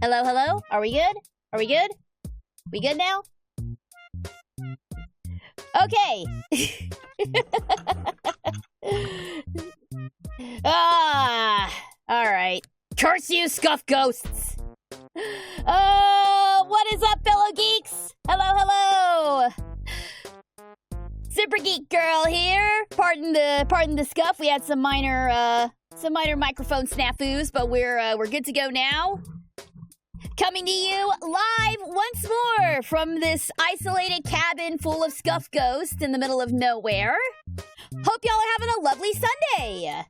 Hello, hello? Are we good? Are we good? We good now? Okay. Alright. Curse you, scuff ghosts! What is up, fellow geeks? Hello, hello! Super Geek Girl here. Pardon the scuff. We had some minor microphone snafus, but we're good to go now. Coming to you live once more from this isolated cabin full of scuff ghosts in the middle of nowhere. Hope y'all are having a lovely Sunday.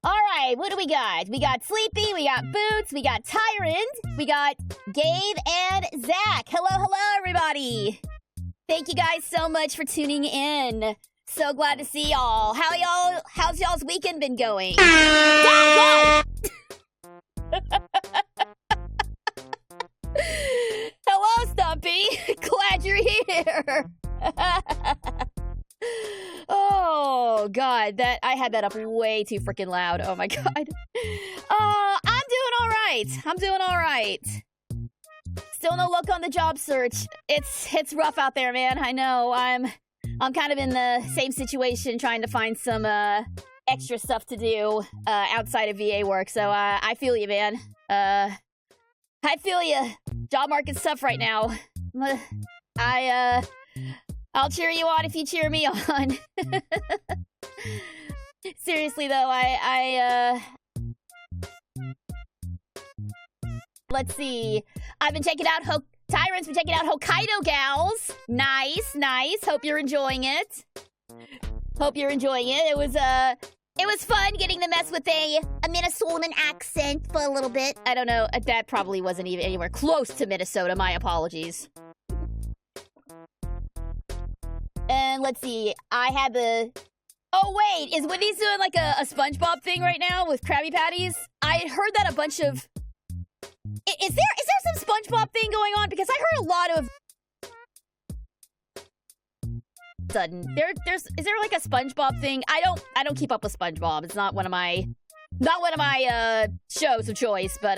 Alright, what do we got? We got Sleepy, we got Boots, we got Tyrant, we got Gabe and Zach. Hello, hello, everybody. Thank you guys so much for tuning in. So glad to see y'all. How's y'all's weekend been going? Hello, Stumpy. Glad you're here. Oh, God. I had that up way too freaking loud. Oh, my God. I'm doing all right. I'm doing all right. Still no luck on the job search. It's rough out there, man. I know. I'm kind of in the same situation trying to find some extra stuff to do outside of VA work. So I feel you, man. I feel you. Job market's tough right now. I'll cheer you on if you cheer me on. Seriously though, let's see. I've been checking out Tyrant's been checking out Hokkaido Gals. Nice, nice. Hope you're enjoying it. Hope you're enjoying it. It was fun getting to mess with a Minnesotan accent for a little bit. I don't know. That probably wasn't even anywhere close to Minnesota. My apologies. And let's see. I had the... Oh, wait. Is Wendy's doing like a SpongeBob thing right now with Krabby Patties? I heard that a bunch of... Is there some SpongeBob thing going on? Because I heard a lot of... Sudden. Is there like a SpongeBob thing? I don't keep up with SpongeBob. It's not one of my shows of choice, but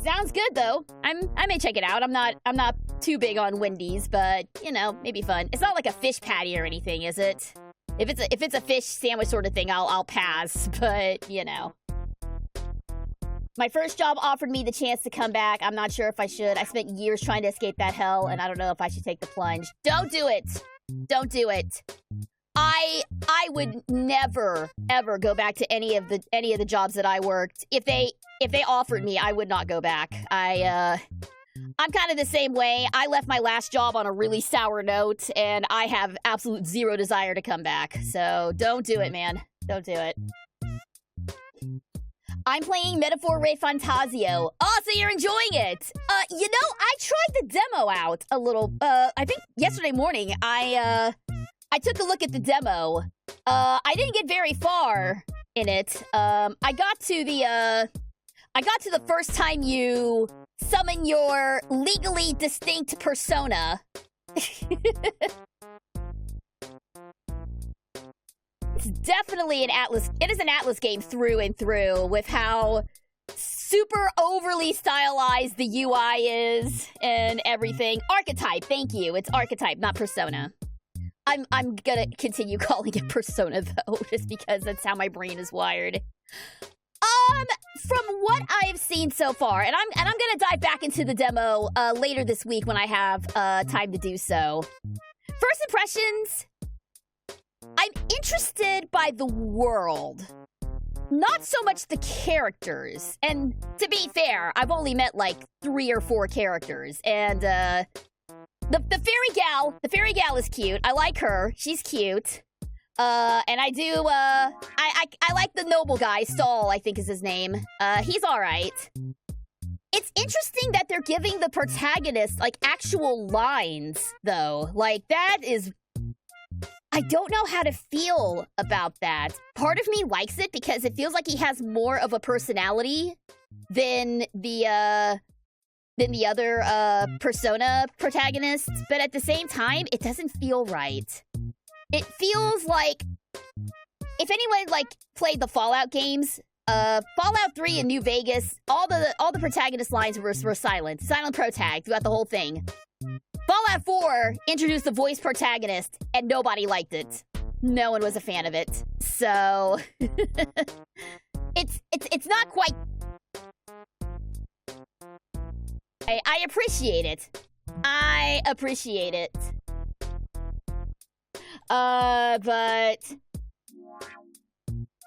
sounds good though. I may check it out. I'm not too big on Wendy's, but you know, maybe fun. It's not like a fish patty or anything, is it? If it's a fish sandwich sort of thing, I'll pass, but you know. My first job offered me the chance to come back. I'm not sure if I should. I spent years trying to escape that hell, and I don't know if I should take the plunge. Don't do it. Don't do it. I would never ever go back to any of the jobs that I worked. If they offered me, I would not go back. I'm kind of the same way. I left my last job on a really sour note, and I have absolute zero desire to come back. So don't do it, man. Don't do it. I'm playing Metaphor Ray Fantasio. Oh, so you're enjoying it. You know, I tried the demo out a little, I think yesterday morning. I took a look at the demo. I didn't get very far in it. I got to the first time you summon your legally distinct persona. It's definitely an Atlas. It is an Atlas game through and through, with how super overly stylized the UI is and everything. Archetype, thank you. It's archetype, not persona. I'm gonna continue calling it persona though, just because that's how my brain is wired. From what I've seen so far, and I'm gonna dive back into the demo later this week when I have time to do so. First impressions. I'm interested by the world, not so much the characters. And to be fair, I've only met like 3 or 4 characters, and the fairy gal is cute. I like her. She's cute. And I do I like the noble guy. Saul, I think is his name. He's all right. It's interesting that they're giving the protagonist like actual lines, though. Like that is. I don't know how to feel about that. Part of me likes it because it feels like he has more of a personality than the other Persona protagonists, but at the same time, it doesn't feel right. It feels like if anyone like played the Fallout games, Fallout 3 in New Vegas, all the protagonist lines were silent protag throughout the whole thing. Fallout 4 introduced the voice protagonist, and nobody liked it. No one was a fan of it. So it's not quite. I appreciate it. I appreciate it. But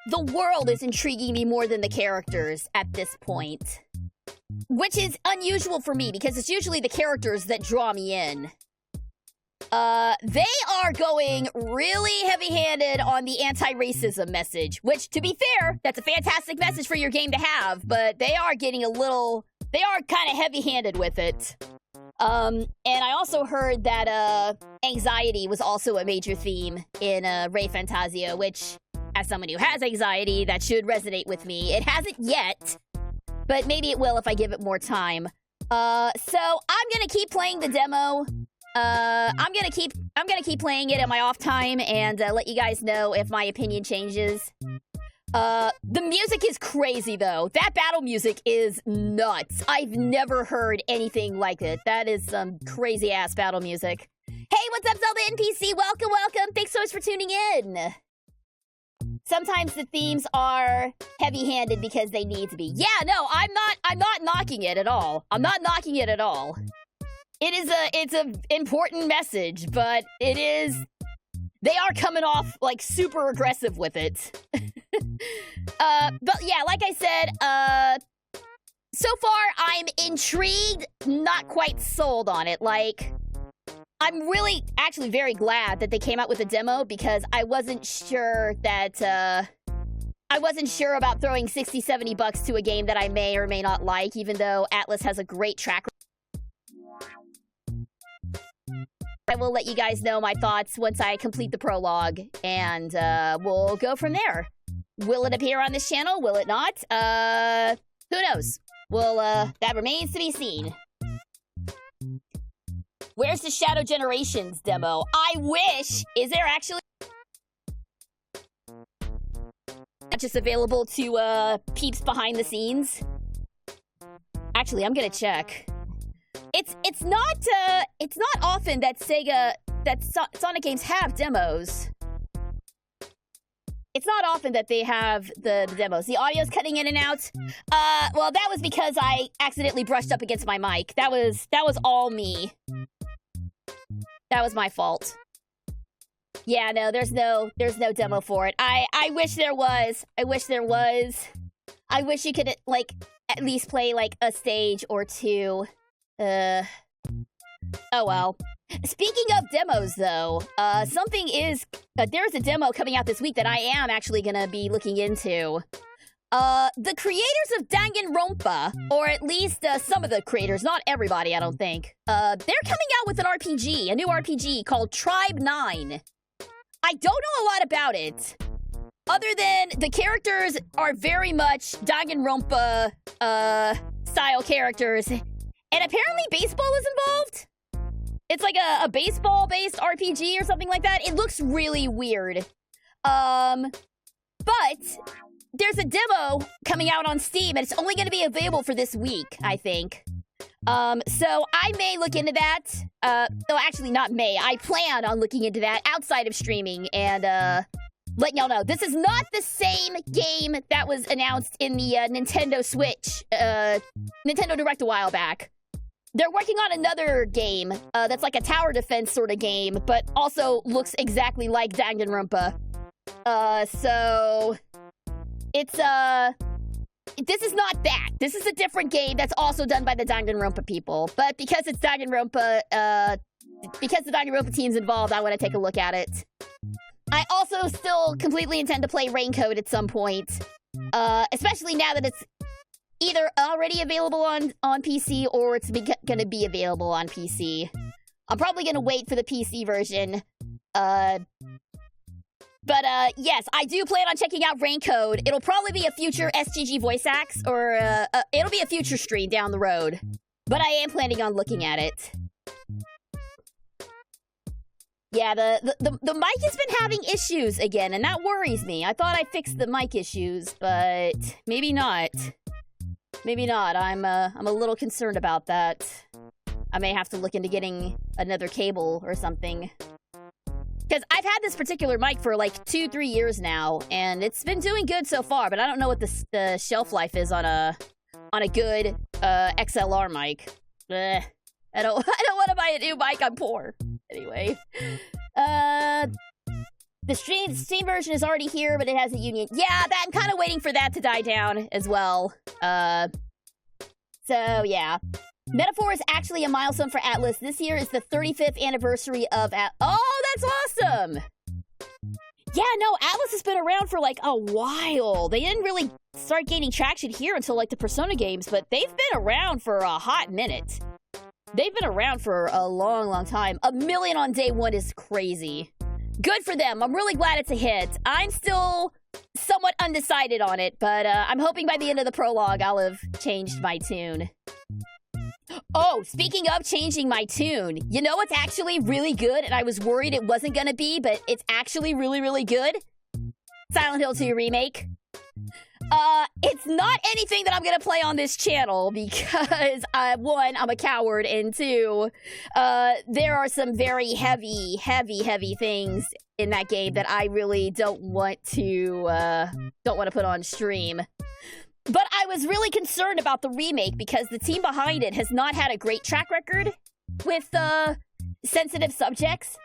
the world is intriguing me more than the characters at this point. Which is unusual for me, because it's usually the characters that draw me in. They are going really heavy-handed on the anti-racism message, which, to be fair, that's a fantastic message for your game to have, but they are getting a little... They are kind of heavy-handed with it. And I also heard that, anxiety was also a major theme in, Ray Fantasio, which, as someone who has anxiety, that should resonate with me. It hasn't yet, but maybe it will if I give it more time. So I'm gonna keep playing the demo. I'm gonna keep playing it in my off time and let you guys know if my opinion changes. The music is crazy though. That battle music is nuts. I've never heard anything like it. That is some crazy ass battle music. Hey, what's up, Zelda NPC? Welcome, welcome. Thanks so much for tuning in. Sometimes the themes are heavy-handed because they need to be. Yeah, no, I'm not knocking it at all. I'm not knocking it at all. It's a important message, but they are coming off like super aggressive with it. But yeah, like I said, so far I'm intrigued, not quite sold on it. Like, I'm really actually very glad that they came out with a demo, because I wasn't sure that, I wasn't sure about throwing $60, $70 to a game that I may or may not like, even though Atlas has a great track record. I will let you guys know my thoughts once I complete the prologue, and we'll go from there. Will it appear on this channel? Will it not? Who knows? Well, that remains to be seen. Where's the Shadow Generations demo? I wish! Is there actually... just available to, peeps behind the scenes? Actually, I'm gonna check. It's not often that Sonic games have demos. It's not often that they have the demos. The audio's cutting in and out. Well, that was because I accidentally brushed up against my mic. That was all me. That was my fault. Yeah, no, there's no demo for it. I wish there was. I wish there was. I wish you could, like, at least play, like, a stage or two. Oh well. Speaking of demos, though, there's a demo coming out this week that I am actually gonna be looking into. The creators of Danganronpa, or at least some of the creators, not everybody, I don't think, they're coming out with an RPG, a new RPG called Tribe 9. I don't know a lot about it, other than the characters are very much Danganronpa style characters, and apparently baseball is involved. It's like a baseball-based RPG or something like that. It looks really weird. But there's a demo coming out on Steam, and it's only going to be available for this week, I think. So I may look into that. No, actually not may. I plan on looking into that outside of streaming and, letting y'all know. This is not the same game that was announced in the, Nintendo Switch, Nintendo Direct a while back. They're working on another game, that's like a tower defense sort of game, but also looks exactly like Danganronpa. So it's, this is not that. This is a different game that's also done by the Danganronpa people. But because it's Danganronpa, because the Danganronpa team's involved, I want to take a look at it. I also still completely intend to play Raincoat at some point. Especially now that it's either already available on PC or it's gonna be available on PC. I'm probably gonna wait for the PC version. But yes, I do plan on checking out Raincoat. It'll probably be a future SGG voice acts, or it'll be a future stream down the road. But I am planning on looking at it. Yeah, the mic has been having issues again, and that worries me. I thought I fixed the mic issues, but maybe not. Maybe not. I'm a little concerned about that. I may have to look into getting another cable or something. Because I've had this particular mic for like 2-3 years now, and it's been doing good so far, but I don't know what the shelf life is on a good XLR mic. I don't want to buy a new mic. I'm poor. Anyway, the Steam version is already here, but it has a union. Yeah, I'm kind of waiting for that to die down as well. So yeah. Metaphor is actually a milestone for Atlas. This year is the 35th anniversary of Oh, that's awesome! Yeah, no, Atlas has been around for like a while. They didn't really start gaining traction here until like the Persona games, but they've been around for a hot minute. They've been around for a long, long time. 1 million on day one is crazy. Good for them. I'm really glad it's a hit. I'm still somewhat undecided on it, but I'm hoping by the end of the prologue I'll have changed my tune. Oh, speaking of changing my tune, you know what's actually really good, and I was worried it wasn't gonna be, but it's actually really, really good? Silent Hill 2 Remake. It's not anything that I'm gonna play on this channel, because, one, I'm a coward, and two, there are some very heavy things in that game that I really don't want to put on stream. But I was really concerned about the remake because the team behind it has not had a great track record with sensitive subjects.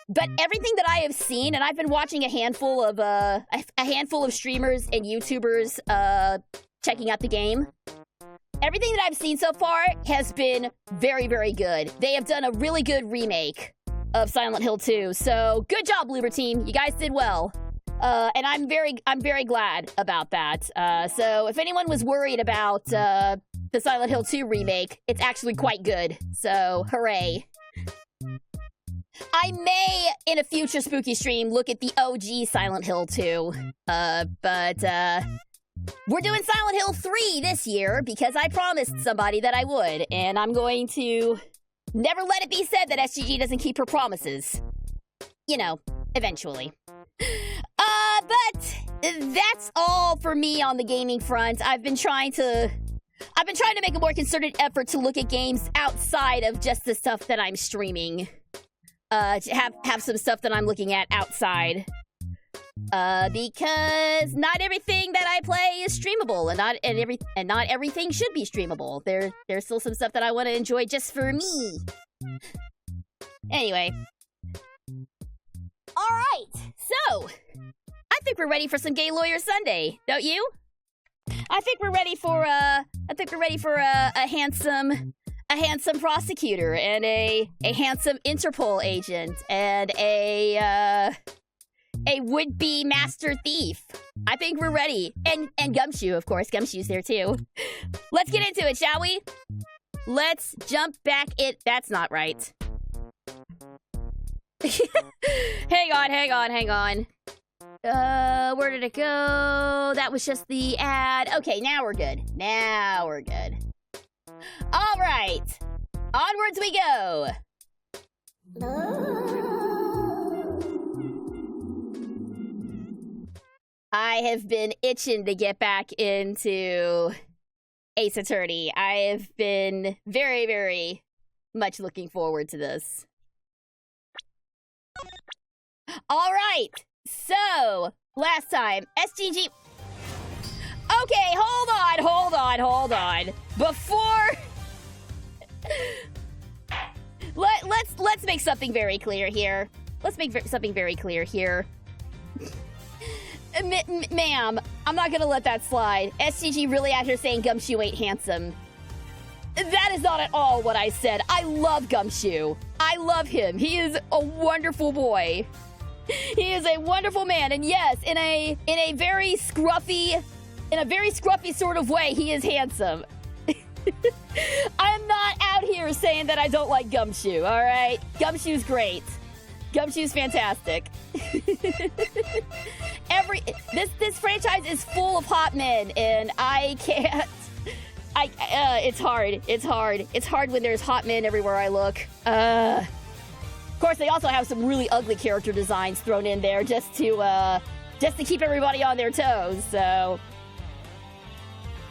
But everything that I have seen, and I've been watching a handful of streamers and YouTubers checking out the game. Everything that I've seen so far has been very, very good. They have done a really good remake of Silent Hill 2. So good job, Bloober Team. You guys did well. And I'm very glad about that. So if anyone was worried about the Silent Hill 2 remake, it's actually quite good. So hooray. I may, in a future spooky stream, look at the OG Silent Hill 2. But we're doing Silent Hill 3 this year because I promised somebody that I would. And I'm going to never let it be said that SGG doesn't keep her promises. You know, eventually. But that's all for me on the gaming front. I've been trying to make a more concerted effort to look at games outside of just the stuff that I'm streaming. To have some stuff that I'm looking at outside. Because not everything that I play is streamable, and not everything should be streamable. There's still some stuff that I want to enjoy just for me. Anyway. Alright, so I think we're ready for some Gay Lawyer Sunday, don't you? I think we're ready for a handsome prosecutor and a handsome Interpol agent and a a would-be master thief. I think we're ready. And Gumshoe, of course. Gumshoe's there too. Let's get into it, shall we? Let's jump back in. That's not right. Hang on. Where did it go? That was just the ad. Okay, now we're good. All right. Onwards we go. I have been itching to get back into Ace Attorney. I have been very, very much looking forward to this. All right. So, last time, SGG... Okay, hold on. Before... Let's make something very clear here. Ma'am, I'm not gonna let that slide. SGG really out here saying Gumshoe ain't handsome. That is not at all what I said. I love Gumshoe. I love him. He is a wonderful boy. He is a wonderful man, and yes, in a very scruffy sort of way, he is handsome. I'm not out here saying that I don't like Gumshoe, all right? Gumshoe's great. Gumshoe's fantastic. This franchise is full of hot men, and I can't. It's hard. It's hard when there's hot men everywhere I look. Of course, they also have some really ugly character designs thrown in there just to keep everybody on their toes. So,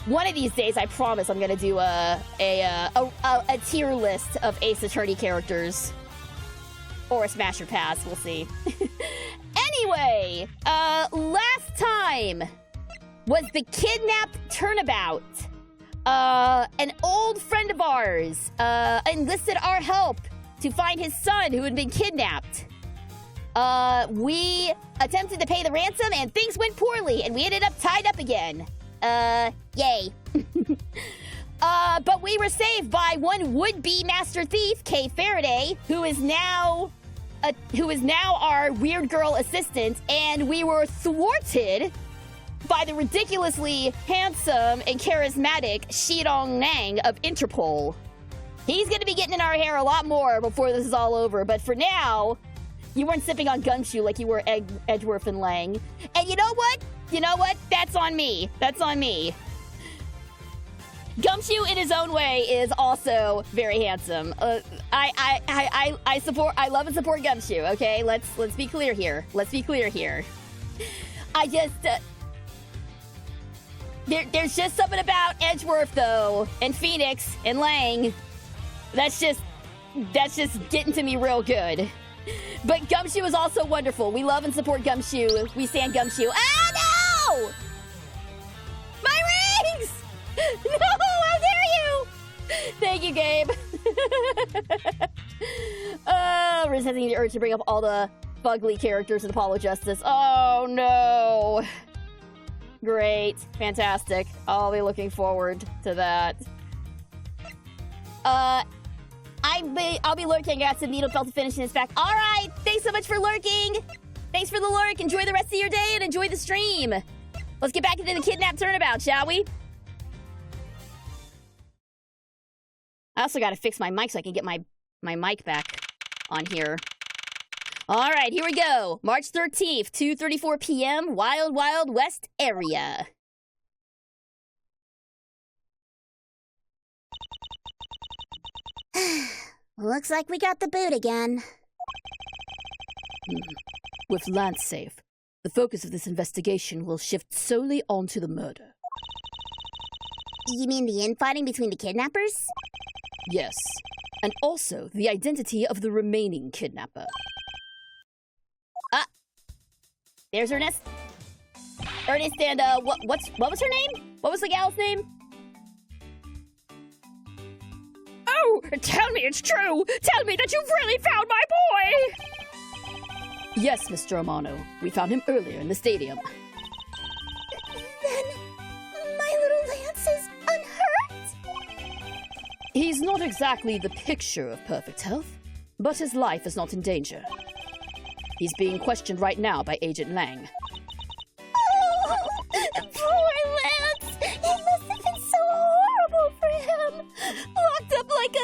one of these days, I promise I'm gonna do a tier list of Ace Attorney characters, or a Smash or Pass. We'll see. Anyway, last time was the kidnapped turnabout. An old friend of ours enlisted our help to find his son who had been kidnapped. We attempted to pay the ransom and things went poorly and we ended up tied up again. Yay. But we were saved by one would-be master thief, Kay Faraday, who is now our weird girl assistant, and we were thwarted by the ridiculously handsome and charismatic Shirong Nang of Interpol. He's gonna be getting in our hair a lot more before this is all over, but for now, you weren't sipping on Gumshoe like you were Edgeworth and Lang. And you know what? That's on me. Gumshoe, in his own way, is also very handsome. I love and support Gumshoe. Okay, let's be clear here. I just there's just something about Edgeworth though, and Phoenix and Lang. That's just getting to me real good. But Gumshoe is also wonderful. We love and support Gumshoe. We stand Gumshoe. Ah no! My rings! No, how dare you! Thank you, Gabe. Resisting the urge to bring up all the fugly characters in Apollo Justice. Oh no! Great, fantastic. I'll be looking forward to that. I'll be lurking. I got some needle felt to finish in his back. All right, thanks so much for lurking. Thanks for the lurk. Enjoy the rest of your day and enjoy the stream. Let's get back into the kidnap turnabout, shall we? I also got to fix my mic so I can get my mic back on here. All right, here we go. March 13th, 2:34 p.m., Wild Wild West area. Looks like we got the boot again. With Lance safe, the focus of this investigation will shift solely onto the murder. You mean the infighting between the kidnappers? Yes, and also the identity of the remaining kidnapper. There's Ernest. Ernest and, what was her name? What was the gal's name? Oh, tell me it's true! Tell me that you've really found my boy! Yes, Mr. Romano. We found him earlier in the stadium. Then my little Lance is unhurt? He's not exactly the picture of perfect health, but his life is not in danger. He's being questioned right now by Agent Lang. Oh, poor Lance! It must have been so horrible for him! Locked up like a...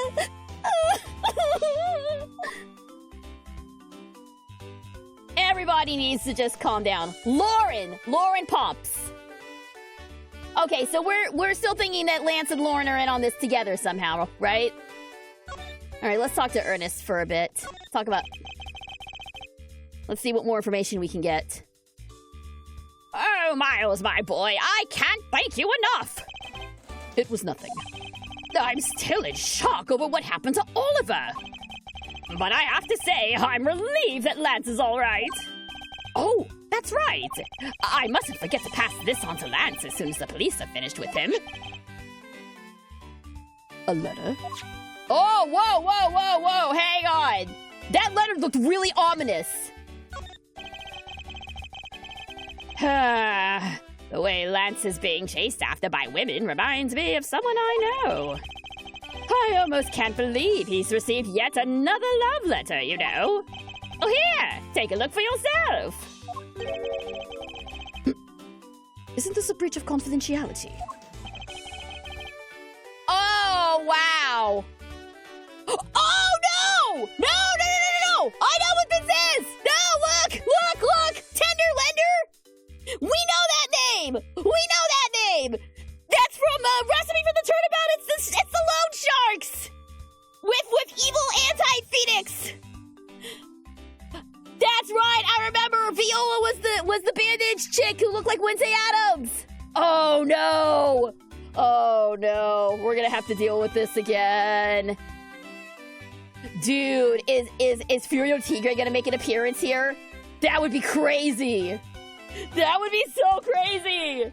Everybody needs to just calm down. Lauren Pops. Okay, so we're still thinking that Lance and Lauren are in on this together somehow, right? All right, let's talk to Ernest for a bit. Let's see what more information we can get. Oh, Miles, my boy, I can't thank you enough. It was nothing. I'm still in shock over what happened to Oliver. But I have to say, I'm relieved that Lance is all right. Oh, that's right. I mustn't forget to pass this on to Lance as soon as the police are finished with him. A letter? Oh, whoa, hang on. That letter looked really ominous. The way Lance is being chased after by women reminds me of someone I know. I almost can't believe he's received yet another love letter, you know. Oh, here, take a look for yourself. Isn't this a breach of confidentiality? Oh, wow. Oh, no! No! I know what this is! No, look! Tender Lender? We know that name! That's from Recipe for the Turnabout. It's the Loan Sharks! With evil anti-Phoenix! That's right, I remember Viola was the bandaged chick who looked like Wednesday Addams! Oh no, we're gonna have to deal with this again. Dude, is Furio Tigre gonna make an appearance here? That would be crazy! That would be so crazy!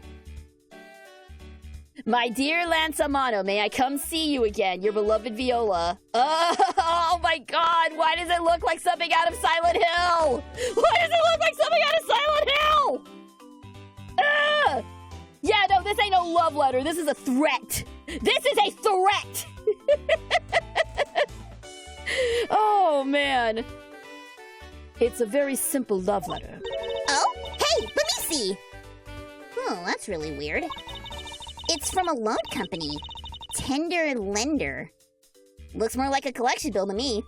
My dear Lance Amano, may I come see you again, your beloved Viola. Oh my god, why does it look like something out of Silent Hill? Why does it look like something out of Silent Hill? Yeah, no, this ain't no love letter. This is a threat. This is a threat! Oh, man. It's a very simple love letter. Oh, hey, let me see. Oh, that's really weird. It's from a loan company. Tender Lender. Looks more like a collection bill to me.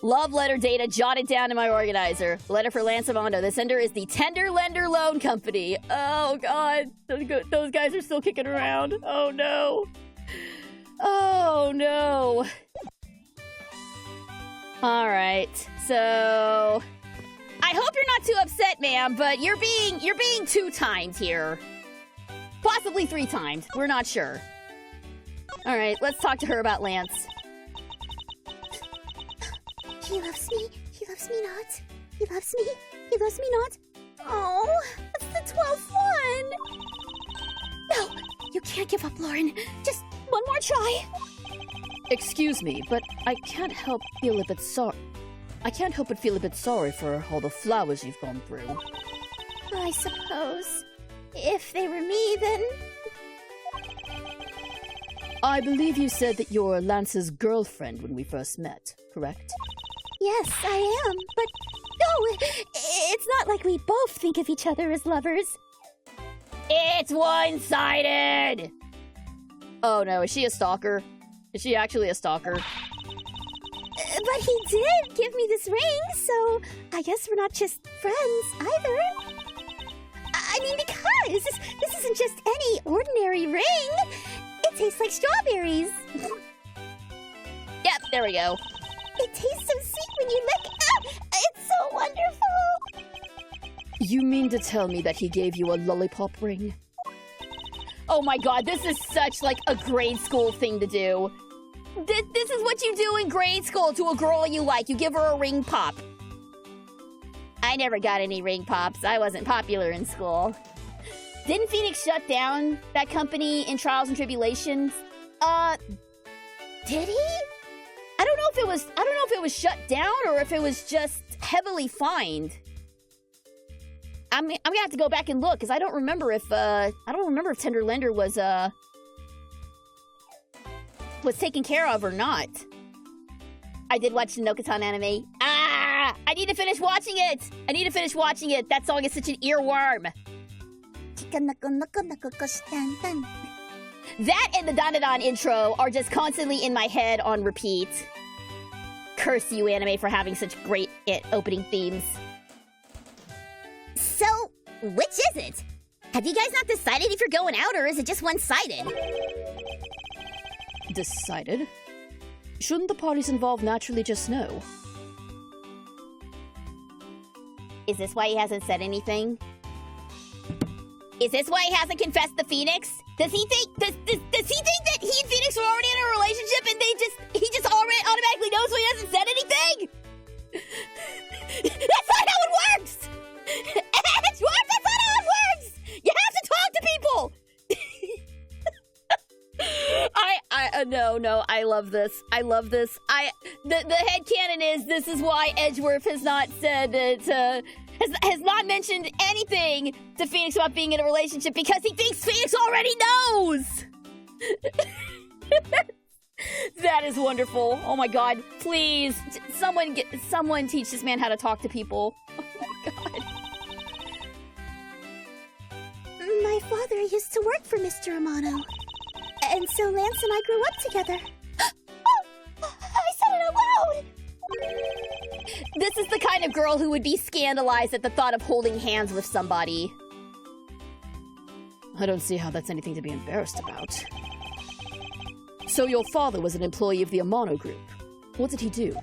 Love letter data jotted down in my organizer. Letter for Lance Amando. The sender is the Tender Lender Loan Company. Oh, God. Those guys are still kicking around. Oh, no. Oh, no. All right. So, I hope you're not too upset, ma'am, but you're being 2 timed here. Possibly 3 timed. We're not sure. All right, let's talk to her about Lance. He loves me. He loves me not. He loves me. He loves me not. Oh, that's the 12th one. No, you can't give up, Lauren. Just one more try. Excuse me, but I can't help but feel a bit sorry for all the flowers you've gone through. I suppose. If they were me, then... I believe you said that you're Lance's girlfriend when we first met, correct? Yes, I am, but no, it's not like we both think of each other as lovers. It's one-sided! Oh no, is she a stalker? Is she actually a stalker? But he did give me this ring, so I guess we're not just friends either. I mean, because this isn't just any ordinary ring. It tastes like strawberries. Yep, there we go. It tastes so sweet when you lick. It's so wonderful. You mean to tell me that he gave you a lollipop ring? Oh my god, this is such like a grade school thing to do. This is what you do in grade school to a girl you like. You give her a ring pop. I never got any ring pops. I wasn't popular in school. Didn't Phoenix shut down that company in Trials and Tribulations? Did he? I don't know if it was shut down or if it was just heavily fined. I'm gonna have to go back and look because I don't remember if Tender Lender was taken care of or not. I did watch the Nokatan anime. need to finish watching it. I need to finish watching it. That song is such an earworm. That and the Dandadan intro are just constantly in my head on repeat. Curse you, anime, for having such great opening themes. So, which is it? Have you guys not decided if you're going out, or is it just one-sided? Decided? Shouldn't the parties involved naturally just know? Is this why he hasn't said anything? Is this why he hasn't confessed to Phoenix? Does he think that he and Phoenix were already in a relationship and he just already automatically knows so he hasn't said anything? That's not how it works! That's not how it works! You have to talk to people! No, I love this. I love this. The headcanon is this is why Edgeworth has not said that, has not mentioned anything to Phoenix about being in a relationship because he thinks Phoenix already knows! That is wonderful. Oh my god. Please, someone teach this man how to talk to people. Oh my god. My father used to work for Mr. Amano. And so Lance and I grew up together. Oh, I said it out loud! This is the kind of girl who would be scandalized at the thought of holding hands with somebody. I don't see how that's anything to be embarrassed about. So your father was an employee of the Amano Group. What did he do?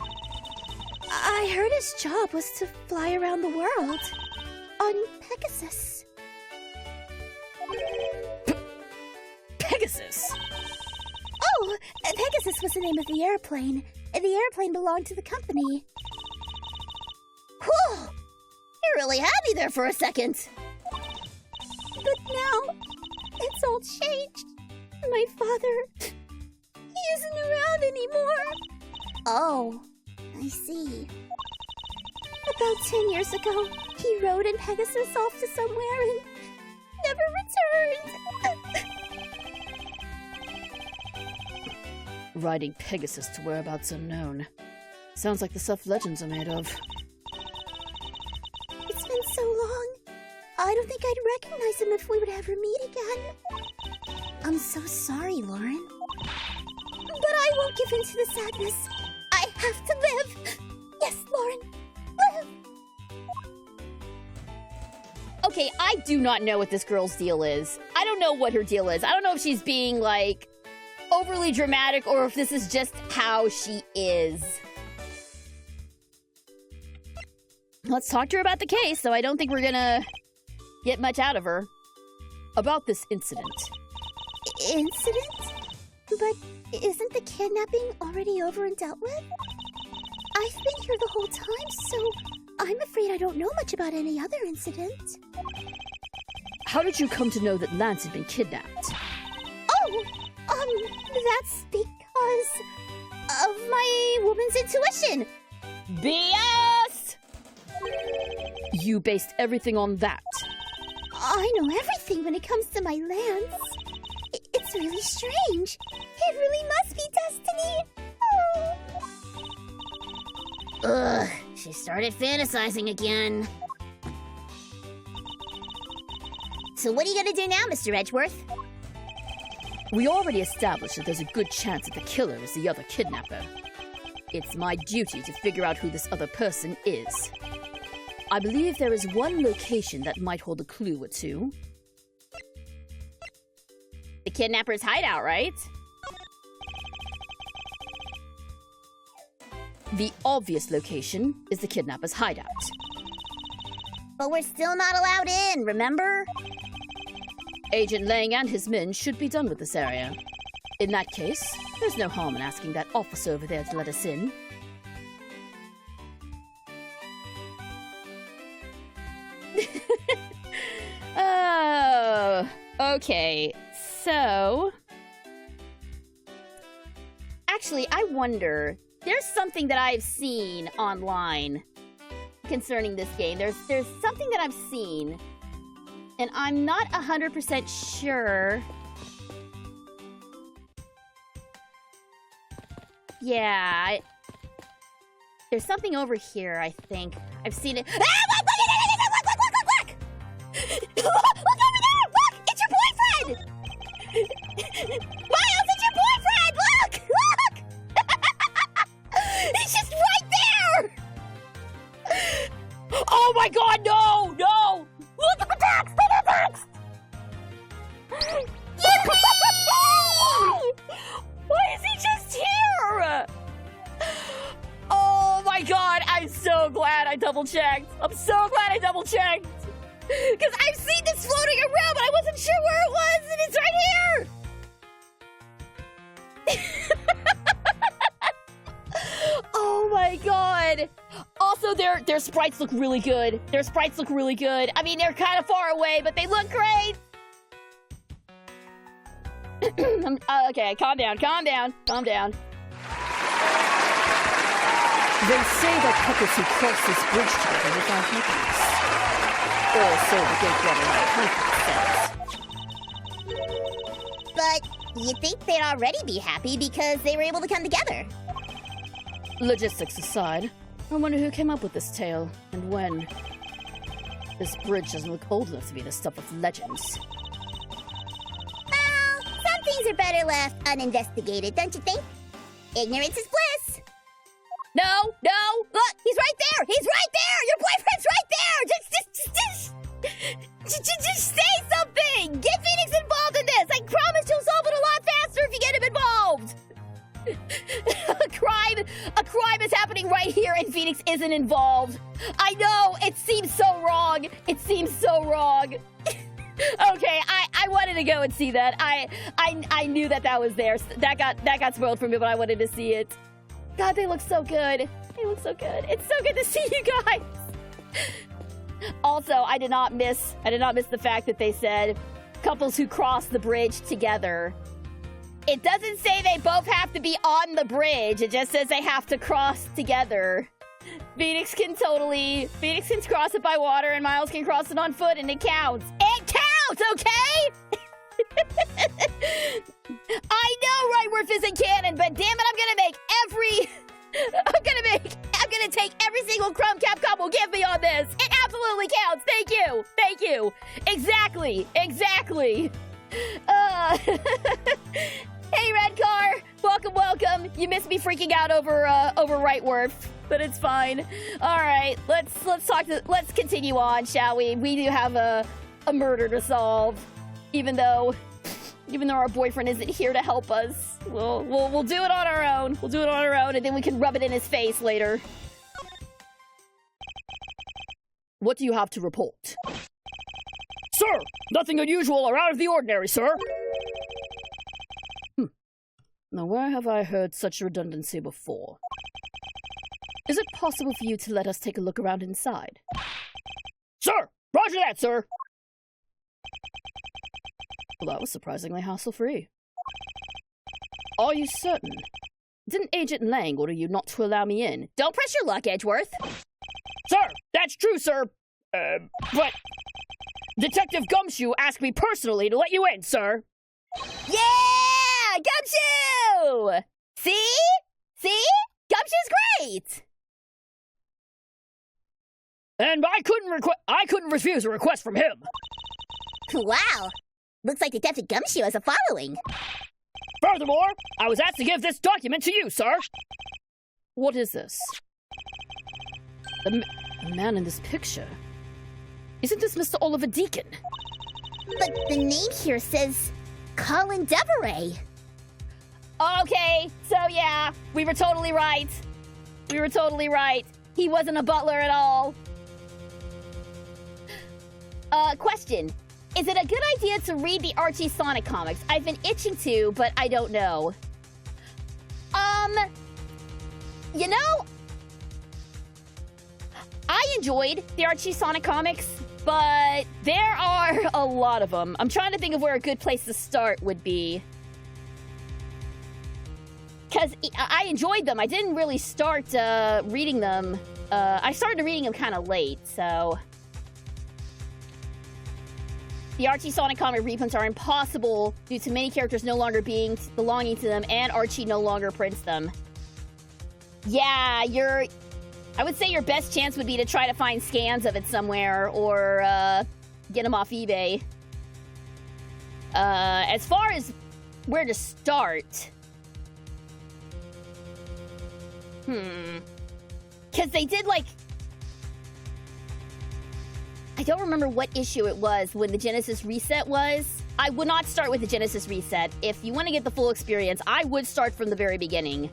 I heard his job was to fly around the world. On Pegasus. Pegasus? Oh, Pegasus was the name of the airplane. The airplane belonged to the company. Whew! You really had me there for a second. But now, it's all changed. My father, he isn't around anymore. Oh, I see. About 10 years ago, he rode in Pegasus off to somewhere and never returned. Riding Pegasus to whereabouts unknown. Sounds like the stuff legends are made of. It's been so long. I don't think I'd recognize him if we would ever meet again. I'm so sorry, Lauren. But I won't give in to the sadness. I have to live. Yes, Lauren. Live. Okay, I do not know what this girl's deal is. I don't know what her deal is. I don't know if she's being, like, overly dramatic or if this is just how she is. Let's talk to her about the case, so I don't think we're gonna get much out of her. About this incident. Incident? But isn't the kidnapping already over and dealt with? I've been here the whole time, so I'm afraid I don't know much about any other incident. How did you come to know that Lance had been kidnapped? Oh, that's because of my woman's intuition. BS! You based everything on that. I know everything when it comes to my Lance. It's really strange. It really must be destiny. Oh. Ugh, she started fantasizing again. So what are you gonna do now, Mr. Edgeworth? We already established that there's a good chance that the killer is the other kidnapper. It's my duty to figure out who this other person is. I believe there is one location that might hold a clue or two. The kidnapper's hideout, right? The obvious location is the kidnapper's hideout. But we're still not allowed in, remember? Agent Lang and his men should be done with this area. In that case, there's no harm in asking that officer over there to let us in. Oh, okay. So, actually, I wonder. There's something that I've seen online concerning this game. There's something that I've seen, and I'm not 100% sure. Yeah, There's something over here, I think. I've seen it. Ah, look! Look over there! Look! It's your boyfriend! Miles, it's your boyfriend! Look! He's just right there! Oh my god, no! No! Look at the text! Look at the text! Why is he just here? Oh my god, I'm so glad I double-checked. I'm so glad I double-checked. Because I've seen this floating around, but I wasn't sure where it was, and it's right here! Oh my god. Also, their sprites look really good. Their sprites look really good. I mean, they're kind of far away, but they look great. Okay, calm down. They say that couples who cross this bridge together will find happiness. Or so the Geek says. But you'd think they'd already be happy because they were able to come together. Logistics aside, I wonder who came up with this tale, and when. This bridge doesn't look old enough to be the stuff of legends. Well, some things are better left uninvestigated, don't you think? Ignorance is bliss. No! Look, he's right there! Your boyfriend's right there! Just say something! Get Phoenix involved in this! I promise you'll solve it a lot faster if you get him involved! A crime is happening right here and Phoenix isn't involved. I know, it seems so wrong. Okay, I wanted to go and see that. I knew that was there. That got spoiled for me, but I wanted to see it. God, they look so good. It's so good to see you guys. Also, I did not miss the fact that they said couples who cross the bridge together. It doesn't say they both have to be on the bridge. It just says they have to cross together. Phoenix can cross it by water, and Miles can cross it on foot, and it counts. It counts, okay? I know Right Worth isn't canon, but damn it, I'm gonna take every single crumb Capcom will give me on this. It absolutely counts. Thank you. Exactly. Hey, Red Car. Welcome. You missed me freaking out over Right Worth, but it's fine. All right, let's continue on, shall we? We do have a murder to solve, even though our boyfriend isn't here to help us. We'll do it on our own. And then we can rub it in his face later. What do you have to report? Sir, nothing unusual or out of the ordinary, sir. Now, where have I heard such redundancy before? Is it possible for you to let us take a look around inside? Sir, roger that, sir. Well, that was surprisingly hassle-free. Are you certain? Didn't Agent Lang order you not to allow me in? Don't press your luck, Edgeworth. Sir, that's true, sir. But Detective Gumshoe asked me personally to let you in, sir. Yeah! Gumshoe! See? Gumshoe's great! And I couldn't refuse a request from him. Wow. Looks like Detective Gumshoe has a following. Furthermore, I was asked to give this document to you, sir. What is this? The man in this picture. Isn't this Mr. Oliver Deacon? But the name here says Colin Deveray. Okay, so yeah, we were totally right. He wasn't a butler at all. Question. Is it a good idea to read the Archie Sonic comics? I've been itching to, but I don't know. You know, I enjoyed the Archie Sonic comics, but there are a lot of them. I'm trying to think of where a good place to start would be. Because I enjoyed them. I didn't really start reading them. I started reading them kind of late, so... The Archie Sonic comic reprints are impossible due to many characters no longer belonging to them, and Archie no longer prints them. Yeah, you're I would say your best chance would be to try to find scans of it somewhere or get them off eBay. As far as where to start... Because they did, like... I don't remember what issue it was when the Genesis reset was. I would not start with the Genesis reset. If you want to get the full experience, I would start from the very beginning.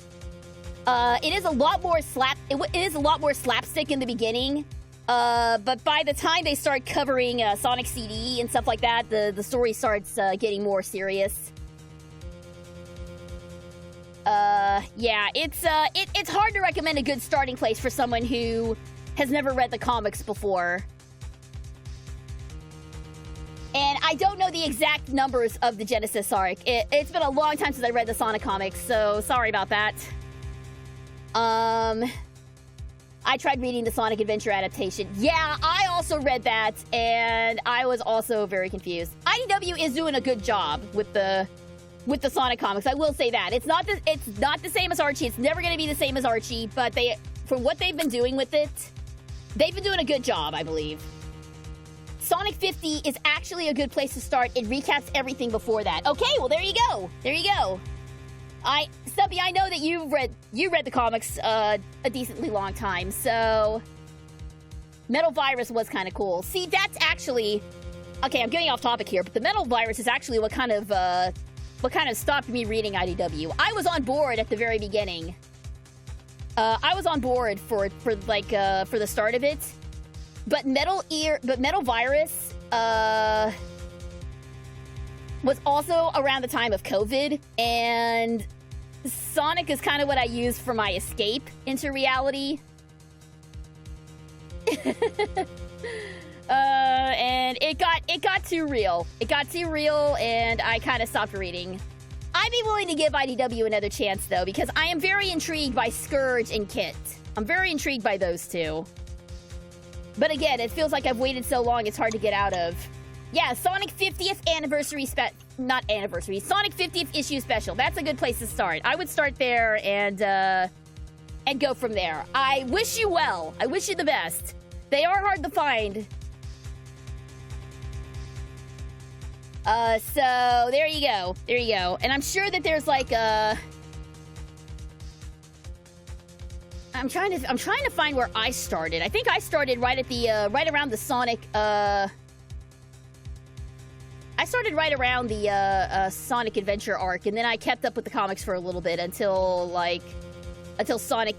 It is a lot more slapstick in the beginning. But by the time they start covering Sonic CD and stuff like that, the story starts getting more serious. Yeah, it's hard to recommend a good starting place for someone who has never read the comics before. And I don't know the exact numbers of the Genesis arc. It's been a long time since I read the Sonic comics, so sorry about that. I tried reading the Sonic Adventure adaptation. Yeah, I also read that, and I was also very confused. IDW is doing a good job with the Sonic comics. I will say that. It's not the same as Archie. It's never going to be the same as Archie, but for what they've been doing with it, they've been doing a good job, I believe. Sonic 50 is actually a good place to start. It recaps everything before that. Okay, well, there you go. There you go. Stubby, I know that you read the comics a decently long time, so Metal Virus was kind of cool. See, that's actually... Okay, I'm getting off topic here, but the Metal Virus is actually what kind of stopped me reading IDW. I was on board at the very beginning. I was on board for the start of it. But Metal Virus was also around the time of COVID, and Sonic is kind of what I use for my escape into reality. And it got too real. It got too real, and I kind of stopped reading. I'd be willing to give IDW another chance, though, because I am very intrigued by Scourge and Kit. I'm very intrigued by those two. But again, it feels like I've waited so long, it's hard to get out of. Yeah, Sonic 50th anniversary not anniversary, Sonic 50th issue special. That's a good place to start. I would start there and go from there. I wish you well. I wish you the best. They are hard to find. So there you go. There you go. And I'm sure that there's like I'm trying to find where I started. I think I started right at the right around the Sonic I started right around the Sonic Adventure arc, and then I kept up with the comics for a little bit until Sonic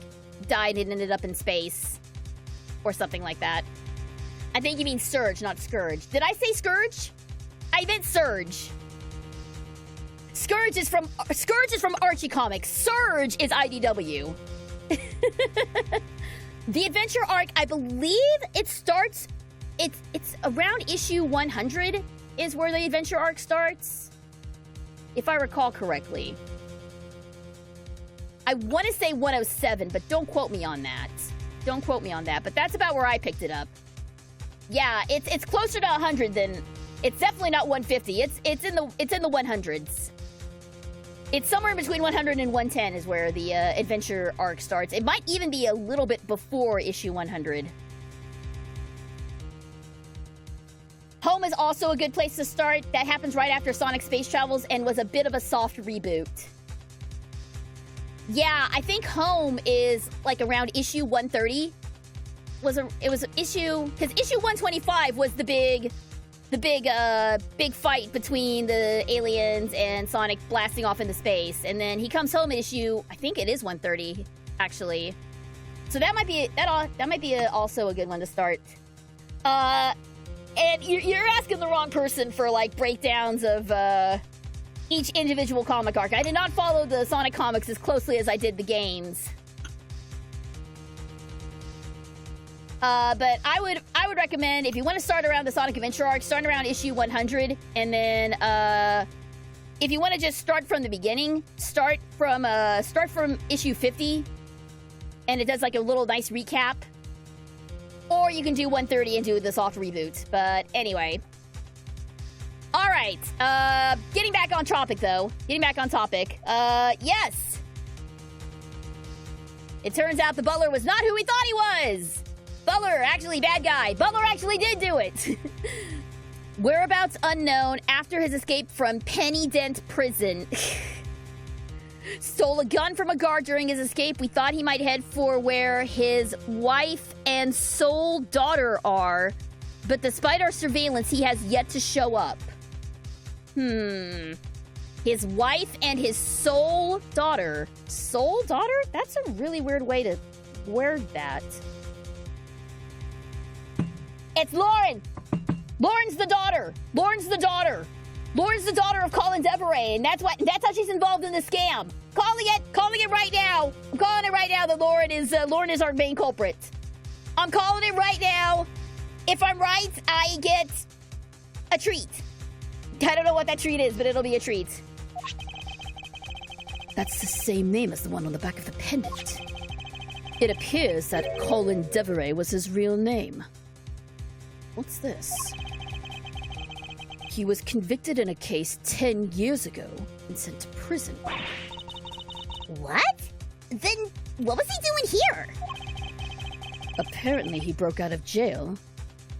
died and ended up in space or something like that. I think you mean Surge, not Scourge. Did I say Scourge? I meant Surge. Scourge is from Archie Comics. Surge is IDW. The Adventure arc, I believe it starts... It's around issue 100 is where the Adventure arc starts. If I recall correctly. I want to say 107, but don't quote me on that. Don't quote me on that, but that's about where I picked it up. Yeah, it's closer to 100 than... It's definitely not 150. It's in the 100s. It's somewhere between 100 and 110 is where the Adventure arc starts. It might even be a little bit before issue 100. Home is also a good place to start. That happens right after Sonic Space Travels and was a bit of a soft reboot. Yeah, I think Home is like around issue 130. It was issue, because issue 125 was the big fight between the aliens and Sonic blasting off into space, and then he comes home at issue, I think it is 130, actually. So that might be also a good one to start. And you're asking the wrong person for like breakdowns of each individual comic arc. I did not follow the Sonic comics as closely as I did the games. But I would recommend, if you want to start around the Sonic Adventure arc, start around issue 100, and then if you want to just start from the beginning, start from issue 50, and it does like a little nice recap. Or you can do 130 and do the soft reboot. But anyway. Alright. Getting back on topic, though. Yes. It turns out the butler was not who we thought he was. Butler, actually bad guy. Butler actually did do it. Whereabouts unknown after his escape from Penny Dent Prison. Stole a gun from a guard during his escape. We thought he might head for where his wife and sole daughter are. But despite our surveillance, he has yet to show up. His wife and his sole daughter. Sole daughter? That's a really weird way to word that. It's Lauren! Lauren's the daughter! Lauren's the daughter! Lauren's the daughter of Colin Deveray, and that's how she's involved in the scam. Calling it right now. I'm calling it right now that Lauren is our main culprit. I'm calling it right now. If I'm right, I get a treat. I don't know what that treat is, but it'll be a treat. That's the same name as the one on the back of the pendant. It appears that Colin Deveray was his real name. What's this? He was convicted in a case 10 years ago and sent to prison. What? Then what was he doing here? Apparently he broke out of jail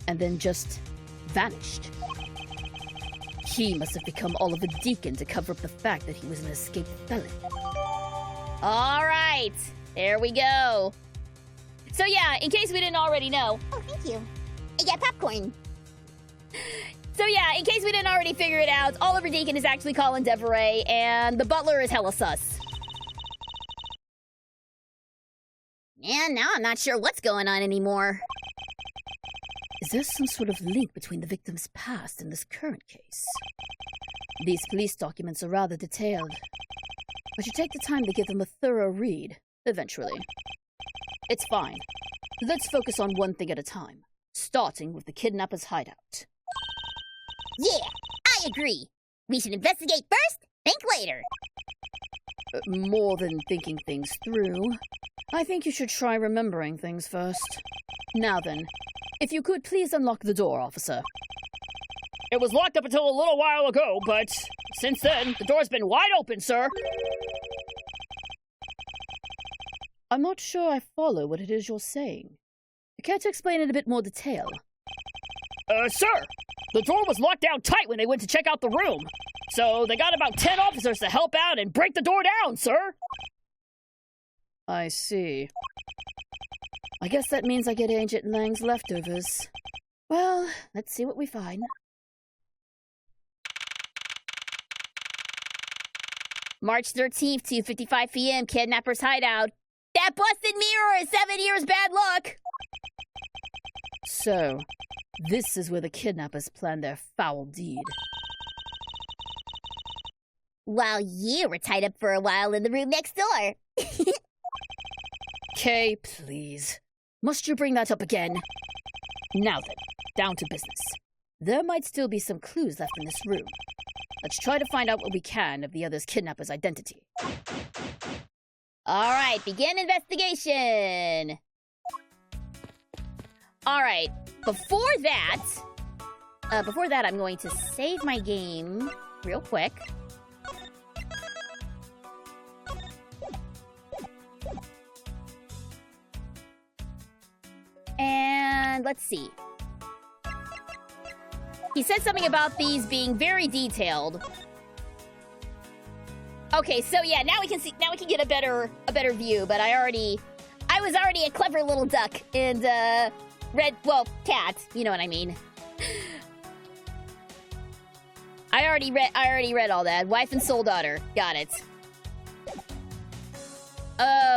and then just vanished. He must have become Oliver Deacon to cover up the fact that he was an escaped felon. All right, there we go. So yeah, in case we didn't already know. Oh, thank you. I got popcorn. So yeah, in case we didn't already figure it out, Oliver Deacon is actually Colin Deveray, and the butler is hella sus. And now I'm not sure what's going on anymore. Is there some sort of link between the victim's past and this current case? These police documents are rather detailed. I should take the time to give them a thorough read, eventually. It's fine. Let's focus on one thing at a time, starting with the kidnapper's hideout. Yeah, I agree. We should investigate first, think later. More than thinking things through, I think you should try remembering things first. Now then, if you could please unlock the door, officer. It was locked up until a little while ago, but since then, the door's been wide open, sir. I'm not sure I follow what it is you're saying. Care to explain in a bit more detail? Sir, the door was locked down tight when they went to check out the room. So they got about 10 officers to help out and break the door down, sir. I see. I guess that means I get Agent Lang's leftovers. Well, let's see what we find. March 13th, 2:55 p.m., kidnapper's hideout. That busted mirror is 7 years bad luck. So, this is where the kidnappers planned their foul deed. While you were tied up for a while in the room next door. Kay, please. Must you bring that up again? Now then, down to business. There might still be some clues left in this room. Let's try to find out what we can of the other's kidnapper's identity. All right, begin investigation. All right, before that, I'm going to save my game real quick. And let's see. He said something about these being very detailed. Okay, so yeah, now we can get a better view, but I was already a clever little duck and cat, you know what I mean. I already read all that. Wife and sole daughter. Got it.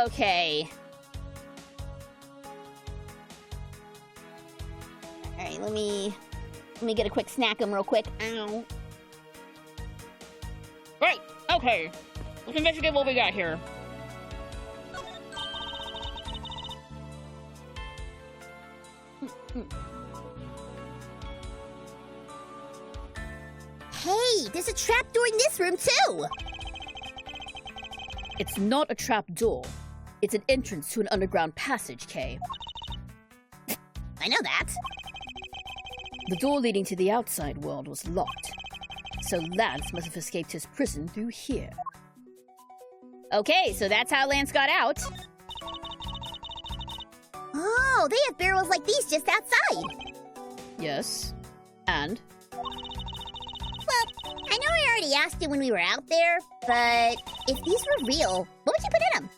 Okay. All right, let me get a quick snack 'em real quick. Ow. Right, okay. Let's investigate what we got here. Hey, there's a trap door in this room too. It's not a trap door. It's an entrance to an underground passage, Kay. I know that. The door leading to the outside world was locked, so Lance must have escaped his prison through here. Okay, so that's how Lance got out. Oh, they have barrels like these just outside. Yes. And? Well, I know I already asked you when we were out there, but if these were real, what would you put in them?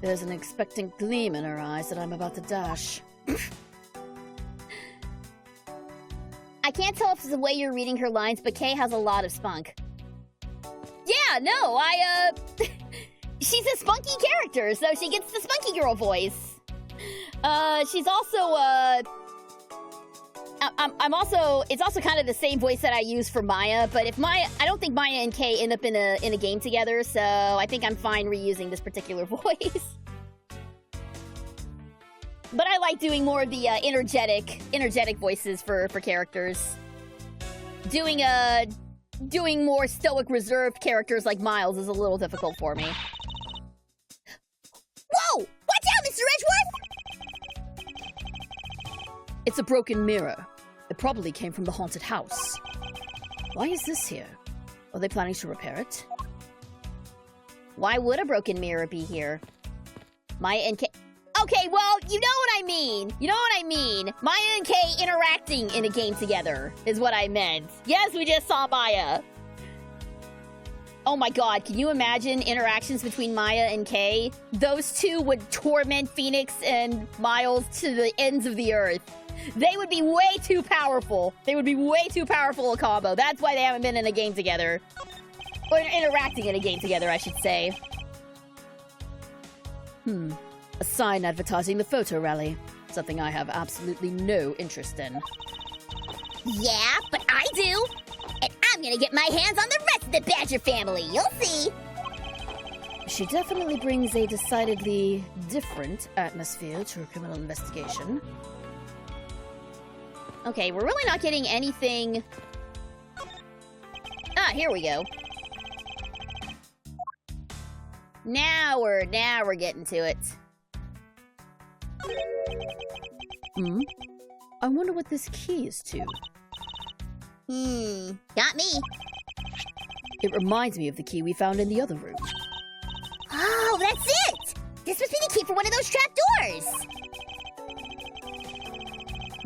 There's an expectant gleam in her eyes that I'm about to dash. I can't tell if it's the way you're reading her lines, but Kay has a lot of spunk. Yeah, no, she's a spunky character, so she gets the spunky girl voice. She's also, it's also kind of the same voice that I use for Maya, but I don't think Maya and Kay end up in a game together, so I think I'm fine reusing this particular voice. But I like doing more of the energetic voices for characters. Doing more stoic, reserved characters like Miles is a little difficult for me. Whoa! Watch out, Mr. Edgeworth! It's a broken mirror. It probably came from the haunted house. Why is this here? Are they planning to repair it? Why would a broken mirror be here? Maya and Kay... Okay, well, you know what I mean. You know what I mean. Maya and Kay interacting in a game together is what I meant. Yes, we just saw Maya. Oh my god, can you imagine interactions between Maya and Kay? Those two would torment Phoenix and Miles to the ends of the earth. They would be way too powerful. They would be way too powerful a combo. That's why they haven't been in a game together. Or interacting in a game together, I should say. A sign advertising the photo rally. Something I have absolutely no interest in. Yeah, but I do. And I'm gonna get my hands on the rest of the Badger family. You'll see. She definitely brings a decidedly different atmosphere to a criminal investigation. Okay, we're really not getting anything... Ah, here we go. Now we're getting to it. I wonder what this key is to. Got me. It reminds me of the key we found in the other room. Oh, that's it! This must be the key for one of those trap doors.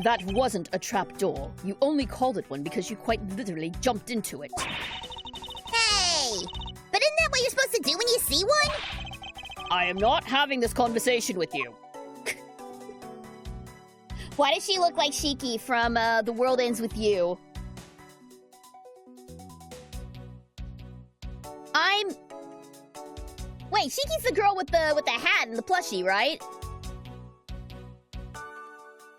That wasn't a trap door. You only called it one because you quite literally jumped into it. Hey! But isn't that what you're supposed to do when you see one? I am not having this conversation with you. Why does she look like Shiki from The World Ends With You? Wait, Shiki's the girl with the hat and the plushie, right?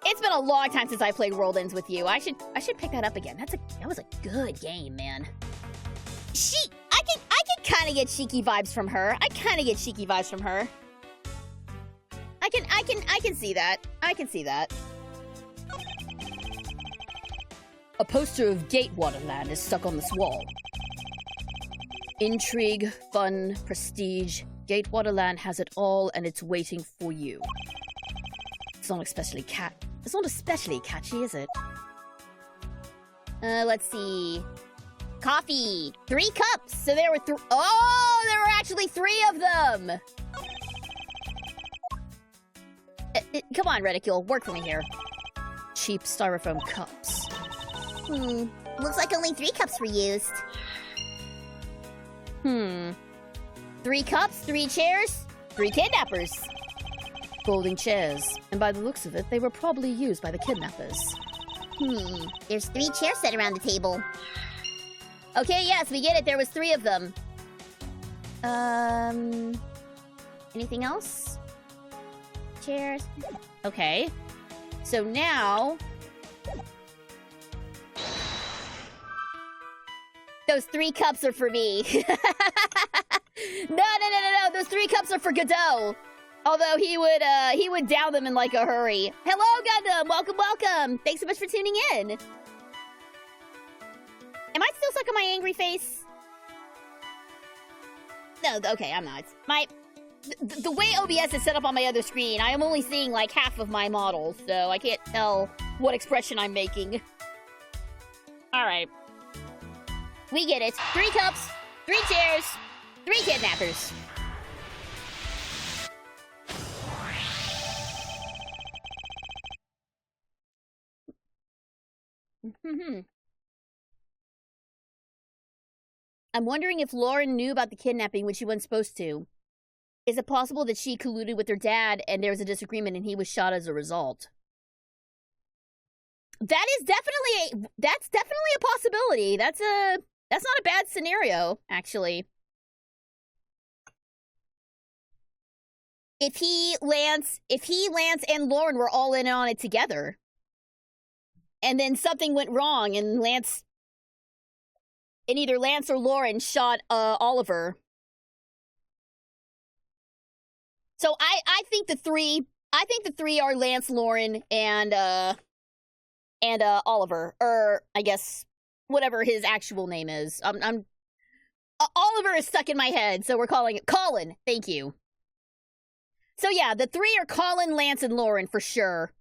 It's been a long time since I played World Ends With You. I should pick that up again. That was a good game, man. I can kind of get Shiki vibes from her. I can see that. I can see that. A poster of Gatewaterland is stuck on this wall. Intrigue, fun, prestige. Gatewaterland has it all, and it's waiting for you. It's not especially catchy, is it? Let's see. Coffee. 3 cups. So there were there were actually 3 of them. Come on, Reticule. Work for me here. Cheap styrofoam cups. Looks like only 3 cups were used. 3 cups, 3 chairs, 3 kidnappers. Folding chairs. And by the looks of it, they were probably used by the kidnappers. There's 3 chairs set around the table. Okay, yes, we get it. There was 3 of them. Anything else? Chairs. Okay. So now... Those 3 cups are for me. No. Those 3 cups are for Godot. Although he would down them in like a hurry. Hello, Gundam. Welcome. Thanks so much for tuning in. Am I still stuck on my angry face? No, okay, I'm not. The way OBS is set up on my other screen, I am only seeing like half of my model, so I can't tell what expression I'm making. All right. We get it. 3 cups, 3 chairs, 3 kidnappers. I'm wondering if Lauren knew about the kidnapping when she wasn't supposed to. Is it possible that she colluded with her dad and there was a disagreement and he was shot as a result? That's definitely a possibility. That's not a bad scenario, actually. If he, Lance, and Lauren were all in on it together, and then something went wrong, and either Lance or Lauren shot Oliver. So I think the three are Lance, Lauren, and Oliver, or I guess whatever his actual name is. Oliver is stuck in my head, so we're calling it Colin. Thank you. So yeah, the three are Colin, Lance, and Lauren for sure.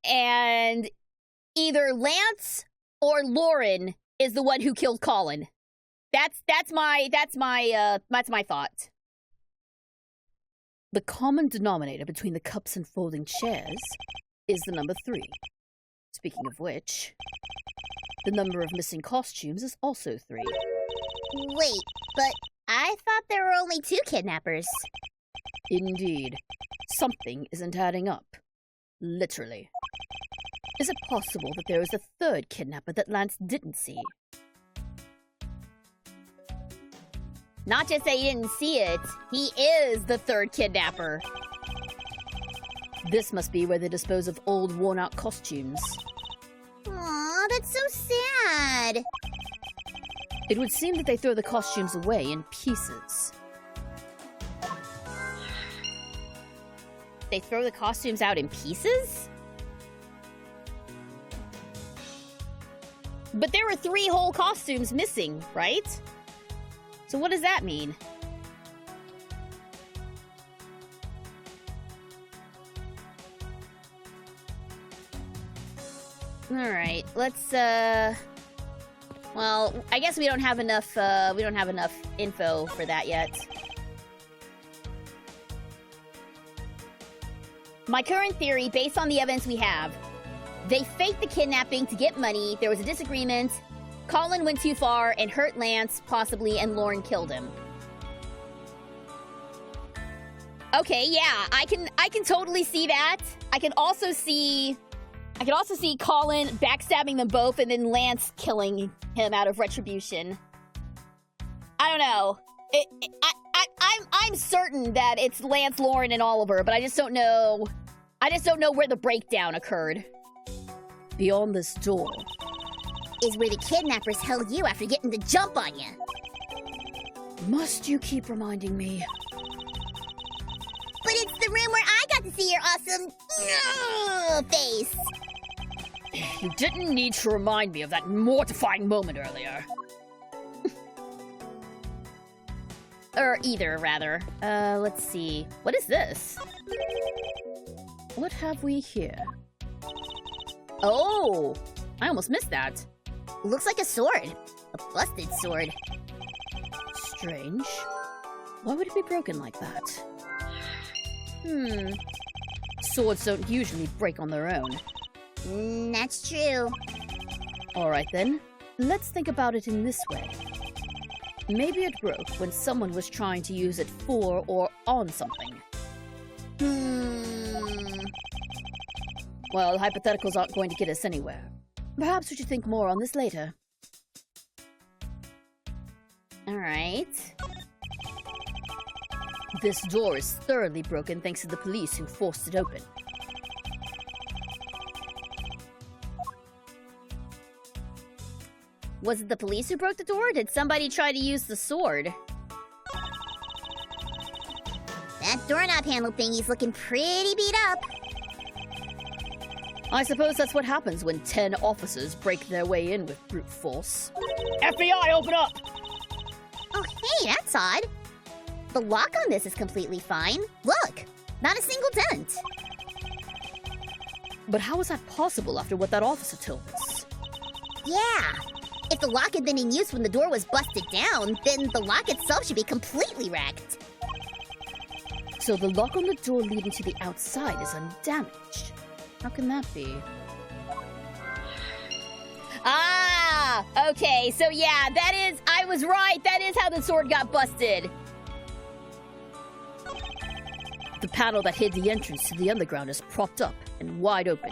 And either Lance or Lauren is the one who killed Colin. That's my thought. The common denominator between the cups and folding chairs is the number 3. Speaking of which, the number of missing costumes is also 3. Wait, but I thought there were only 2 kidnappers. Indeed. Something isn't adding up. Literally. Is it possible that there is a 3rd kidnapper that Lance didn't see? Not just that he didn't see it, he is the 3rd kidnapper. This must be where they dispose of old, worn-out costumes. Aw, that's so sad. It would seem that they throw the costumes away in pieces. They throw the costumes out in pieces? But there were 3 whole costumes missing, right? So what does that mean? Alright, let's, well, I guess we don't have enough info for that yet. My current theory, based on the evidence we have, they faked the kidnapping to get money, there was a disagreement, Colin went too far and hurt Lance, possibly, and Lauren killed him. Okay, yeah, I can totally see that. I can also see Colin backstabbing them both and then Lance killing him out of retribution. I don't know. I'm certain that it's Lance, Lauren, and Oliver, but I just don't know. I just don't know where the breakdown occurred. Beyond this door is where the kidnappers held you after getting the jump on you. Must you keep reminding me? But it's the room where I got to see your awesome face. You didn't need to remind me of that mortifying moment earlier. Or either, rather. Let's see. What is this? What have we here? Oh! I almost missed that. Looks like a sword. A busted sword. Strange. Why would it be broken like that? Swords don't usually break on their own. That's true. Alright then, let's think about it in this way. Maybe it broke when someone was trying to use it for or on something. Well, hypotheticals aren't going to get us anywhere. Perhaps we should think more on this later. Alright. This door is thoroughly broken thanks to the police who forced it open. Was it the police who broke the door? Did somebody try to use the sword? That doorknob handle thingy's looking pretty beat up. I suppose that's what happens when 10 officers break their way in with brute force. FBI, open up! Oh, hey, that's odd. The lock on this is completely fine. Look, not a single dent. But how is that possible after what that officer told us? Yeah. If the lock had been in use when the door was busted down, then the lock itself should be completely wrecked. So the lock on the door leading to the outside is undamaged. How can that be? Ah, okay, so yeah, I was right, that is how the sword got busted. The panel that hid the entrance to the underground is propped up and wide open.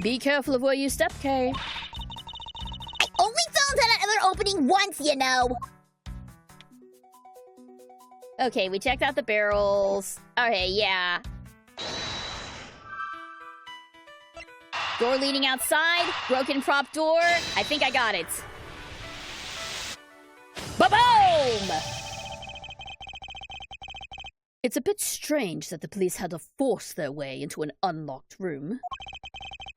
Be careful of where you step, Kay. I only fell into that other opening once, you know. Okay, we checked out the barrels. Okay, yeah. Door leading outside, broken prop door. I think I got it. Ba-boom! It's a bit strange that the police had to force their way into an unlocked room.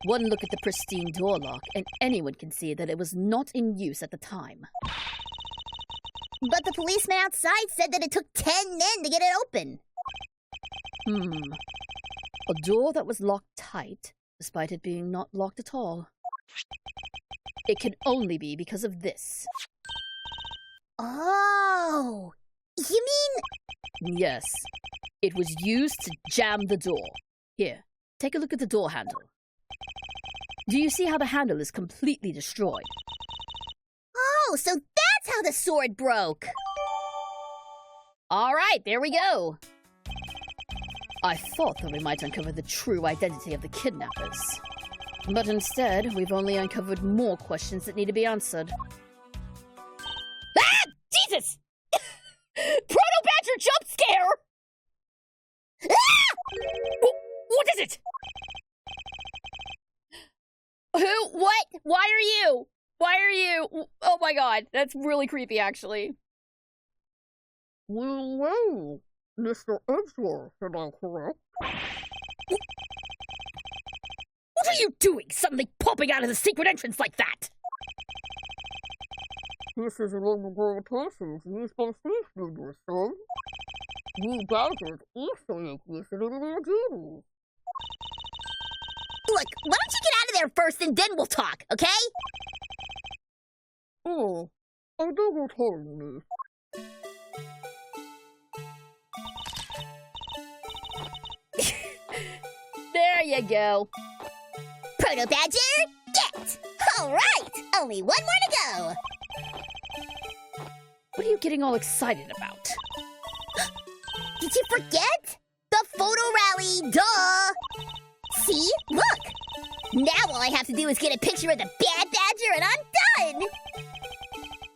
One look at the pristine door lock, and anyone can see that it was not in use at the time. But the policeman outside said that it took 10 men to get it open. A door that was locked tight, despite it being not locked at all. It can only be because of this. Oh, you mean... Yes, it was used to jam the door. Here, take a look at the door handle. Do you see how the handle is completely destroyed? Oh, so that's how the sword broke. All right, there we go. I thought that we might uncover the true identity of the kidnappers. But instead, we've only uncovered more questions that need to be answered. Ah! Jesus! Proto-Badger jump scare! Ah! What is it? Who? What? Why are you? Why are you? Oh my god, that's really creepy, actually. Well, Mr. Edgeworth, am I correct? What are you doing, suddenly popping out of the secret entrance like that? This is one of the rotations used by space movers, son. You badgers also exist in their duties. Look, why don't you get out of there first and then we'll talk, okay? Oh, I do go telling me. There you go. Proto-Badger, get! All right, only one more to go. What are you getting all excited about? Did you forget? The photo rally, duh! See? Look! Now all I have to do is get a picture of the bad badger and I'm done!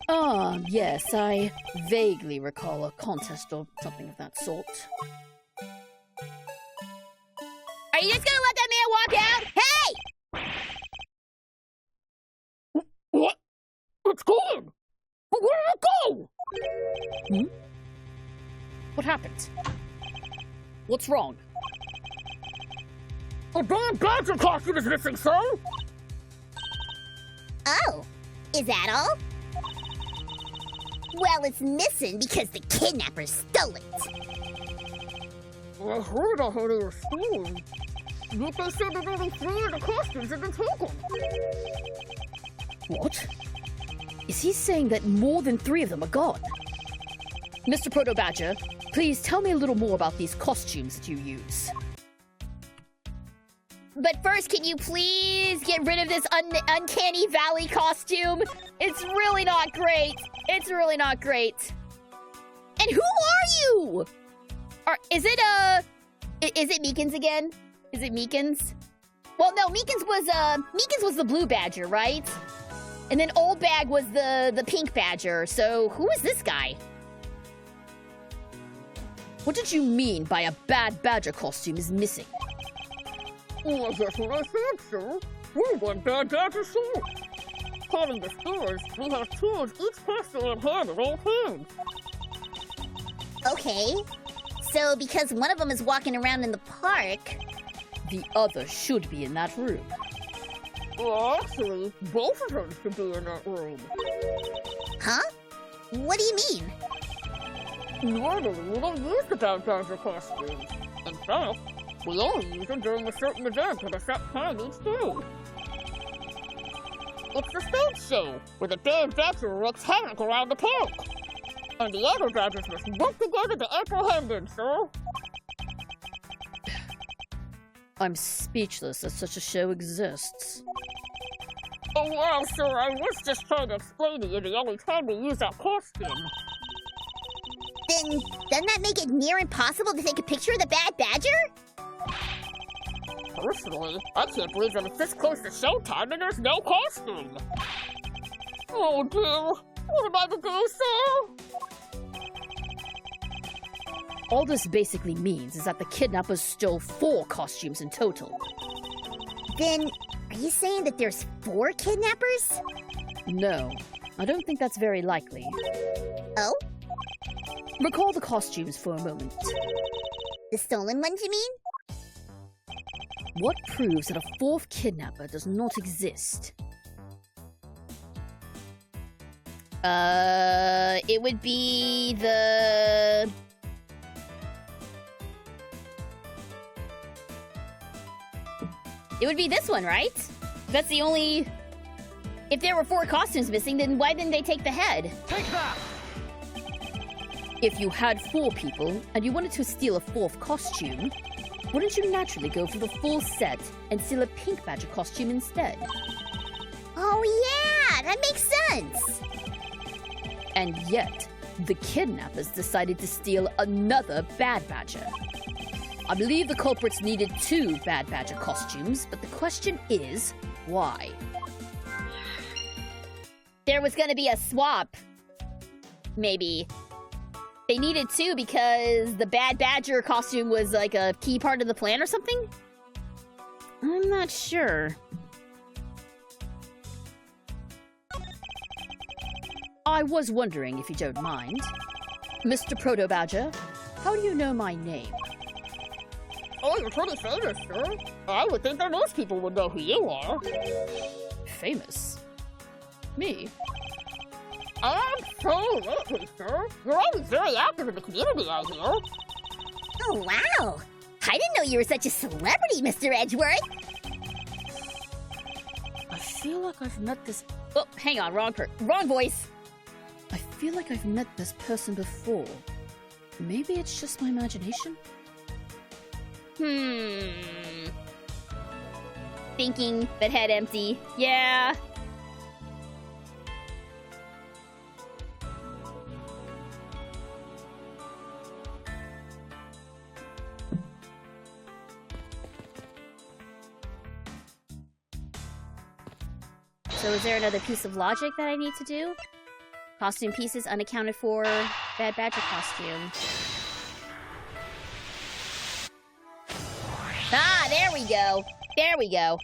Ah, yes, I vaguely recall a contest or something of that sort. Are you just gonna let that man walk out? Hey! What? It's gone! But where did it go? What happened? What's wrong? A damn badger costume is missing, son! Oh, is that all? Well, it's missing because the kidnappers stole it. I heard I had it was stolen. But they said that only 3 of the costumes had been taken. What? Is he saying that more than 3 of them are gone? Mr. Proto-Badger, please tell me a little more about these costumes that you use. But first, can you please get rid of this Uncanny Valley costume? It's really not great. It's really not great. And who are you? Is it Meekins again? Is it Meekins? Well, no, Meekins was the blue badger, right? And then Old Bag was the pink badger. So who is this guy? What did you mean by a bad badger costume is missing? Well, that's what I said, sir. We want bad badger soup. Calling the stores, we have 2 of each costume on hand at all times. Okay, so because one of them is walking around in the park... The other should be in that room. Well, actually, both of them should be in that room. Huh? What do you mean? Normally, we don't use the bad badger costumes. In fact, we only use them during a certain event at a set time each day. It's the stage show, where the bad badger wreaks havoc around the park. And the other badgers must work together to apprehend him, sir. I'm speechless that such a show exists. Oh, well, sir, I was just trying to explain to you the only time we use that costume. Then, doesn't that make it near impossible to take a picture of the Bad Badger? Personally, I can't believe that it's this close to showtime and there's no costume. Oh, dear. What am I to do, sir? All this basically means is that the kidnappers stole 4 costumes in total. Then, are you saying that there's 4 kidnappers? No, I don't think that's very likely. Oh? Recall the costumes for a moment. The stolen ones, you mean? What proves that a 4th kidnapper does not exist? It would be the... It would be this one, right? That's the only... If there were 4 costumes missing, then why didn't they take the head? Take that! If you had 4 people and you wanted to steal a 4th costume, wouldn't you naturally go for the full set and steal a Pink Badger costume instead? Oh yeah, that makes sense! And yet, the kidnappers decided to steal another Bad Badger. I believe the culprits needed 2 Bad Badger costumes, but the question is, why? There was gonna be a swap. Maybe. They needed 2 because the Bad Badger costume was like a key part of the plan or something? I'm not sure. I was wondering if you don't mind. Mr. Proto Badger, how do you know my name? Oh, you're pretty famous, sir. I would think that most people would know who you are. Famous? Me? Absolutely, sir. You're always very active in the community out here. Oh wow! I didn't know you were such a celebrity, Mr. Edgeworth! I feel like I've met this... Oh, hang on, wrong voice. I feel like I've met this person before. Maybe it's just my imagination? Thinking, but head empty. Yeah. So is there another piece of logic that I need to do? Costume pieces unaccounted for. Bad Badger costume. Ah, there we go. There we go.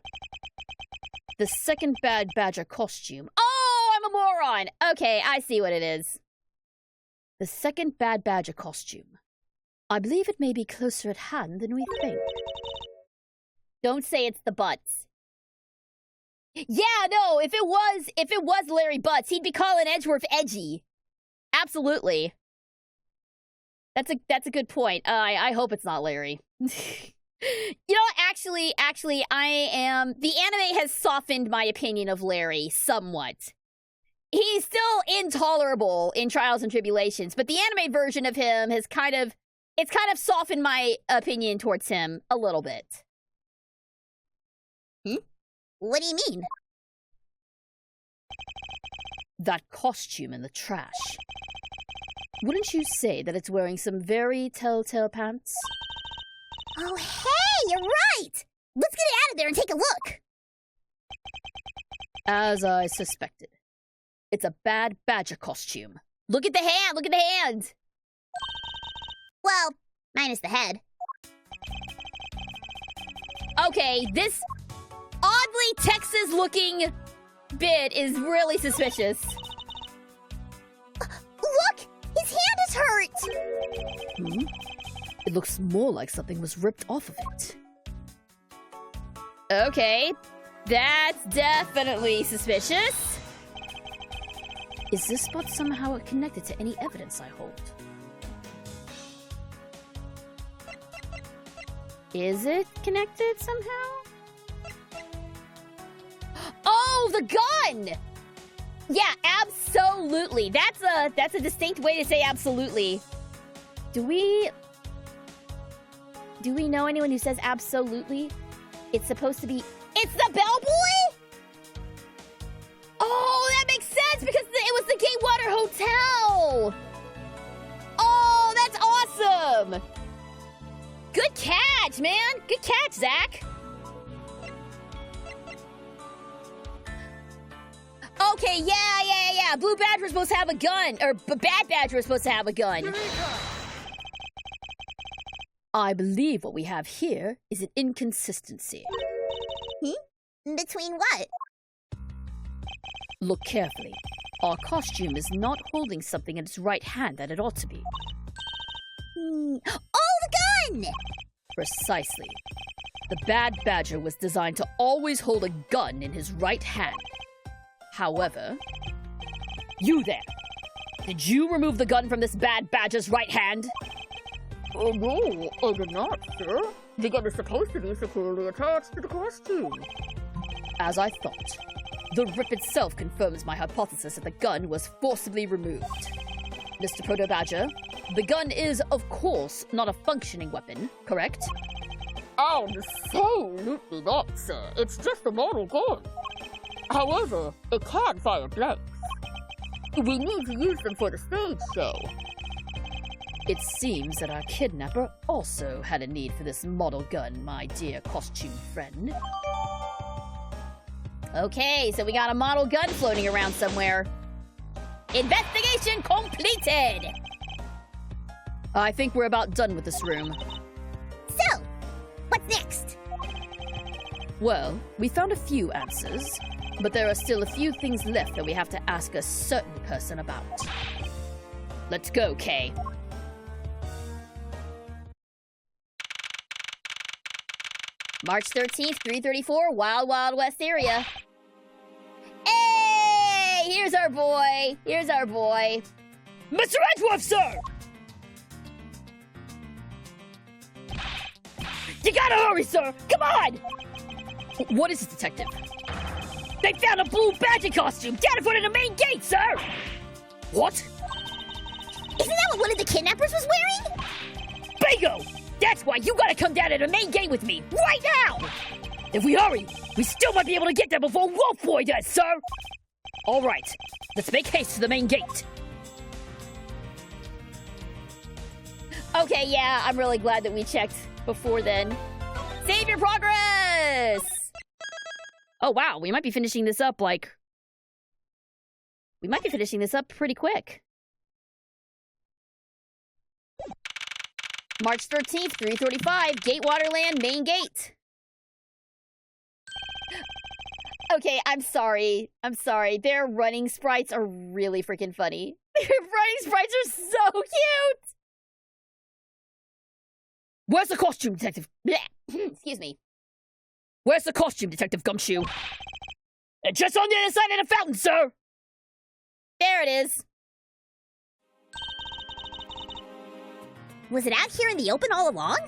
The second Bad Badger costume. Oh, I'm a moron. Okay, I see what it is. The second Bad Badger costume. I believe it may be closer at hand than we think. Don't say it's the Butts. Yeah, no, if it was Larry Butts, he'd be calling Edgeworth edgy. Absolutely. That's a good point. I hope it's not Larry. You know, actually, the anime has softened my opinion of Larry somewhat. He's still intolerable in Trials and Tribulations, but the anime version of him has kind of softened my opinion towards him a little bit. What do you mean? That costume in the trash. Wouldn't you say that it's wearing some very telltale pants? Oh hey, you're right! Let's get it out of there and take a look! As I suspected. It's a Bad Badger costume. Look at the hand! Look at the hand! Well, minus the head. Okay, this oddly Texas-looking bit is really suspicious. Look! His hand is hurt! It looks more like something was ripped off of it. Okay, that's definitely suspicious. Is this spot somehow connected to any evidence I hold? Is it connected somehow? Oh, the gun! Yeah, absolutely. That's a distinct way to say absolutely. Do we know anyone who says absolutely? It's supposed to be... It's the bellboy? Oh, that makes sense because it was the Gatewater Hotel! Oh, that's awesome! Good catch, man! Good catch, Zach! Okay, yeah. Blue Badger was supposed to have a gun. Or Bad Badger was supposed to have a gun. I believe what we have here is an inconsistency. Between what? Look carefully. Our costume is not holding something in its right hand that it ought to be. Oh, the gun! Precisely. The Bad Badger was designed to always hold a gun in his right hand. However, you there. Did you remove the gun from this Bad Badger's right hand? Oh, no, I did not, sir. The gun is supposed to be securely attached to the costume. As I thought. The rip itself confirms my hypothesis that the gun was forcibly removed. Mr. Proto Badger, the gun is, of course, not a functioning weapon, correct? Absolutely not, sir. It's just a model gun. However, it can fire blanks. We need to use them for the stage show. It seems that our kidnapper also had a need for this model gun, my dear costume friend. Okay, so we got a model gun floating around somewhere. Investigation completed! I think we're about done with this room. So, what's next? Well, we found a few answers, but there are still a few things left that we have to ask a certain person about. Let's go, Kay. March 13th, 334, Wild Wild West area. Hey! Here's our boy! Here's our boy. Mr. Edgeworth, sir! You gotta hurry, sir! Come on! What is it, Detective? They found a Blue Badger costume down in front of the main gate, sir! What? Isn't that what one of the kidnappers was wearing? Bingo! That's why you gotta come down to the main gate with me, right now! If we hurry, we still might be able to get there before Wolf Boy does, sir! All right, let's make haste to the main gate. Okay, yeah, I'm really glad that we checked before then. Save your progress! Oh, wow, we might be finishing this up, like... We might be finishing this up pretty quick. March 13th, 335, Gatewaterland, main gate. Okay, I'm sorry. Their running sprites are really freaking funny. Their running sprites are so cute! Where's the costume, Detective? Excuse me. Where's the costume, Detective Gumshoe? Just on the other side of the fountain, sir! There it is. Was it out here in the open all along?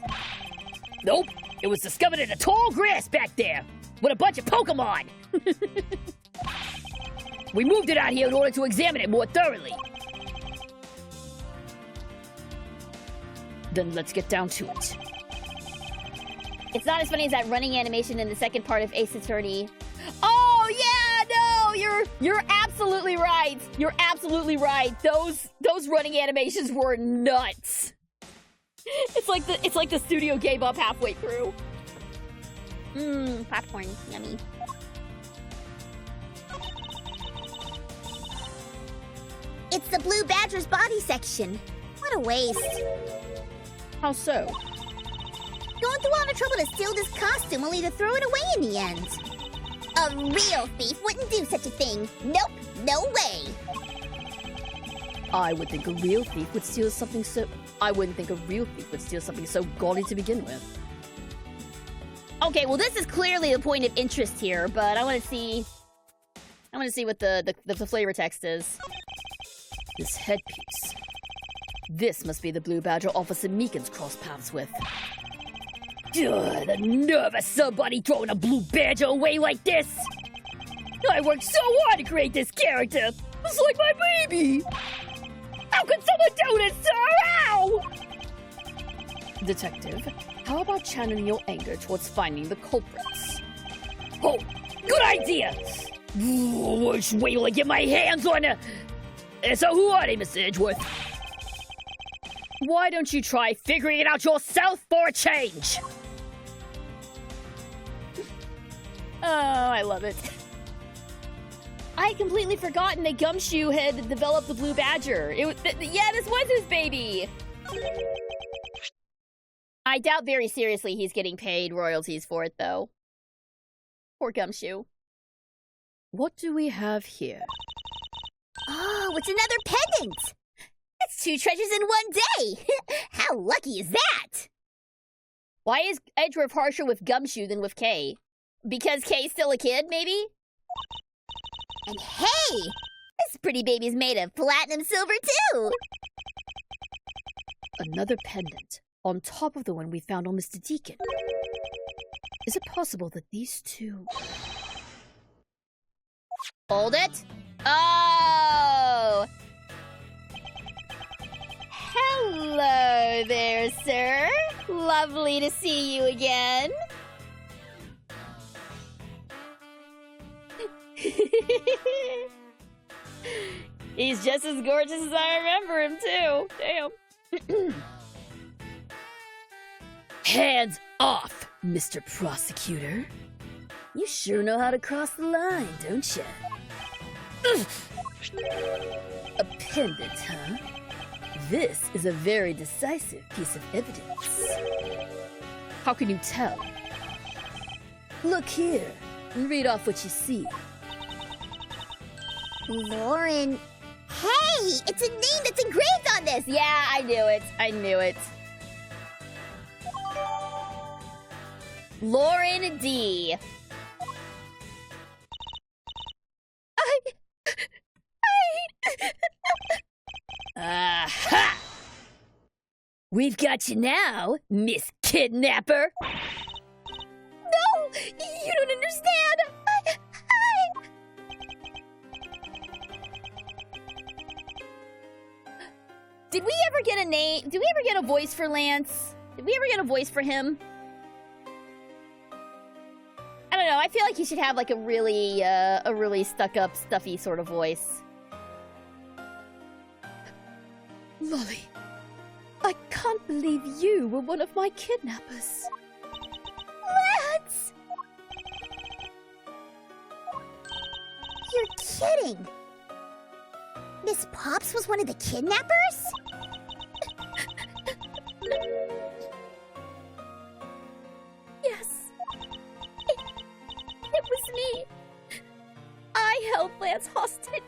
Nope, it was discovered in the tall grass back there, with a bunch of Pokemon. We moved it out here in order to examine it more thoroughly. Then let's get down to it. It's not as funny as that running animation in the second part of Ace Attorney. Oh yeah, no, you're absolutely right. You're absolutely right. Those running animations were nuts. It's like the studio gave up halfway through. Popcorn, yummy. It's the Blue Badger's body section. What a waste. How so? Going through all the trouble to steal this costume only to throw it away in the end. A real thief wouldn't do such a thing. Nope, no way. I wouldn't think a real thief would steal something so gaudy to begin with. Okay, well this is clearly the point of interest here, but I want to see what the flavor text is. This headpiece. This must be the Blue Badger Officer Meekins crossed paths with. Ugh, the nerve of somebody throwing a Blue Badger away like this! I worked so hard to create this character! It's like my baby! How could someone do this, sir? Ow! Detective, how about channeling your anger towards finding the culprits? Oh, good idea! Just wait till I get my hands on it. So who are they, Mr. Edgeworth? Why don't you try figuring it out yourself for a change? Oh, I love it. I had completely forgotten that Gumshoe had developed the Blue Badger. Yeah, this was his baby. I doubt very seriously he's getting paid royalties for it, though. Poor Gumshoe. What do we have here? Oh, it's another pendant! That's 2 treasures in one day! How lucky is that? Why is Edgeworth harsher with Gumshoe than with Kay? Because Kay's still a kid, maybe? And hey! This pretty baby's made of platinum silver, too! Another pendant, on top of the one we found on Mr. Deacon. Is it possible that these two... Hold it. Oh! Hello there, sir. Lovely to see you again. He's just as gorgeous as I remember him, too. Damn. Hands off, Mr. Prosecutor. You sure know how to cross the line, don't you? A pendant, huh? This is a very decisive piece of evidence. How can you tell? Look here and read off what you see. Lauren... Hey! It's a name that's engraved on this! Yeah, I knew it. I knew it. Lauren D. Aha! We've got you now, Miss Kidnapper! No! You don't understand! Did we ever get a name? Did we ever get a voice for Lance? Did we ever get a voice for him? I don't know. I feel like he should have like a really stuck-up, stuffy sort of voice. Lolly, I can't believe you were one of my kidnappers. Lance! You're kidding! Miss Pops was one of the kidnappers? Yes. It was me. I held Lance hostage.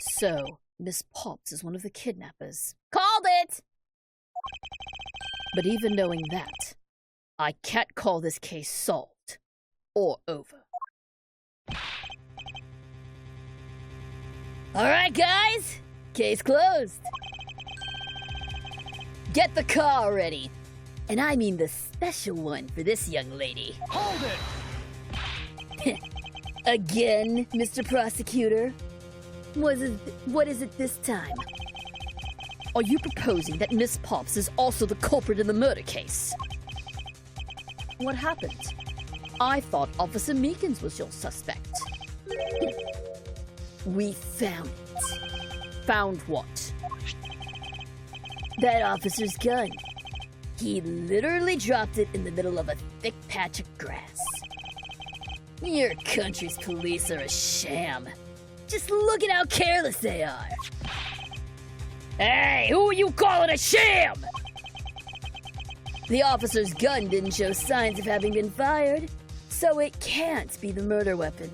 So, Miss Pops is one of the kidnappers. Called it! But even knowing that, I can't call this case solved or over. All right, guys, case closed. Get the car ready. And I mean the special one for this young lady. Hold it! Again, Mr. Prosecutor? What is it this time? Are you proposing that Miss Pops is also the culprit in the murder case? What happened? I thought Officer Meekins was your suspect. We found it. Found what? That officer's gun. He literally dropped it in the middle of a thick patch of grass. Your country's police are a sham. Just look at how careless they are. Hey, who are you calling a sham? The officer's gun didn't show signs of having been fired, so it can't be the murder weapon.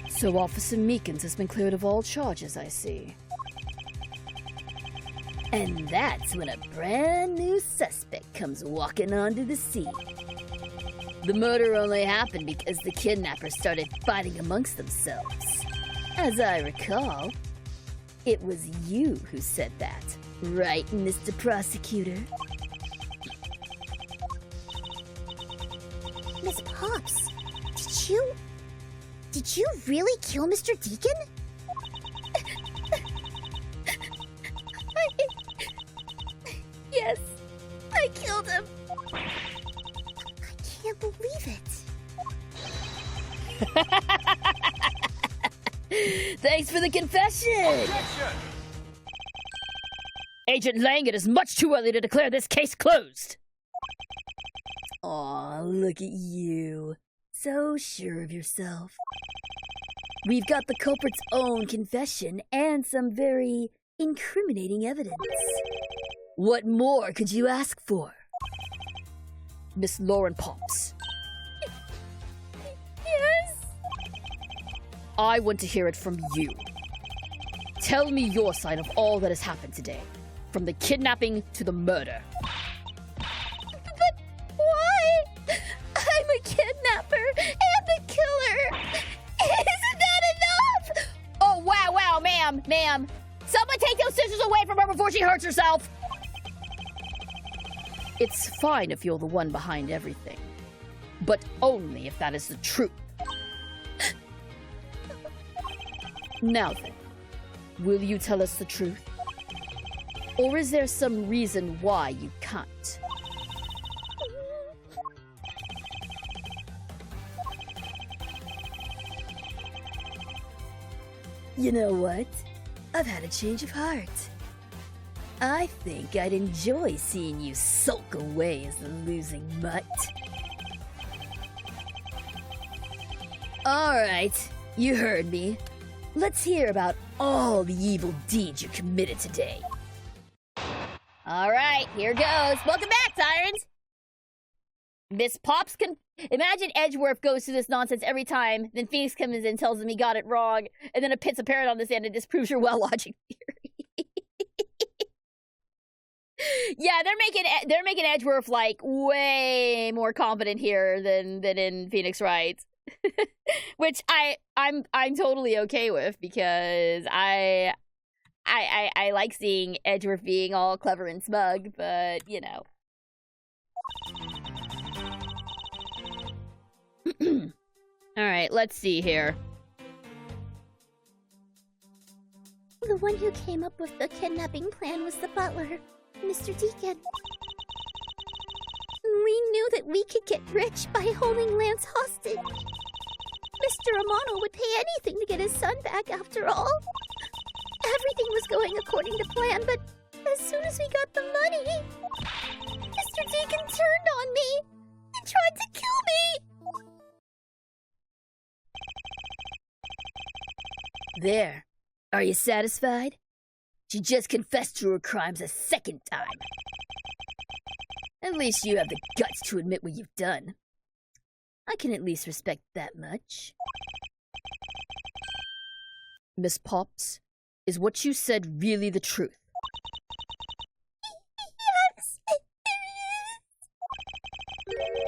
So Officer Meekins has been cleared of all charges, I see. And that's when a brand new suspect comes walking onto the scene. The murder only happened because the kidnappers started fighting amongst themselves. As I recall, it was you who said that, right, Mr. Prosecutor? Miss Pops, did you really kill Mr. Deacon? Yes, I killed him. I can't believe it. Thanks for the confession! Objection! Agent Lang, it is much too early to declare this case closed. Aw, look at you. So sure of yourself. We've got the culprit's own confession and some very incriminating evidence. What more could you ask for? Miss Lauren Pops. Yes? I want to hear it from you. Tell me your side of all that has happened today. From the kidnapping to the murder. But why? I'm a kidnapper and the killer. Isn't that enough? Oh, wow, ma'am. Someone take those scissors away from her before she hurts herself. It's fine if you're the one behind everything. But only if that is the truth. Now then, will you tell us the truth? Or is there some reason why you can't? You know what? I've had a change of heart. I think I'd enjoy seeing you sulk away as the losing mutt. Alright, you heard me. Let's hear about all the evil deeds you committed today. All right, here goes. Welcome back, Sirens. Miss Pops can imagine Edgeworth goes through this nonsense every time. Then Phoenix comes in and tells him he got it wrong, and then it pits a parrot on this end and disproves your well logic theory. Yeah, they're making Edgeworth like way more competent here than in Phoenix Wright, which I'm totally okay with because I like seeing Edgeworth being all clever and smug, but you know. All right, let's see here. The one who came up with the kidnapping plan was the butler, Mr. Deacon. We knew that we could get rich by holding Lance hostage. Mr. Amano would pay anything to get his son back after all. Everything was going according to plan, but as soon as we got the money, Mr. Deacon turned on me and tried to kill me. There. Are you satisfied? She just confessed to her crimes a second time. At least you have the guts to admit what you've done. I can at least respect that much. Miss Pops, is what you said really the truth? Yes.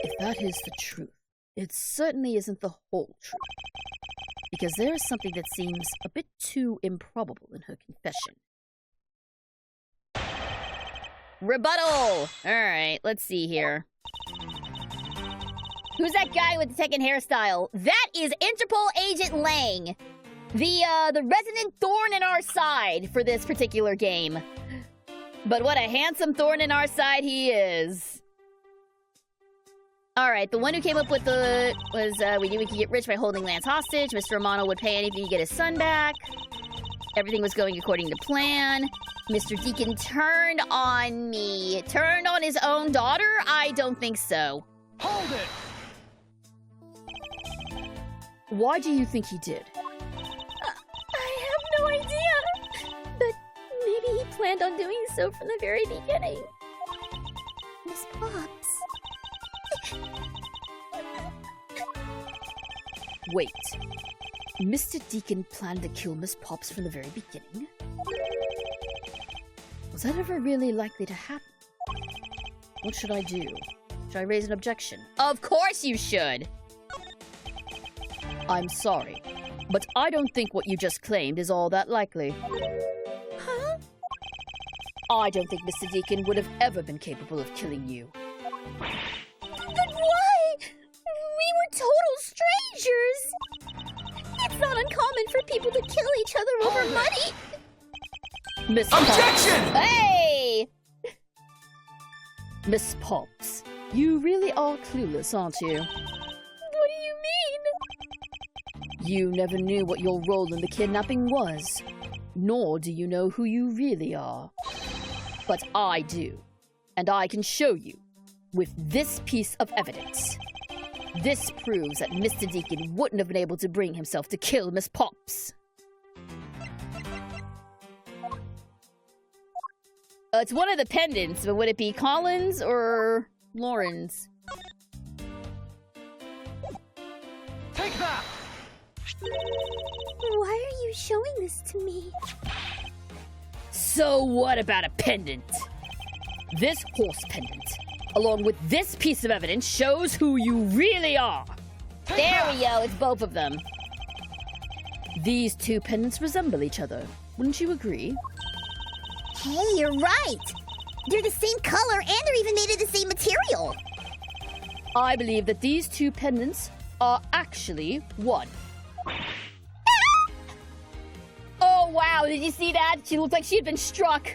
If that is the truth, it certainly isn't the whole truth. Because there is something that seems a bit too improbable in her confession. Rebuttal! All right, let's see here. Who's that guy with the second hairstyle? That is Interpol Agent Lang, the resident thorn in our side for this particular game. But what a handsome thorn in our side he is. All right, the one who came up with the was we knew we could get rich by holding Lance hostage. Mr. Romano would pay anything to get his son back. Everything was going according to plan. Mr. Deacon turned on me. Turned on his own daughter? I don't think so. Hold it! Why do you think he did? I have no idea. But maybe he planned on doing so from the very beginning. Miss Pops. Wait. Mr. Deacon planned to kill Miss Pops from the very beginning? Was that ever really likely to happen? What should I do? Should I raise an objection? Of course you should. I'm sorry, but I don't think what you just claimed is all that likely. Huh? I don't think Mr. Deacon would have ever been capable of killing you. But why? We were total strangers. It's not uncommon for people to kill each other over money. Miss Pops. Objection! Hey! Miss Pops, you really are clueless, aren't you? What do you mean? You never knew what your role in the kidnapping was, nor do you know who you really are. But I do, and I can show you with this piece of evidence. This proves that Mr. Deacon wouldn't have been able to bring himself to kill Miss Pops. It's one of the pendants, but would it be Colin's or Lauren's? Take that! Why are you showing this to me? So what about a pendant? This horse pendant, along with this piece of evidence, shows who you really are. There we go, it's both of them. These two pendants resemble each other. Wouldn't you agree? Hey, you're right! They're the same color and they're even made of the same material! I believe that these two pendants are actually one. Oh wow, did you see that? She looked like she had been struck.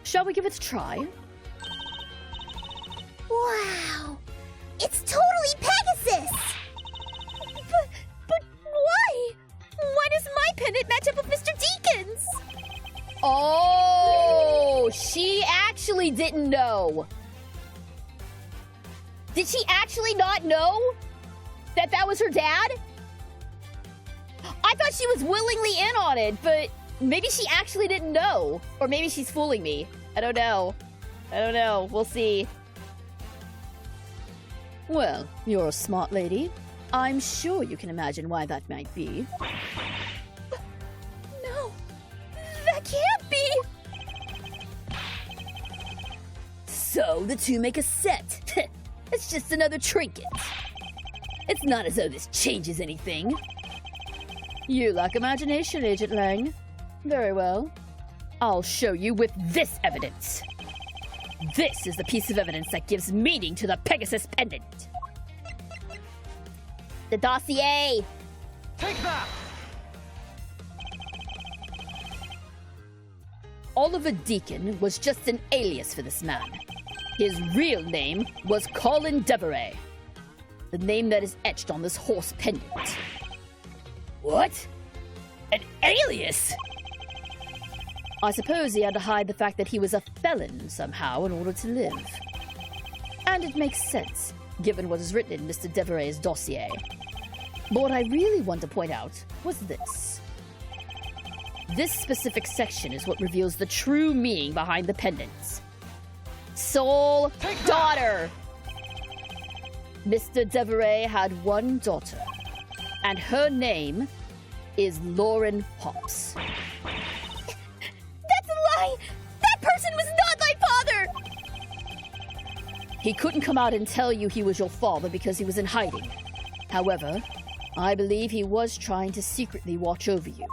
Shall we give it a try? Wow! It's totally Pegasus! But why? Why does my pendant match up with Mr. Deacon's? Oh, she actually didn't know. Did she actually not know that that was her dad? I thought she was willingly in on it, but maybe she actually didn't know. Or maybe she's fooling me. I don't know. We'll see. Well, you're a smart lady. I'm sure you can imagine why that might be. No, that can't be! So the two make a set. It's just another trinket. It's not as though this changes anything. You lack imagination, Agent Lang. Very well. I'll show you with this evidence. This is the piece of evidence that gives meaning to the Pegasus pendant. The dossier. Take that! Oliver Deacon was just an alias for this man. His real name was Colin Deveray, the name that is etched on this horse pendant. What? An alias? I suppose he had to hide the fact that he was a felon somehow in order to live. And it makes sense, given what is written in Mr. Deveray's dossier. But what I really want to point out was this. This specific section is what reveals the true meaning behind the pendants. Sole daughter. Mr. Deveray had one daughter, and her name is Lauren Pops. That's a lie! That person was not my father! He couldn't come out and tell you he was your father because he was in hiding. However, I believe he was trying to secretly watch over you.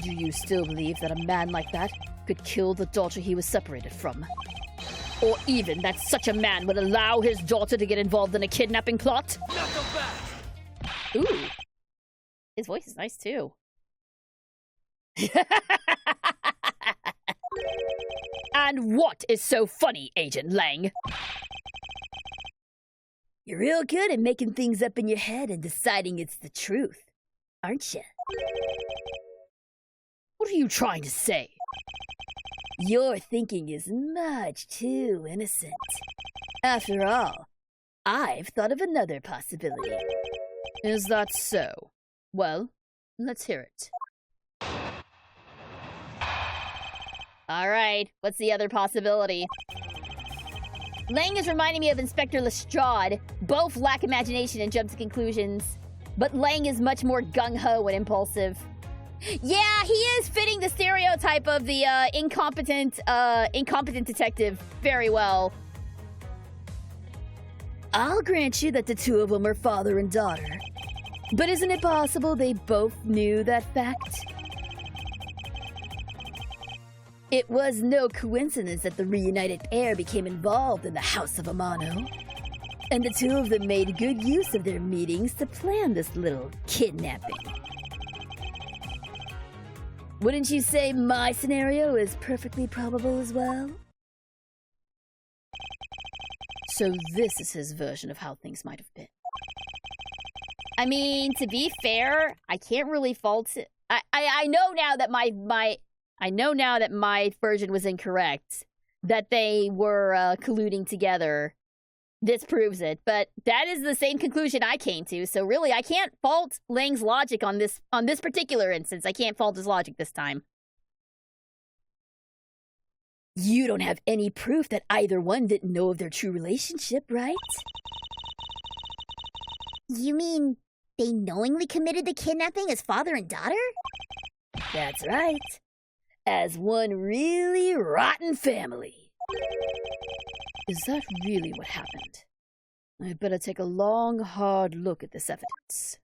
Do you still believe that a man like that could kill the daughter he was separated from? Or even that such a man would allow his daughter to get involved in a kidnapping plot? Ooh. His voice is nice too. And what is so funny, Agent Lang? You're real good at making things up in your head and deciding it's the truth, aren't you? What are you trying to say? Your thinking is much too innocent. After all, I've thought of another possibility. Is that so? Well, let's hear it. All right, what's the other possibility? Lang is reminding me of Inspector Lestrade. Both lack imagination and jump to conclusions. But Lang is much more gung-ho and impulsive. Yeah, he is fitting the stereotype of the incompetent detective very well. I'll grant you that the two of them are father and daughter. But isn't it possible they both knew that fact? It was no coincidence that the reunited pair became involved in the House of Amano. And the two of them made good use of their meetings to plan this little kidnapping. Wouldn't you say my scenario is perfectly probable as well? So this is his version of how things might have been. I mean, to be fair, I can't really fault it. I know now that my version was incorrect, that they were colluding together. This proves it, but that is the same conclusion I came to. So really, I can't fault Lang's logic on this particular instance. I can't fault his logic this time. You don't have any proof that either one didn't know of their true relationship, right? You mean they knowingly committed the kidnapping as father and daughter? That's right. As one really rotten family. Is that really what happened? I'd better take a long, hard look at this evidence.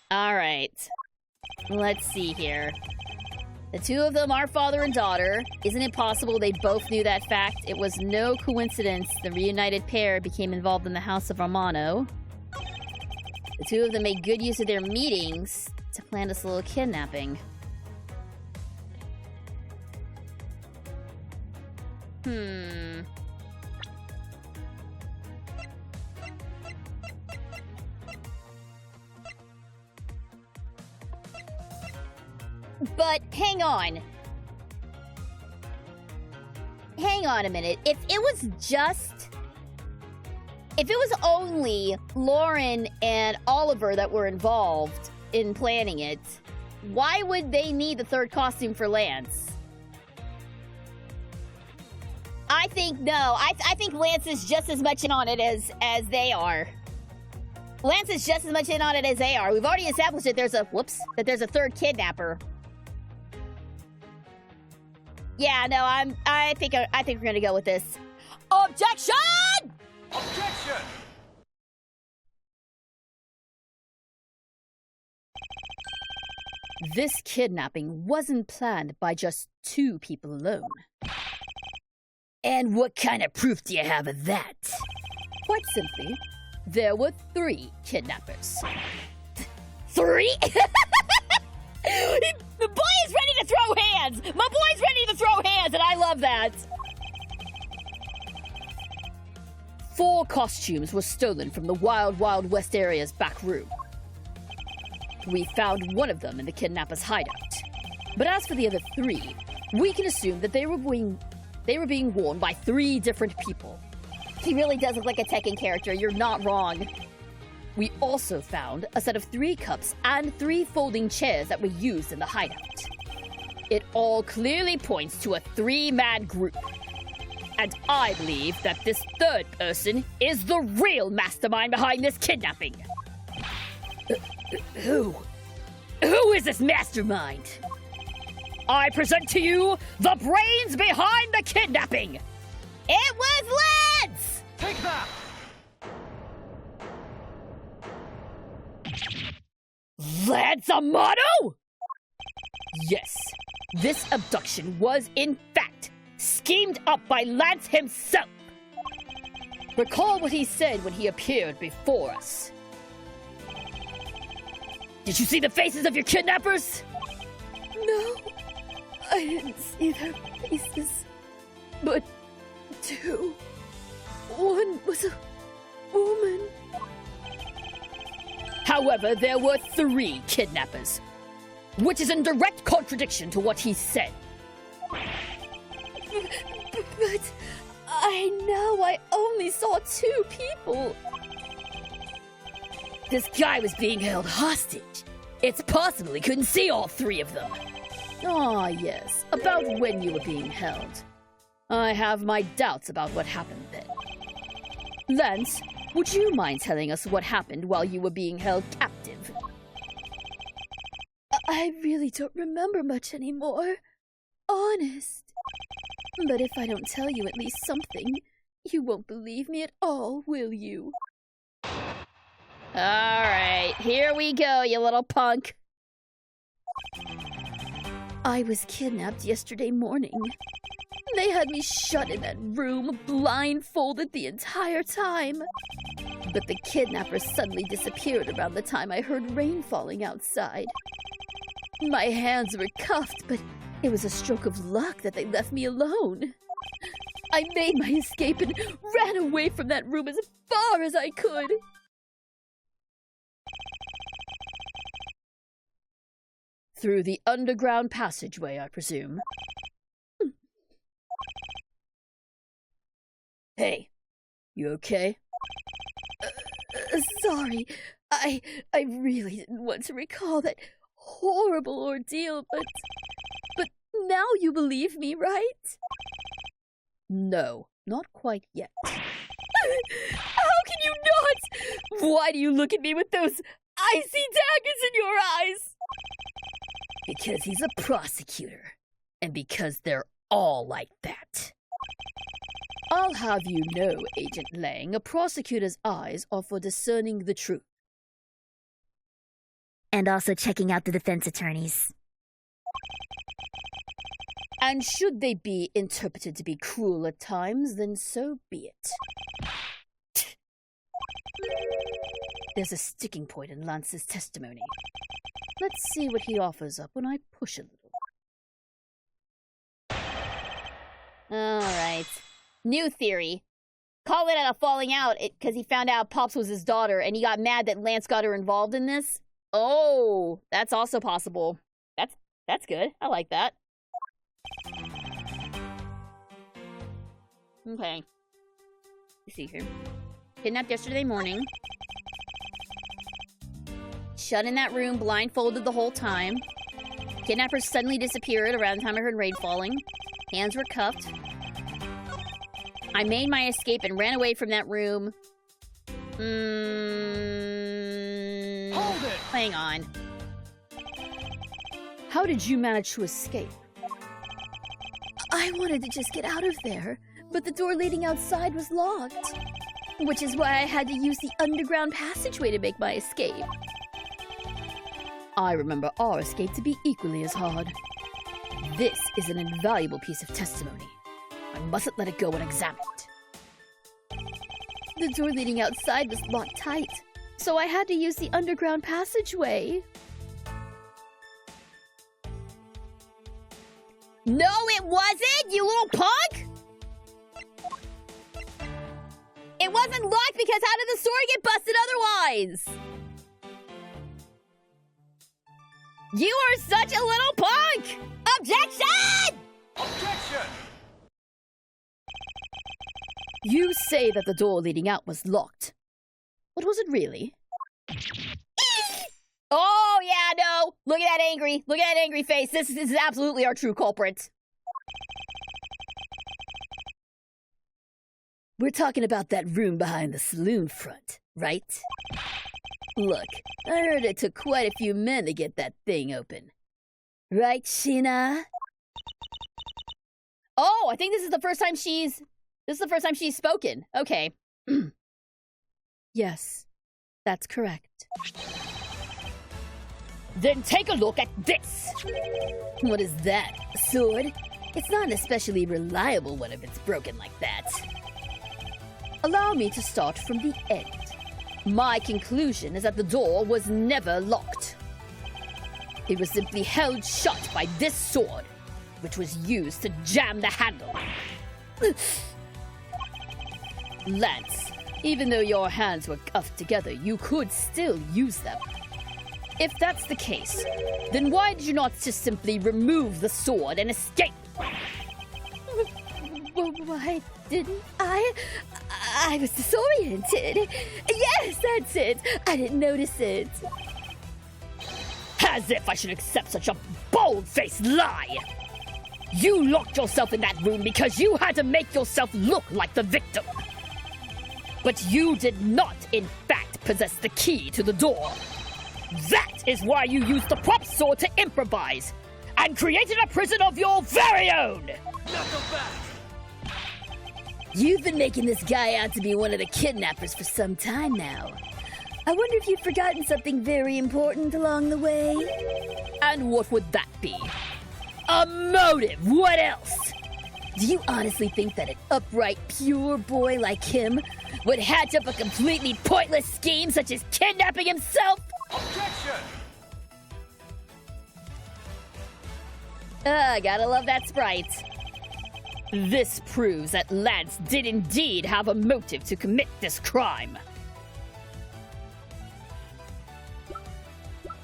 All right. Let's see here. The two of them are father and daughter. Isn't it possible they both knew that fact? It was no coincidence the reunited pair became involved in the House of Romano. The two of them made good use of their meetings to plan this little kidnapping. But hang on. Hang on a minute. If it was only Lauren and Oliver that were involved in planning it, why would they need the third costume for Lance? I think no. I think Lance is just as much in on it as they are. Lance is just as much in on it as they are. We've already established that there's a a third kidnapper. Yeah, no, I think we're gonna go with this. Objection! Objection! This kidnapping wasn't planned by just two people alone. And what kind of proof do you have of that? Quite simply, there were 3 kidnappers. 3? The boy is ready to throw hands! My boy's ready to throw hands, and I love that! 4 costumes were stolen from the Wild Wild West area's back room. We found one of them in the kidnapper's hideout. But as for the other 3, we can assume that they were being worn by 3 different people. He really does look like a Tekken character, you're not wrong. We also found a set of 3 cups and 3 folding chairs that were used in the hideout. It all clearly points to a 3-man group. And I believe that this third person is the real mastermind behind this kidnapping. Who? Who is this mastermind? I present to you the brains behind the kidnapping. It was Lance! Take that! Lance Amato? Yes, this abduction was in fact schemed up by Lance himself. Recall what he said when he appeared before us. Did you see the faces of your kidnappers? No, I didn't see their faces. But 2. One was a woman. However, there were 3 kidnappers, which is in direct contradiction to what he said. But I know I only saw 2 people. This guy was being held hostage. It's possible he couldn't see all 3 of them. Ah, yes, about when you were being held. I have my doubts about what happened then. Lance, would you mind telling us what happened while you were being held captive? I really don't remember much anymore. Honest. But if I don't tell you at least something, you won't believe me at all, will you? Alright, here we go, you little punk. I was kidnapped yesterday morning. They had me shut in that room, blindfolded the entire time. But the kidnappers suddenly disappeared around the time I heard rain falling outside. My hands were cuffed, but it was a stroke of luck that they left me alone. I made my escape and ran away from that room as far as I could. Through the underground passageway, I presume. Hey, you okay? Sorry. I really didn't want to recall that horrible ordeal, but now you believe me, right? No, not quite yet. How can you not? Why do you look at me with those icy daggers in your eyes? Because he's a prosecutor, and because they're all like that. I'll have you know, Agent Lang, a prosecutor's eyes are for discerning the truth. And also checking out the defense attorneys. And should they be interpreted to be cruel at times, then so be it. There's a sticking point in Lance's testimony. Let's see what he offers up when I push a little. Alright. New theory. Call it a falling out because he found out Pops was his daughter and he got mad that Lance got her involved in this. Oh, that's also possible. That's good. I like that. Okay. Let's see here. Kidnapped yesterday morning. Shut in that room, blindfolded the whole time. Kidnappers suddenly disappeared around the time I heard rain falling. Hands were cuffed. I made my escape and ran away from that room. Hold it! Hang on. How did you manage to escape? I wanted to just get out of there, but the door leading outside was locked. Which is why I had to use the underground passageway to make my escape. I remember our escape to be equally as hard. This is an invaluable piece of testimony. I mustn't let it go unexamined. The door leading outside was locked tight, so I had to use the underground passageway. No, it wasn't, you little punk! It wasn't locked because how did the sword get busted otherwise? You are such a little punk! Objection! Objection! You say that the door leading out was locked. But was it really? Oh, yeah, no. Look at that angry face. This is absolutely our true culprit. We're talking about that room behind the saloon front, right? Look, I heard it took quite a few men to get that thing open. Right, Sheena? Oh, I think this is the first time she's spoken. Okay. Yes, that's correct. Then take a look at this. What is that? A sword? It's not an especially reliable one if it's broken like that. Allow me to start from the end. My conclusion is that the door was never locked. It was simply held shut by this sword, which was used to jam the handle. Lance, even though your hands were cuffed together, you could still use them. If that's the case, then why did you not just simply remove the sword and escape? Why didn't I? I was disoriented. Yes, that's it. I didn't notice it. As if I should accept such a bold-faced lie! You locked yourself in that room because you had to make yourself look like the victim. But you did not, in fact, possess the key to the door. That is why you used the prop sword to improvise and created a prison of your very own! Knuckle back! You've been making this guy out to be one of the kidnappers for some time now. I wonder if you've forgotten something very important along the way? And what would that be? A motive! What else? Do you honestly think that an upright, pure boy like him would hatch up a completely pointless scheme such as kidnapping himself? Objection! Gotta love that Sprite. This proves that Lance did indeed have a motive to commit this crime.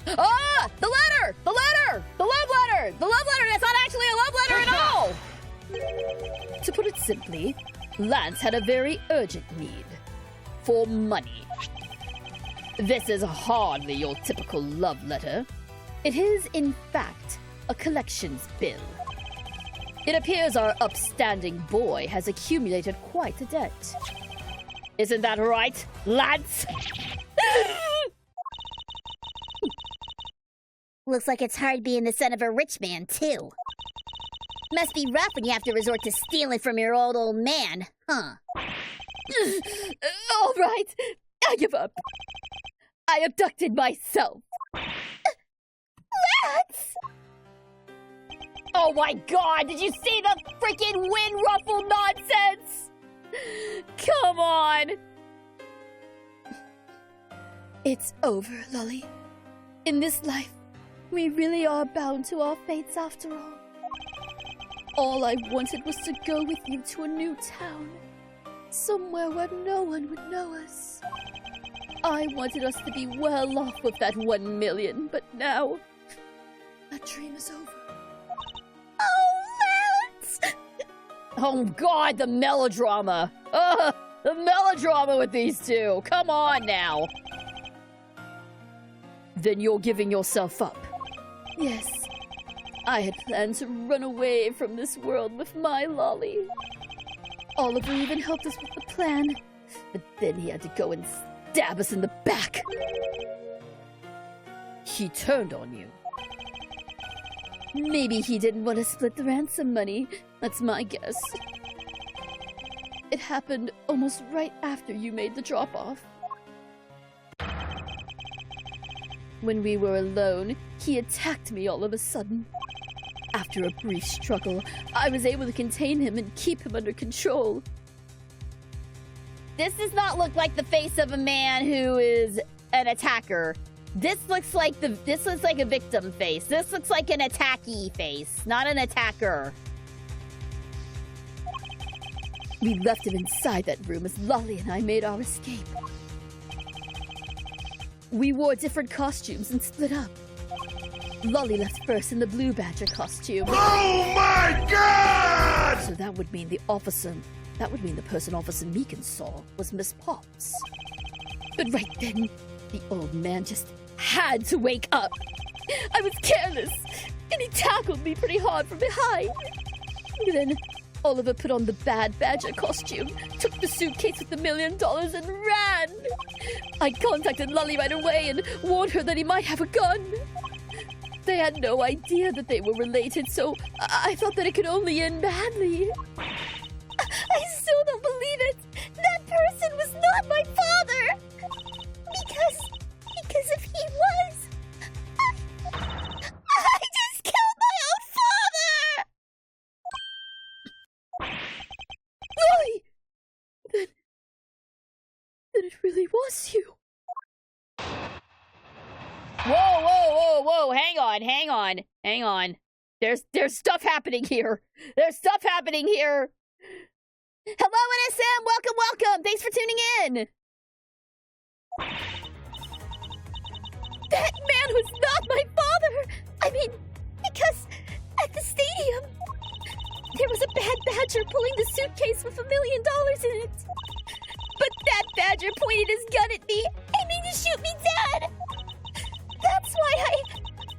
Ah! The letter! The letter! The love letter! The love letter! That's not actually a love letter at all! To put it simply, Lance had a very urgent need for money. This is hardly your typical love letter. It is, in fact, a collections bill. It appears our upstanding boy has accumulated quite a debt. Isn't that right, Lance? Looks like it's hard being the son of a rich man, too. Must be rough when you have to resort to stealing from your old man, huh? All right, I give up. I abducted myself. Lance! Oh my god, did you see the freaking wind ruffle nonsense? Come on! It's over, Lolly. In this life, we really are bound to our fates after all. All I wanted was to go with you to a new town. Somewhere where no one would know us. I wanted us to be well off with that 1 million, but now that dream is over. Oh, Lance! Oh god, the melodrama! Ugh, the melodrama with these two! Come on now! Then you're giving yourself up. Yes, I had planned to run away from this world with my Lolly. Oliver even helped us with the plan, but then he had to go and stab us in the back. He turned on you. Maybe he didn't want to split the ransom money. That's my guess. It happened almost right after you made the drop-off. When we were alone, he attacked me all of a sudden. After a brief struggle, I was able to contain him and keep him under control. This does not look like the face of a man who is an attacker. This looks like a victim face. This looks like an attackee face, not an attacker. We left him inside that room as Lolly and I made our escape. We wore different costumes and split up. Lolly left first in the Blue Badger costume. Oh my God! So that would mean the person Officer Meekin saw was Miss Potts. But right then, the old man just had to wake up. I was careless, and he tackled me pretty hard from behind. Then Oliver put on the Bad Badger costume, took the suitcase with $1 million, and ran. I contacted Lolly right away and warned her that he might have a gun. They had no idea that they were related, so I thought that it could only end badly. I still don't believe it! That person was not my father! Because if he was, I just killed my own father! Lolly! Then it really was you. Whoa, hang on. There's stuff happening here. Hello, NSM, welcome. Thanks for tuning in. That man was not my father! I mean, because at the stadium, there was a bad badger pulling the suitcase with $1 million in it. But that badger pointed his gun at me, aiming to shoot me dead! That's why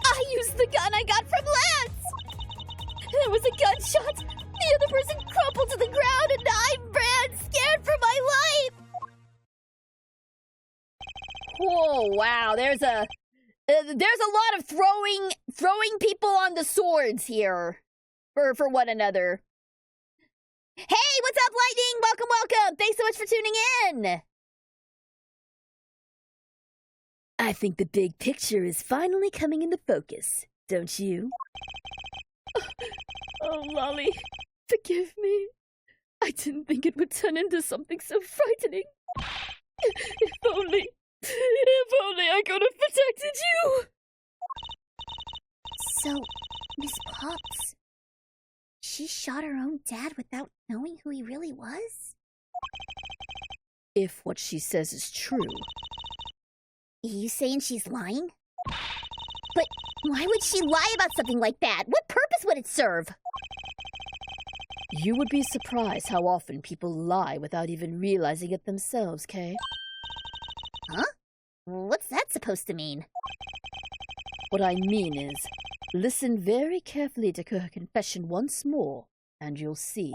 I used the gun I got from Lance! There was a gunshot, the other person crumpled to the ground, and I ran scared for my life! Whoa, wow, there's a lot of throwing people on the swords here for one another. Hey, what's up, Lightning? Welcome. Thanks so much for tuning in. I think the big picture is finally coming into focus, don't you? Oh, Lolly, forgive me. I didn't think it would turn into something so frightening. If only I could have protected you! So, Miss Potts, she shot her own Dad without knowing who he really was? If what she says is true. You saying she's lying? But why would she lie about something like that? What purpose would it serve? You would be surprised how often people lie without even realizing it themselves, Kay. Huh? What's that supposed to mean? What I mean is, listen very carefully to her confession once more, and you'll see.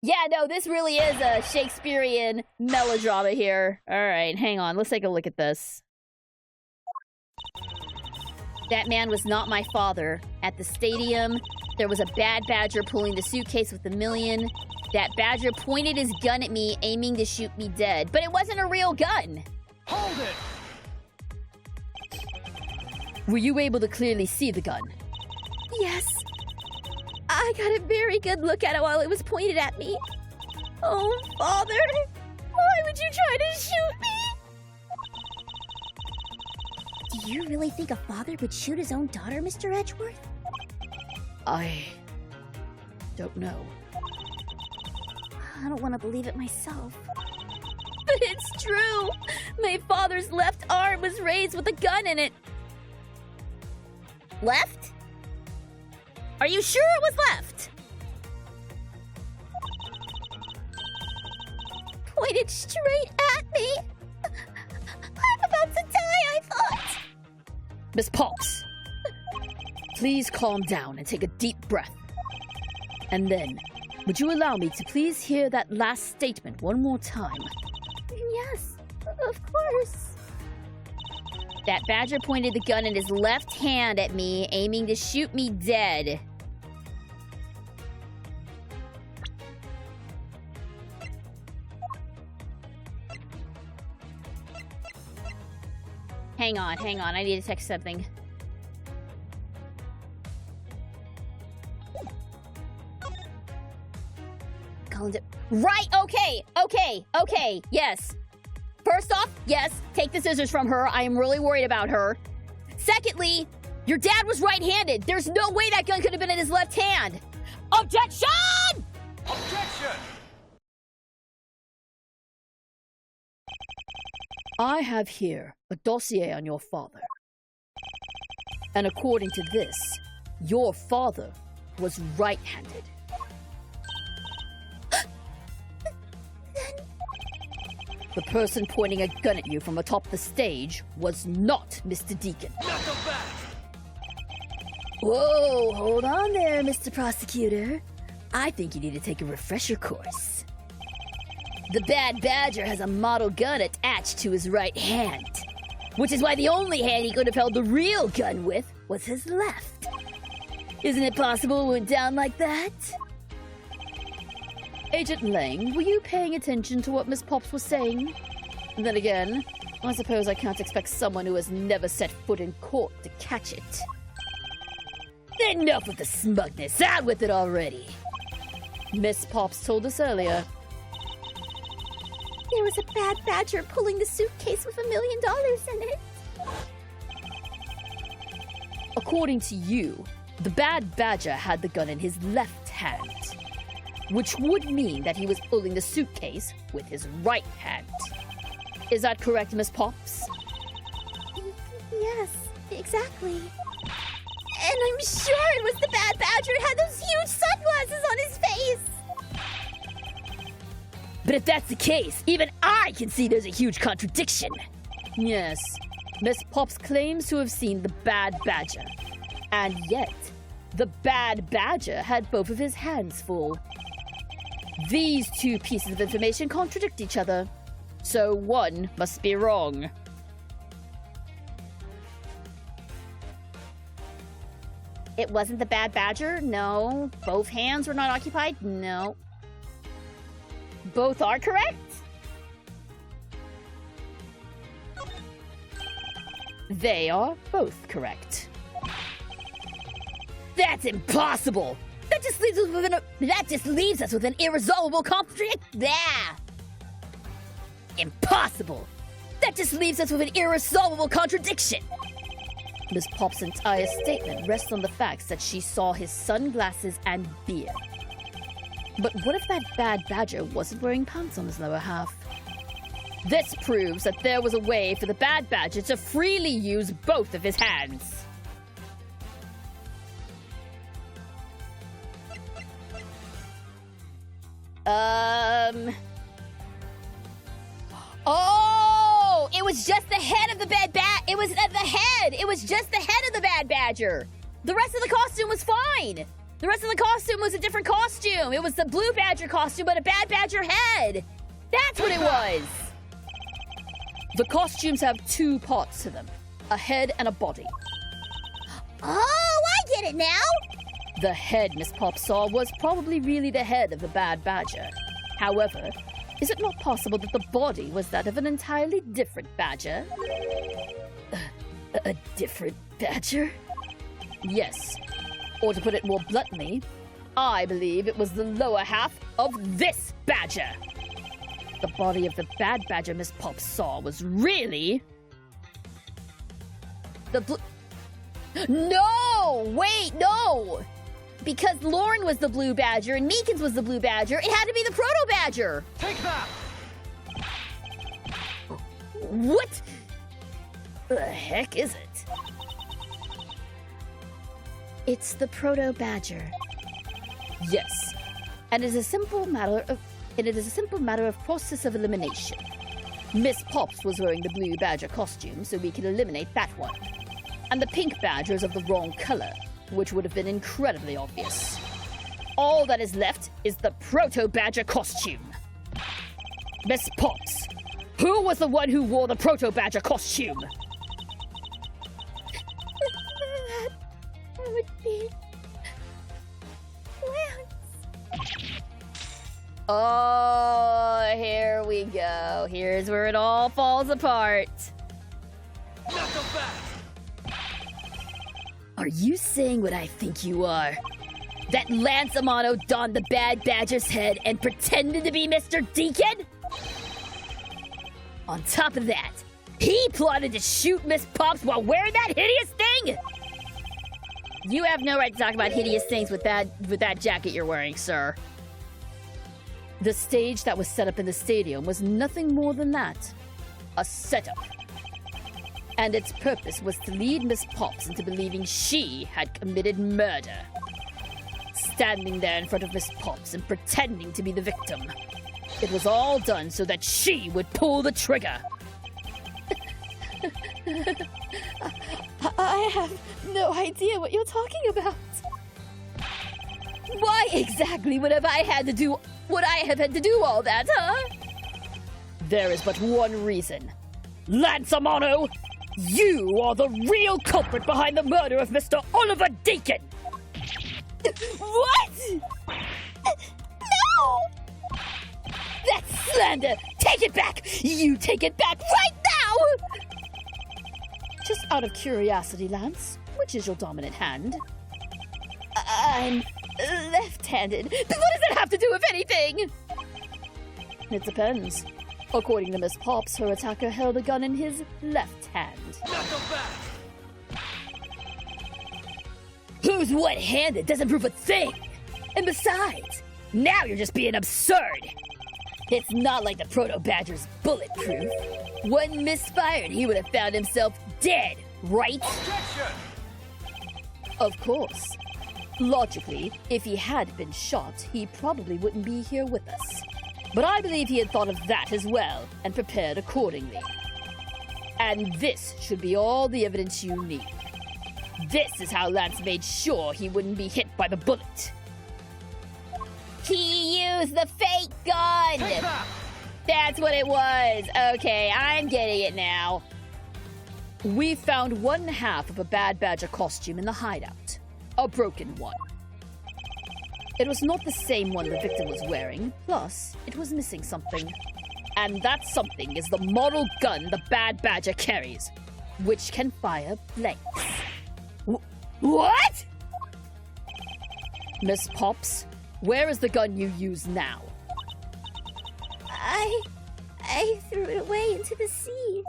Yeah, no, this really is a Shakespearean melodrama here. All right, hang on. Let's take a look at this. That man was not my father. At the stadium, there was a bad badger pulling the suitcase with $1 million. That badger pointed his gun at me, aiming to shoot me dead. But it wasn't a real gun. Hold it! Were you able to clearly see the gun? Yes. I got a very good look at it while it was pointed at me. Oh, Father, why would you try to shoot me? Do you really think a father would shoot his own daughter, Mr. Edgeworth? I don't know. I don't want to believe it myself. But it's true. My father's left arm was raised with a gun in it. Left? Are you sure it was left? Pointed straight at me. I'm about to die, I thought. Miss Pops, please calm down and take a deep breath. And then, would you allow me to please hear that last statement one more time? Yes, of course. That badger pointed the gun in his left hand at me, aiming to shoot me dead. Hang on, I need to text something. Right, okay, yes. First off, yes, take the scissors from her. I am really worried about her. Secondly, your dad was right-handed. There's no way that gun could have been in his left hand. Objection! Objection! I have here a dossier on your father. And according to this, your father was right-handed. The person pointing a gun at you from atop the stage was not Mr. Deacon. Whoa, hold on there, Mr. Prosecutor. I think you need to take a refresher course. The bad badger has a model gun attached to his right hand, which is why the only hand he could have held the real gun with was his left. Isn't it possible it went down like that? Agent Lang, were you paying attention to what Miss Pops was saying? And then again, I suppose I can't expect someone who has never set foot in court to catch it. Enough with the smugness, out with it already. Miss Pops told us earlier. There was a bad badger pulling the suitcase with $1 million in it. According to you, the bad badger had the gun in his left hand, which would mean that he was pulling the suitcase with his right hand. Is that correct, Miss Pops? Yes, exactly. And I'm sure it was the bad badger who had those huge sunglasses on his face. But if that's the case, even I can see there's a huge contradiction. Yes, Miss Pops claims to have seen the bad badger. And yet, the bad badger had both of his hands full. These two pieces of information contradict each other, so one must be wrong. It wasn't the bad badger? No. Both hands were not occupied? No. Both are correct? They are both correct. That's impossible! That just leaves us with an irresolvable contradiction. Impossible! That just leaves us with an irresolvable contradiction. Miss Pop's entire statement rests on the facts that she saw his sunglasses and beard. But what if that bad badger wasn't wearing pants on his lower half? This proves that there was a way for the bad badger to freely use both of his hands. Oh! It was just the head of the bad bat. It was the head. It was just the head of the bad badger. The rest of the costume was fine. The rest of the costume was a different costume. It was the blue badger costume, but a bad badger head. That's what it was. The costumes have two parts to them, a head and a body. Oh, I get it now! The head Miss Pop saw was probably really the head of the bad badger. However, is it not possible that the body was that of an entirely different badger? A different badger? Yes. Or to put it more bluntly, I believe it was the lower half of this badger. The body of the bad badger Miss Pop saw was really... No! Wait, no! Because Lauren was the blue badger and Meekins was the blue badger, it had to be the proto badger. Take that! What? The heck is it? It's the proto badger. Yes. And it is a simple matter of process of elimination. Miss Pops was wearing the blue badger costume, so we can eliminate that one. And the pink badger is of the wrong color, which would have been incredibly obvious. All that is left is the proto-badger costume. Miss Pops, who was the one who wore the proto-badger costume? That would be... Lance. Oh, here we go. Here's where it all falls apart. Knock him back! Are you saying what I think you are? That Lance Amano donned the bad badger's head and pretended to be Mr. Deacon? On top of that, he plotted to shoot Miss Pops while wearing that hideous thing? You have no right to talk about hideous things with that jacket you're wearing, sir. The stage that was set up in the stadium was nothing more than that. A setup. And its purpose was to lead Miss Pops into believing she had committed murder. Standing there in front of Miss Pops and pretending to be the victim. It was all done so that she would pull the trigger. I have no idea what you're talking about. Why exactly would I have had to do all that, huh? There is but one reason. Lance Amano! You are the real culprit behind the murder of Mr. Oliver Deacon! What? No! That's slander! Take it back! You take it back right now! Just out of curiosity, Lance, which is your dominant hand? I'm left-handed. What does it have to do with anything? It depends. According to Miss Pops, her attacker held a gun in his left hand. Knock him back! Who's what-handed doesn't prove a thing. And besides, now you're just being absurd. It's not like the Proto-Badger's bulletproof. One misfire and he would have found himself dead, right? Objection! Of course. Logically, if he had been shot, he probably wouldn't be here with us. But I believe he had thought of that as well, and prepared accordingly. And this should be all the evidence you need. This is how Lance made sure he wouldn't be hit by the bullet. He used the fake gun! Take that! That's what it was. Okay, I'm getting it now. We found one half of a bad badger costume in the hideout. A broken one. It was not the same one the victim was wearing, plus it was missing something. And that something is the model gun the bad badger carries, which can fire blanks. What? Miss Pops, where is the gun you use now? I threw it away into the sea.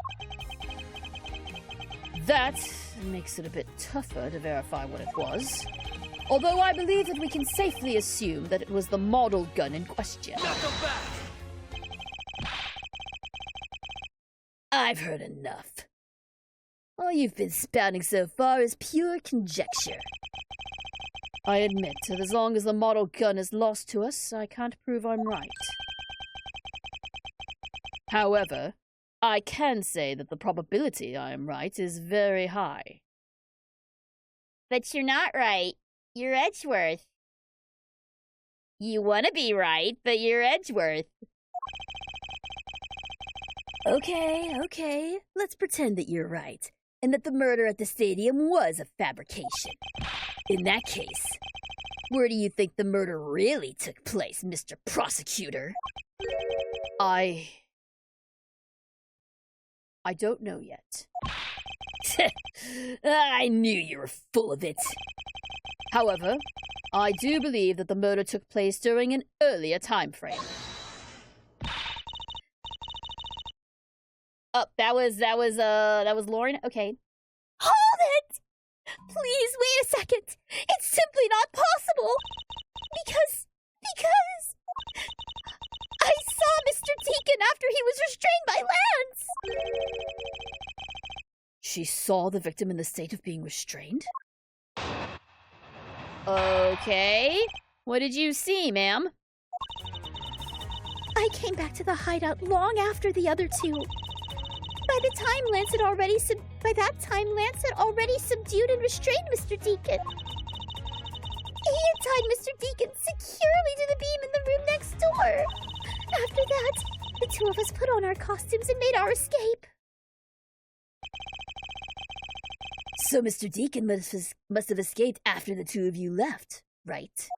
That makes it a bit tougher to verify what it was. Although I believe that we can safely assume that it was the model gun in question. Knuckle back! I've heard enough. All you've been spouting so far is pure conjecture. I admit that as long as the model gun is lost to us, I can't prove I'm right. However, I can say that the probability I am right is very high. But you're not right. You're Edgeworth. You want to be right, but you're Edgeworth. Okay. Let's pretend that you're right, and that the murder at the stadium was a fabrication. In that case, where do you think the murder really took place, Mr. Prosecutor? I don't know yet. I knew you were full of it. However, I do believe that the murder took place during an earlier time frame. Oh, that was Lauren? Okay. Hold it! Please, wait a second. It's simply not possible. Because I saw Mr. Deacon after he was restrained by Lance. She saw the victim in the state of being restrained? Okay. What did you see, ma'am? I came back to the hideout long after the other two. By that time, Lance had already subdued and restrained Mr. Deacon. He had tied Mr. Deacon securely to the beam in the room next door. After that, the two of us put on our costumes and made our escape. So Mr. Deacon must have escaped after the two of you left, right?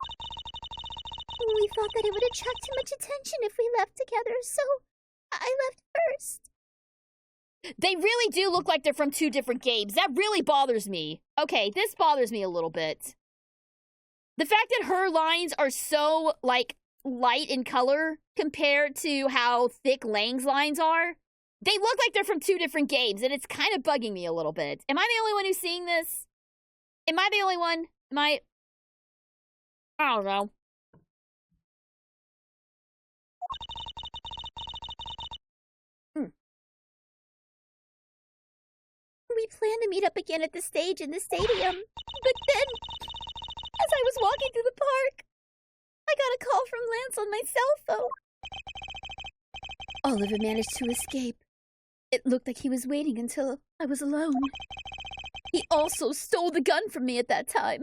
We thought that it would attract too much attention if we left together, so I left first. They really do look like they're from two different games. That really bothers me. Okay, this bothers me a little bit. The fact that her lines are so, like, light in color compared to how thick Lang's lines are. They look like they're from two different games, and it's kind of bugging me a little bit. Am I the only one who's seeing this? Am I the only one? I don't know. We planned to meet up again at the stage in the stadium, but then, as I was walking through the park, I got a call from Lance on my cell phone. Oliver managed to escape. It looked like he was waiting until I was alone. He also stole the gun from me at that time.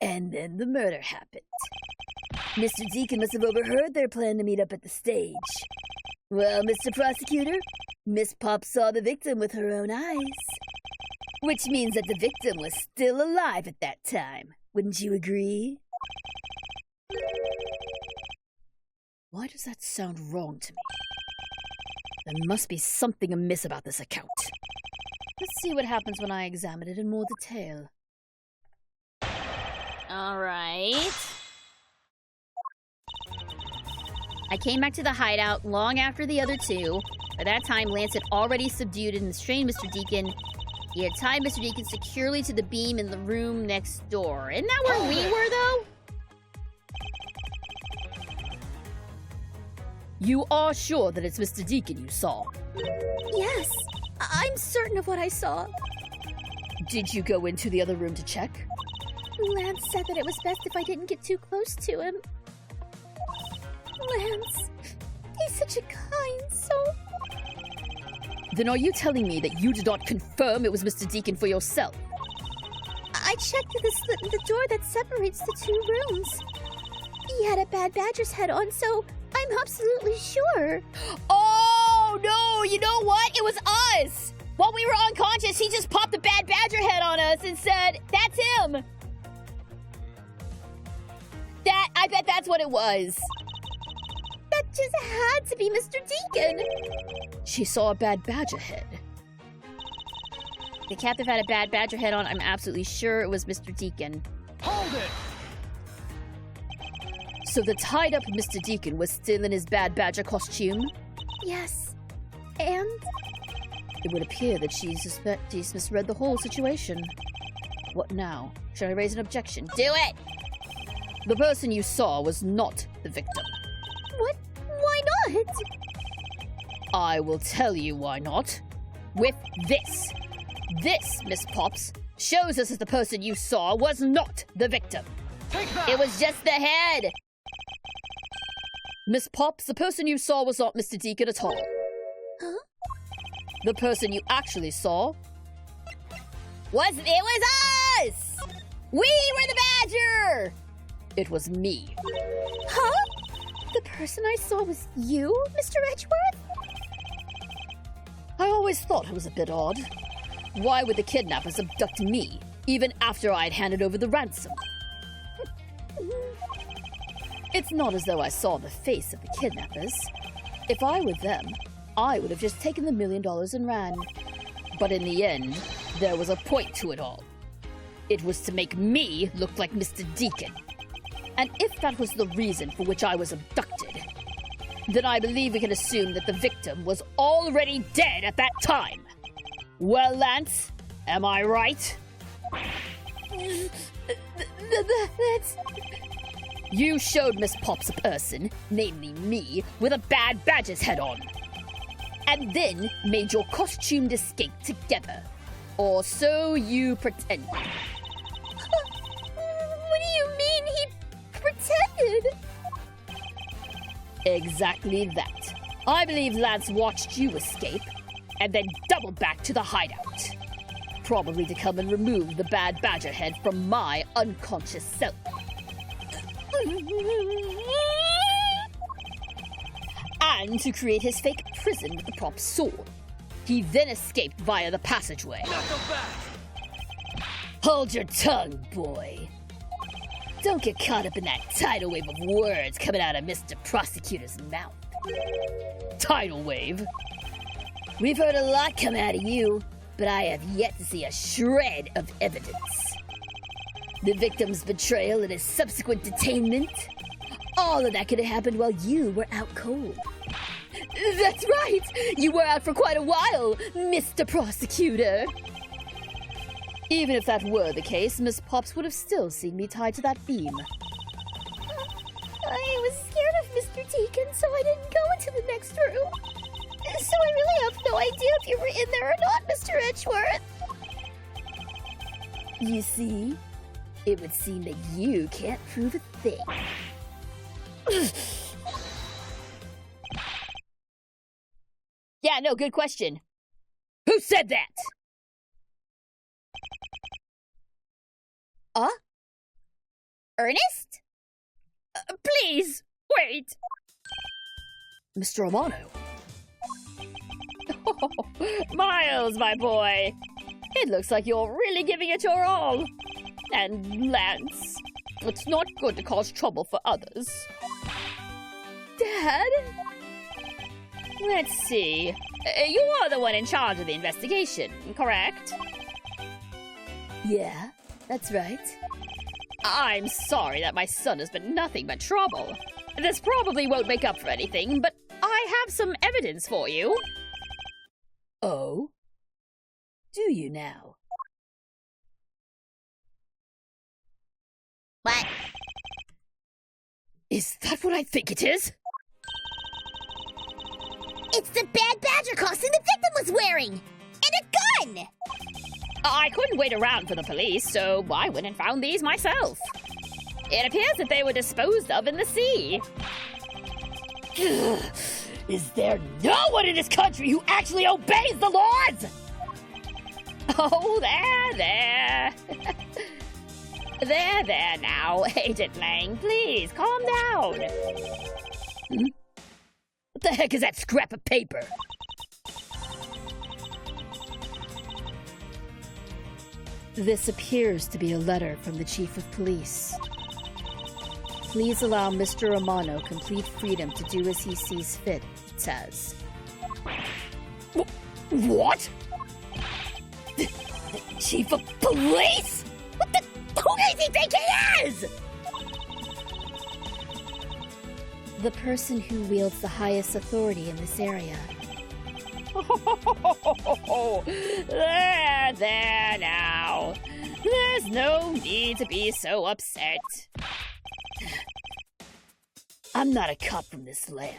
And then the murder happened. Mr. Deacon must have overheard their plan to meet up at the stage. Well, Mr. Prosecutor, Miss Pop saw the victim with her own eyes. Which means that the victim was still alive at that time. Wouldn't you agree? Why does that sound wrong to me? There must be something amiss about this account. Let's see what happens when I examine it in more detail. All right. I came back to the hideout long after the other two. By that time, Lance had already subdued and restrained Mr. Deacon. He had tied Mr. Deacon securely to the beam in the room next door. Isn't that where we were, though? You are sure that it's Mr. Deacon you saw? Yes, I'm certain of what I saw. Did you go into the other room to check? Lance said that it was best if I didn't get too close to him. Lance, he's such a kind soul. Then are you telling me that you did not confirm it was Mr. Deacon for yourself? I checked through the slit in the door that separates the two rooms. He had a bad badger's head on, so I'm absolutely sure. Oh, no, you know what? It was us! While we were unconscious, he just popped the bad badger head on us and said, that's him! I bet that's what it was. That just had to be Mr. Deacon. She saw a bad badger head. The captive had a bad badger head on. I'm absolutely sure it was Mr. Deacon. Hold it! So the tied-up Mr. Deacon was still in his bad badger costume? Yes. And? It would appear that she's misread the whole situation. What now? Should I raise an objection? Do it! The person you saw was not the victim. What? Why not? I will tell you why not. With this. This, Miss Pops, shows us that the person you saw was not the victim. Take that! It was just the head! Miss Pops, the person you saw was not Mr. Deacon at all. Huh? The person you actually saw... It was us! We were the badger! It was me. Huh? The person I saw was you, Mr. Edgeworth? I always thought it was a bit odd. Why would the kidnappers abduct me, even after I had handed over the ransom? It's not as though I saw the face of the kidnappers. If I were them, I would have just taken the $1 million and ran. But in the end, there was a point to it all. It was to make me look like Mr. Deacon. And if that was the reason for which I was abducted, then I believe we can assume that the victim was already dead at that time. Well, Lance, am I right? That's... You showed Miss Pops a person, namely me, with a bad badger's head on. And then made your costumed escape together. Or so you pretend. What do you mean he pretended? Exactly that. I believe Lance watched you escape, and then doubled back to the hideout. Probably to come and remove the bad badger head from my unconscious self. And to create his fake prison with the prop sword. He then escaped via the passageway. Not so bad! Hold your tongue, boy. Don't get caught up in that tidal wave of words coming out of Mr. Prosecutor's mouth. Tidal wave? We've heard a lot come out of you, but I have yet to see a shred of evidence. The victim's betrayal and his subsequent detainment, all of that could have happened while you were out cold. That's right! You were out for quite a while, Mr. Prosecutor! Even if that were the case, Miss Pops would have still seen me tied to that beam. I was scared of Mr. Deacon, so I didn't go into the next room. So I really have no idea if you were in there or not, Mr. Edgeworth. You see, it would seem that you can't prove a thing. Yeah, no, good question. Who said that? Ernest? Please, wait. Mr. Romano. Oh, Miles, my boy. It looks like you're really giving it your all. And Lance, it's not good to cause trouble for others. Dad? Let's see. You are the one in charge of the investigation, correct? Yeah, that's right. I'm sorry that my son has been nothing but trouble. This probably won't make up for anything, but I have some evidence for you. Oh? Do you now? What? Is that what I think it is? It's the bad badger costume the victim was wearing! And a gun! I couldn't wait around for the police, so I went and found these myself. It appears that they were disposed of in the sea. Is there no one in this country who actually obeys the laws? Oh, there. There now, Agent Lang. Please, calm down. What the heck is that scrap of paper? This appears to be a letter from the Chief of Police. Please allow Mr. Romano complete freedom to do as he sees fit, it says. What? The Chief of Police? Who does he think he is? The person who wields the highest authority in this area. There now. There's no need to be so upset. I'm not a cop from this land,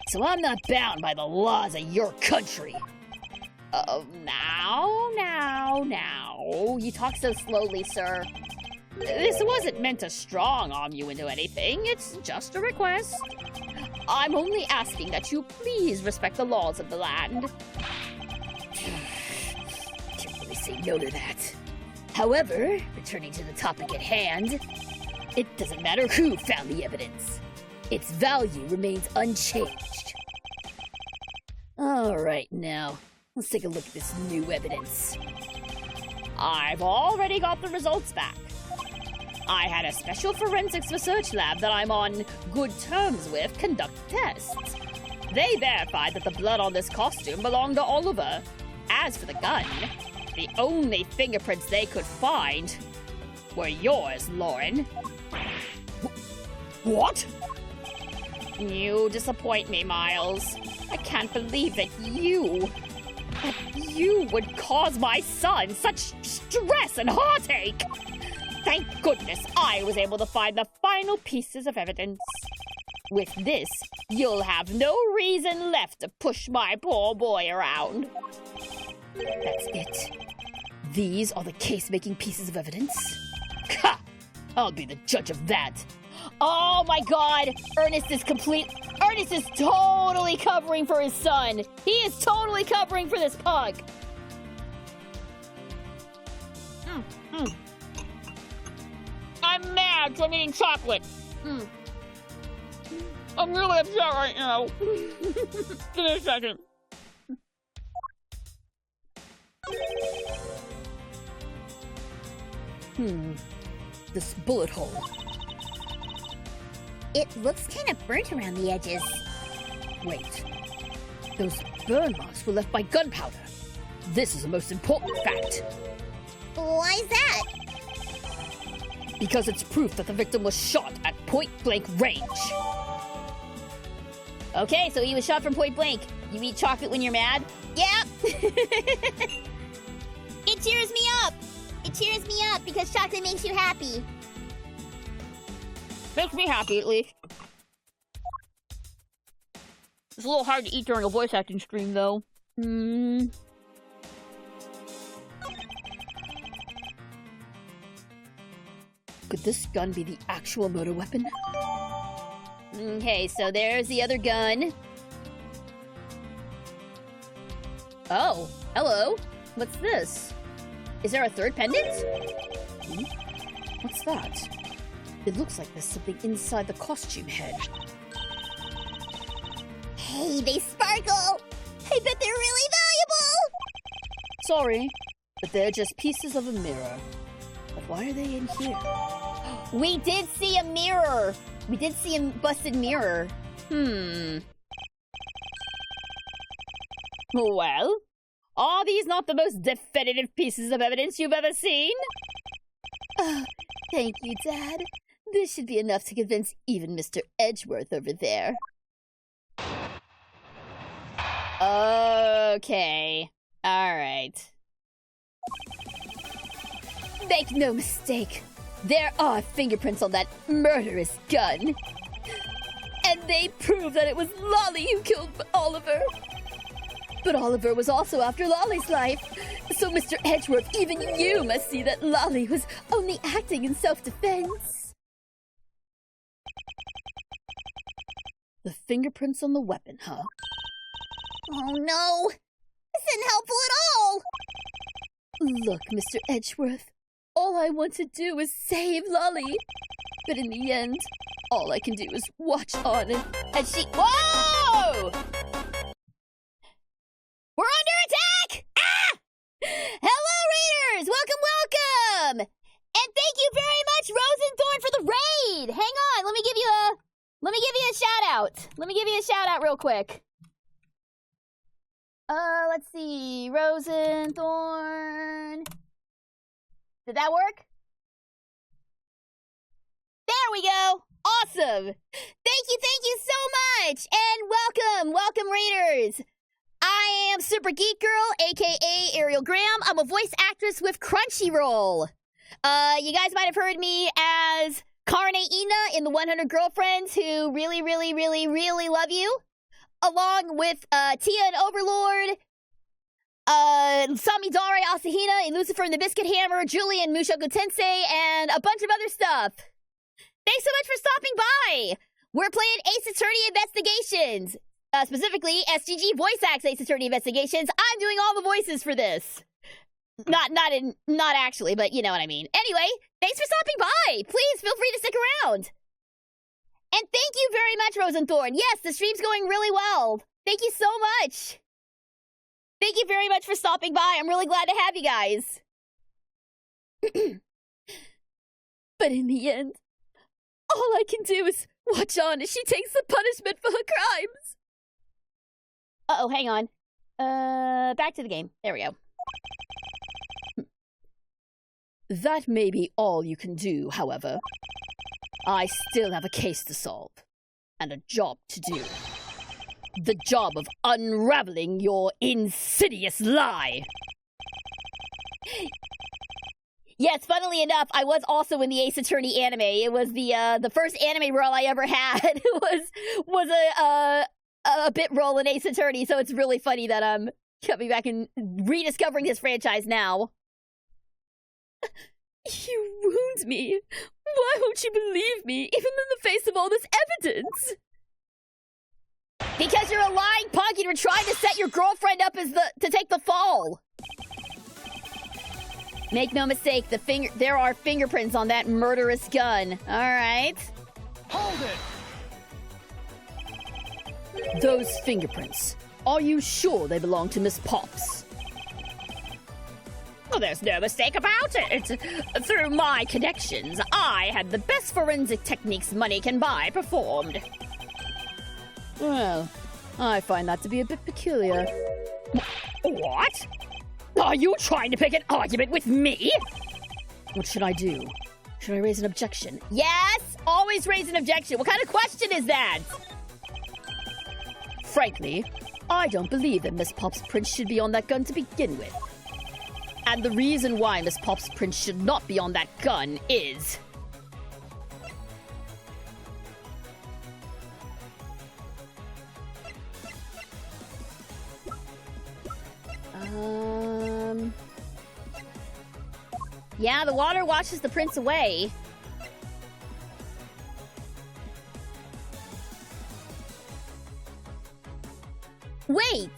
so I'm not bound by the laws of your country. Now. You talk so slowly, sir. This wasn't meant to strong-arm you into anything. It's just a request. I'm only asking that you please respect the laws of the land. Can't really say no to that. However, returning to the topic at hand, it doesn't matter who found the evidence. Its value remains unchanged. All right, now, let's take a look at this new evidence. I've already got the results back. I had a special forensics research lab that I'm on good terms with conduct tests. They verified that the blood on this costume belonged to Oliver. As for the gun, the only fingerprints they could find were yours, Lauren. What? You disappoint me, Miles. I can't believe that you would cause my son such stress and heartache. Thank goodness I was able to find the final pieces of evidence. With this, you'll have no reason left to push my poor boy around. That's it. These are the case-making pieces of evidence? Ha! I'll be the judge of that. Oh my god! Ernest is totally covering for his son! He is totally covering for this pug! I'm mad 'cause I'm eating chocolate. I'm really upset right now. Give me a second. This bullet hole. It looks kind of burnt around the edges. Wait. Those burn marks were left by gunpowder. This is the most important fact. Why is that? Because it's proof that the victim was shot at point-blank range. Okay, so he was shot from point blank. You eat chocolate when you're mad? Yep. It cheers me up. It cheers me up because chocolate makes you happy. Makes me happy, at least. It's a little hard to eat during a voice acting stream, though. Could this gun be the actual murder weapon? Okay, so there's the other gun. Oh, hello. What's this? Is there a third pendant? What's that? It looks like there's something inside the costume head. Hey, they sparkle. I bet they're really valuable. Sorry, but they're just pieces of a mirror. But why are they in here? We did see a mirror. We did see a busted mirror. Well, are these not the most definitive pieces of evidence you've ever seen? Oh, thank you, Dad. This should be enough to convince even Mr. Edgeworth over there. Okay. Alright. Make no mistake, there are fingerprints on that murderous gun. And they prove that it was Lolly who killed Oliver. But Oliver was also after Lolly's life. So, Mr. Edgeworth, even you must see that Lolly was only acting in self-defense. The fingerprints on the weapon, huh? Oh no. This isn't helpful at all. Look, Mr. Edgeworth, all I want to do is save Lolly. But in the end, all I can do is watch on and she— Whoa! We're under attack! Ah! Hello, readers! Welcome! And thank you very much, Rosenthorn, for the raid! Hang on, let me give you a shout-out. Let me give you a shout-out real quick. Let's see. Rosenthorn. Did that work? There we go! Awesome! Thank you so much! And welcome, readers! I am Super Geek Girl, aka Ariel Graham. I'm a voice actress with Crunchyroll. You guys might have heard me as Carne Ina in the 100 Girlfriends who really, really, really, really love you. Along with Tia and Overlord, Samidare Asahina in Lucifer and the Biscuit Hammer, Julie and Mushoku Tensei, and a bunch of other stuff. Thanks so much for stopping by. We're playing Ace Attorney Investigations. Specifically, SGG voice acts Ace Attorney Investigations. I'm doing all the voices for this. Not actually, but you know what I mean. Anyway, thanks for stopping by. Please feel free to stick around. And thank you very much, Rosenthorn. Yes, the stream's going really well. Thank you so much. Thank you very much for stopping by. I'm really glad to have you guys. But in the end, all I can do is watch on as she takes the punishment for her crimes. Uh-oh, hang on. Back to the game. There we go. That may be all you can do, however. I still have a case to solve, and a job to do. The job of unraveling your insidious lie. Yes, funnily enough, I was also in the Ace Attorney anime. It was the first anime role I ever had. It was a bit role in Ace Attorney, so it's really funny that I'm coming back and rediscovering this franchise now. You wound me. Why won't you believe me, even in the face of all this evidence? Because you're a lying punk and you're trying to set your girlfriend up as to take the fall. Make no mistake, there are fingerprints on that murderous gun. All right. Hold it! Those fingerprints. Are you sure they belong to Miss Pops? Well, there's no mistake about it. Through my connections, I had the best forensic techniques money can buy performed. Well, I find that to be a bit peculiar. What? Are you trying to pick an argument with me? What should I do? Should I raise an objection? Yes, always raise an objection. What kind of question is that? Frankly, I don't believe that Miss Pop's print should be on that gun to begin with. And the reason why Miss Pop's print should not be on that gun is... Yeah, the water washes the prints away. Wait!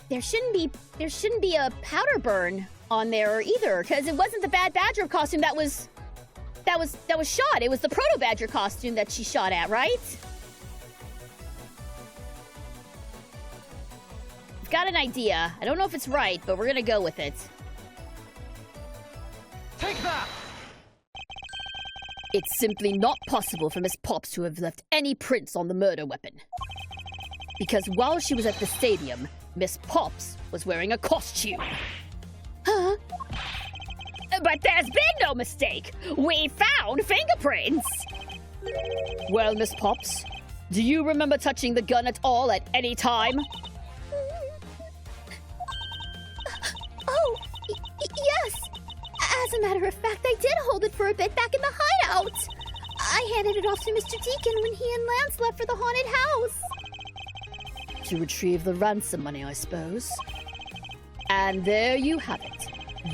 There shouldn't be a powder burn on there either, because it wasn't the Bad Badger costume that was shot. It was the Proto Badger costume that she shot at, right? I've got an idea. I don't know if it's right, but we're gonna go with it. Take that! It's simply not possible for Miss Pops to have left any prints on the murder weapon. Because while she was at the stadium, Miss Pops was wearing a costume. Huh? But there's been no mistake. We found fingerprints. Well, Miss Pops, do you remember touching the gun at all at any time? Oh, yes! As a matter of fact, I did hold it for a bit back in the hideout. I handed it off to Mr. Deacon when he and Lance left for the haunted house. To retrieve the ransom money, I suppose. And there you have it.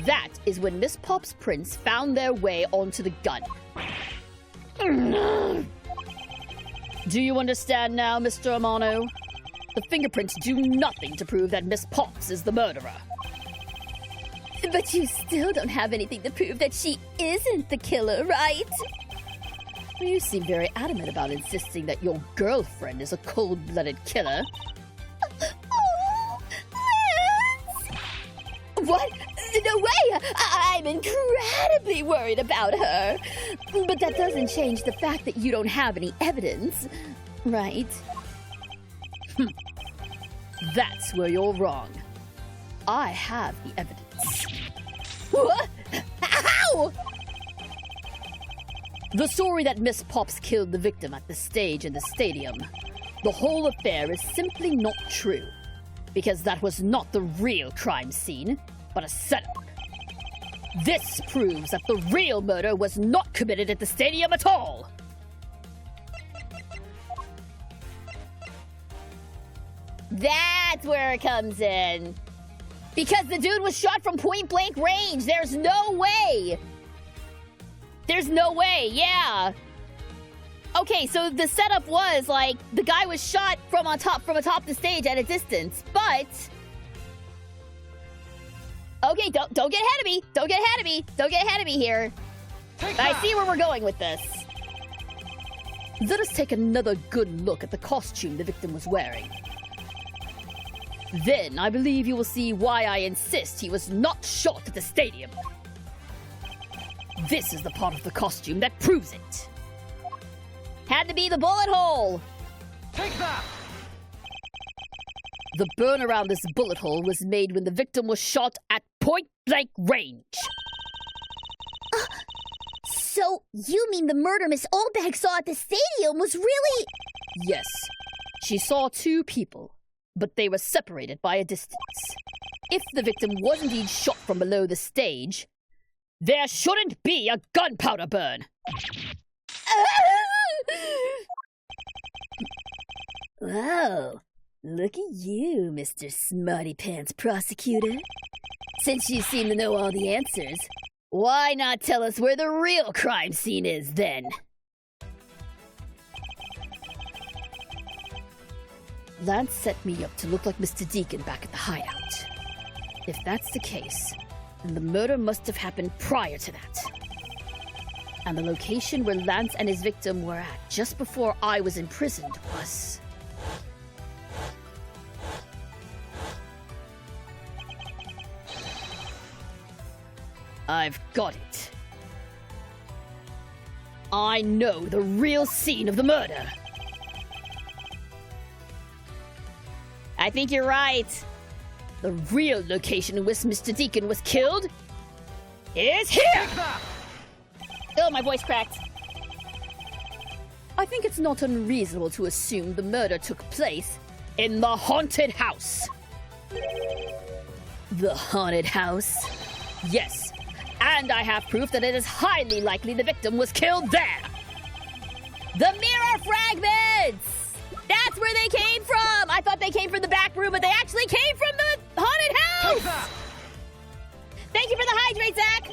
That is when Miss Pop's prints found their way onto the gun. Do you understand now, Mr. Amano? The fingerprints do nothing to prove that Miss Pops is the murderer. But you still don't have anything to prove that she isn't the killer, right? You seem very adamant about insisting that your girlfriend is a cold-blooded killer. Oh, Lance! What? No way! I'm incredibly worried about her. But that doesn't change the fact that you don't have any evidence, right? That's where you're wrong. I have the evidence. What? How? The story that Miss Pops killed the victim at the stage in the stadium. The whole affair is simply not true. because that was not the real crime scene, but a setup. This proves that the real murder was not committed at the stadium at all. That's where it comes in. Because the dude was shot from point blank range. There's no way. There's no way, yeah. Okay, so the setup was like the guy was shot from atop the stage at a distance, but okay, don't get ahead of me. Don't get ahead of me. Don't get ahead of me here. I see where we're going with this. Let us take another good look at the costume the victim was wearing. Then I believe you will see why I insist he was not shot at the stadium. This is the part of the costume that proves it. Had to be the bullet hole. Take that! The burn around this bullet hole was made when the victim was shot at point-blank range. So, you mean the murder Miss Oldbag saw at the stadium was really... Yes, she saw two people, but they were separated by a distance. If the victim was indeed shot from below the stage, there shouldn't be a gunpowder burn. Wow, look at you, Mr. Smarty Pants Prosecutor. Since you seem to know all the answers, why not tell us where the real crime scene is then? Lance set me up to look like Mr. Deacon back at the hideout. If that's the case, then the murder must have happened prior to that. And the location where Lance and his victim were at just before I was imprisoned was... I've got it. I know the real scene of the murder. I think you're right. The real location in which Mr. Deacon was killed Is here! Oh, my voice cracked. I think it's not unreasonable to assume the murder took place In the haunted house. the haunted house. Yes, and I have proof that it is highly likely the victim was killed there. The mirror fragments! That's where they came from! I thought they came from the back room, but they actually came from the haunted house! Thank you for the hydrate, Zach!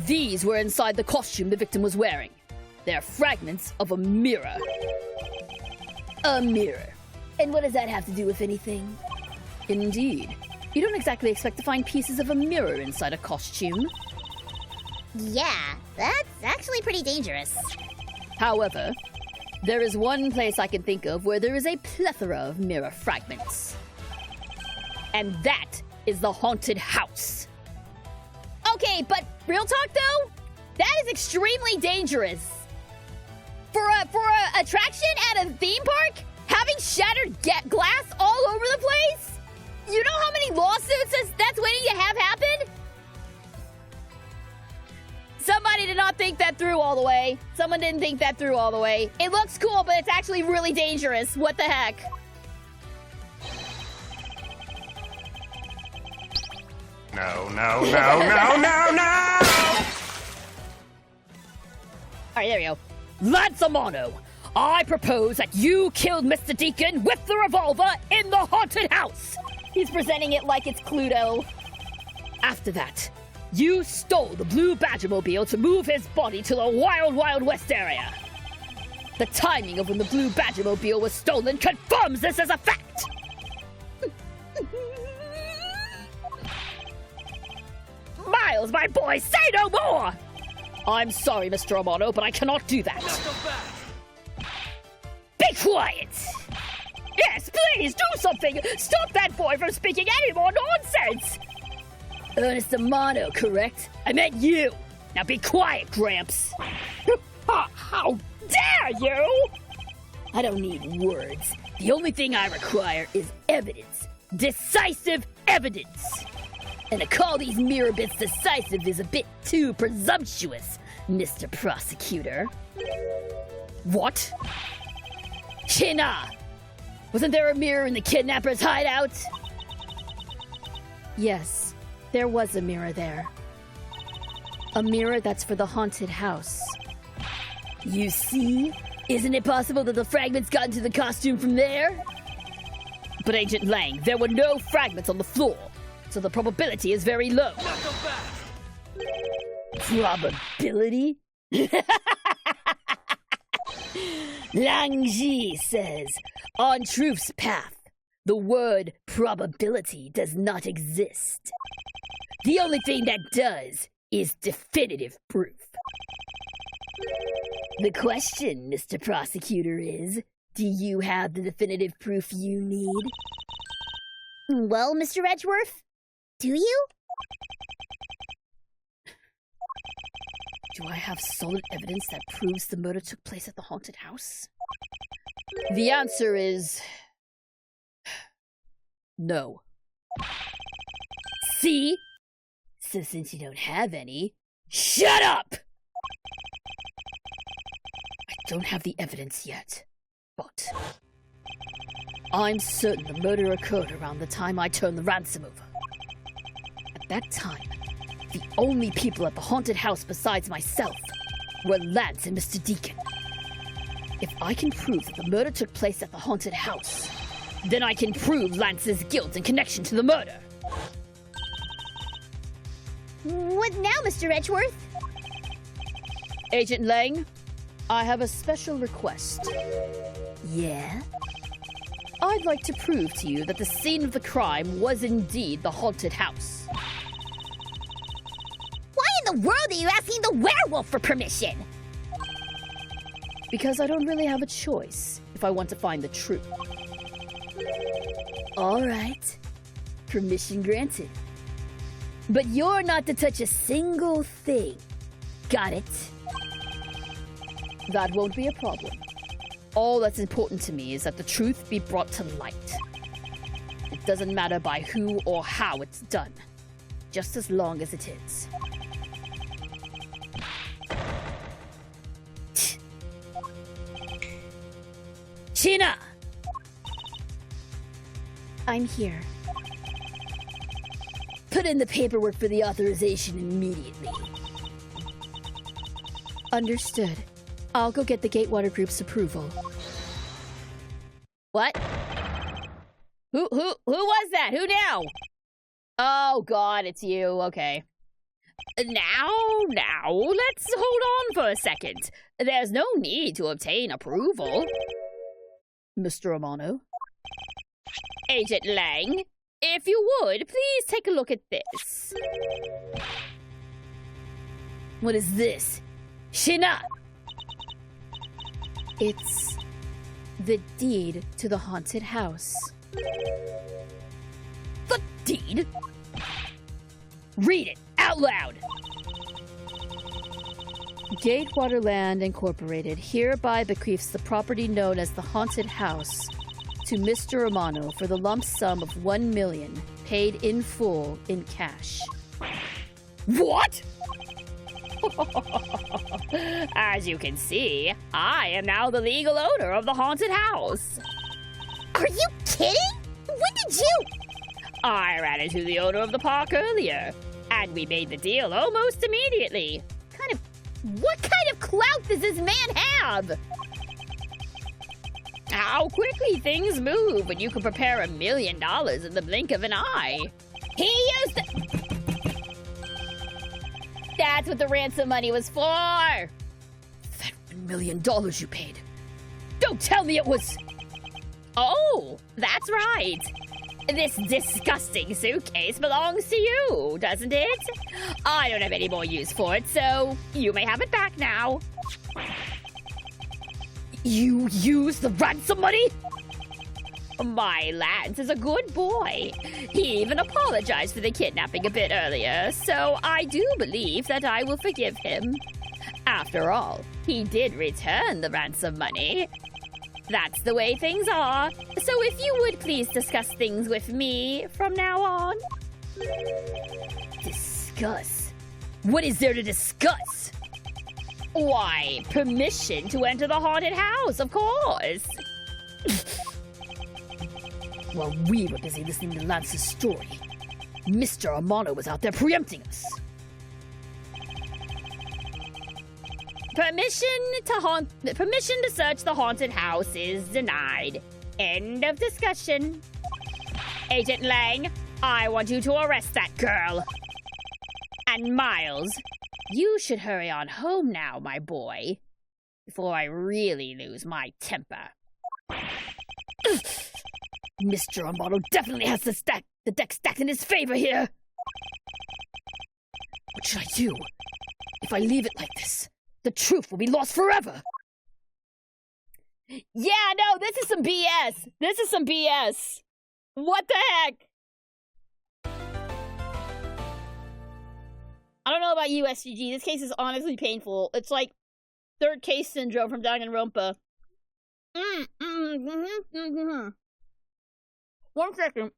These were inside the costume the victim was wearing. They're fragments of a mirror. A mirror. And what does that have to do with anything? Indeed. You don't exactly expect to find pieces of a mirror inside a costume. Yeah, that's actually pretty dangerous. However, there is one place I can think of where there is a plethora of mirror fragments. And that is the haunted house. Okay, but real talk though, that is extremely dangerous. For a attraction at a theme park, having shattered glass all over the place. You know how many lawsuits that's waiting to have happen? Somebody did not think that through all the way. Someone didn't think that through all the way. It looks cool, but it's actually really dangerous. What the heck? No, no, no, no, no, no! All right, there we go. Lanzamano, I propose that you killed Mr. Deacon with the revolver in the haunted house. He's presenting it like it's Cluedo. After that, you stole the blue Badgermobile to move his body to the Wild Wild West area. The timing of when the blue Badgermobile was stolen confirms this as a fact. Miles, my boy, say no more! I'm sorry, Mr. Romano, but I cannot do that. Be quiet! Yes, please, do something! Stop that boy from speaking any more nonsense! Ernest Amano, correct? I meant you! Now be quiet, Gramps! How dare you! I don't need words. The only thing I require is evidence. Decisive evidence! And to call these mirror bits decisive is a bit too presumptuous, Mr. Prosecutor. What? China! Wasn't there a mirror in the kidnapper's hideout? Yes, there was a mirror there. A mirror that's for the haunted house. You see? Isn't it possible that the fragments got into the costume from there? But Agent Lang, there were no fragments on the floor, so the probability is very low. Probability? Lang Ji says, on truth's path, the word probability does not exist. The only thing that does is definitive proof. The question, Mr. Prosecutor, is, do you have the definitive proof you need? Well, Mr. Edgeworth, do you? Do I have solid evidence that proves the murder took place at the haunted house? The answer is... no. See? So since you don't have any, shut up! I don't have the evidence yet, but I'm certain the murder occurred around the time I turned the ransom over. At that time, the only people at the haunted house besides myself were Lance and Mr. Deacon. If I can prove that the murder took place at the haunted house, then I can prove Lance's guilt and connection to the murder. What now, Mr. Edgeworth? Agent Lang, I have a special request. Yeah? I'd like to prove to you that the scene of the crime was indeed the haunted house. Why in the world are you asking the werewolf for permission? Because I don't really have a choice if I want to find the truth. All right. Permission granted. But you're not to touch a single thing. Got it? That won't be a problem. All that's important to me is that the truth be brought to light. It doesn't matter by who or how it's done, just as long as it is. China! I'm here. Put in the paperwork for the authorization immediately. Understood. I'll go get the Gatewater Group's approval. What? Who was that? Who now? Oh God, it's you. Okay. Now, let's hold on for a second. There's no need to obtain approval. Mr. Amano? Agent Lang, if you would, please take a look at this. What is this? Shina! It's the deed to the haunted house. The deed? Read it out loud! Gatewater Land Incorporated hereby bequeaths the property known as the haunted house to Mr. Amano for the lump sum of $1 million, paid in full in cash. What? As you can see, I am now the legal owner of the haunted house. Are you kidding? When did you? I ran into the owner of the park earlier, and we made the deal almost immediately. What kind of clout does this man have? How quickly things move when you can prepare $1 million in the blink of an eye. He used to... That's what the ransom money was for. That $1 million you paid. Don't tell me it was... Oh, that's right. This disgusting suitcase belongs to you, doesn't it? I don't have any more use for it, so you may have it back now. You used the ransom money? My Lance is a good boy. He even apologized for the kidnapping a bit earlier, so I do believe that I will forgive him. After all, he did return the ransom money. That's the way things are. So if you would please discuss things with me from now on. Discuss? What is there to discuss? Why, permission to enter the haunted house, of course. While we were busy listening to Lance's story, Mr. Amano was out there preempting us. Permission to search the haunted house is denied. End of discussion. Agent Lang, I want you to arrest that girl. And Miles, you should hurry on home now, my boy, before I really lose my temper. Mr. Amano definitely has the deck stacked in his favor here. What should I do? If I leave it like this, the truth will be lost forever. Yeah, no, this is some BS. This is some BS. What the heck? I don't know about you, SGG. This case is honestly painful. It's like third case syndrome from Danganronpa. 1 second.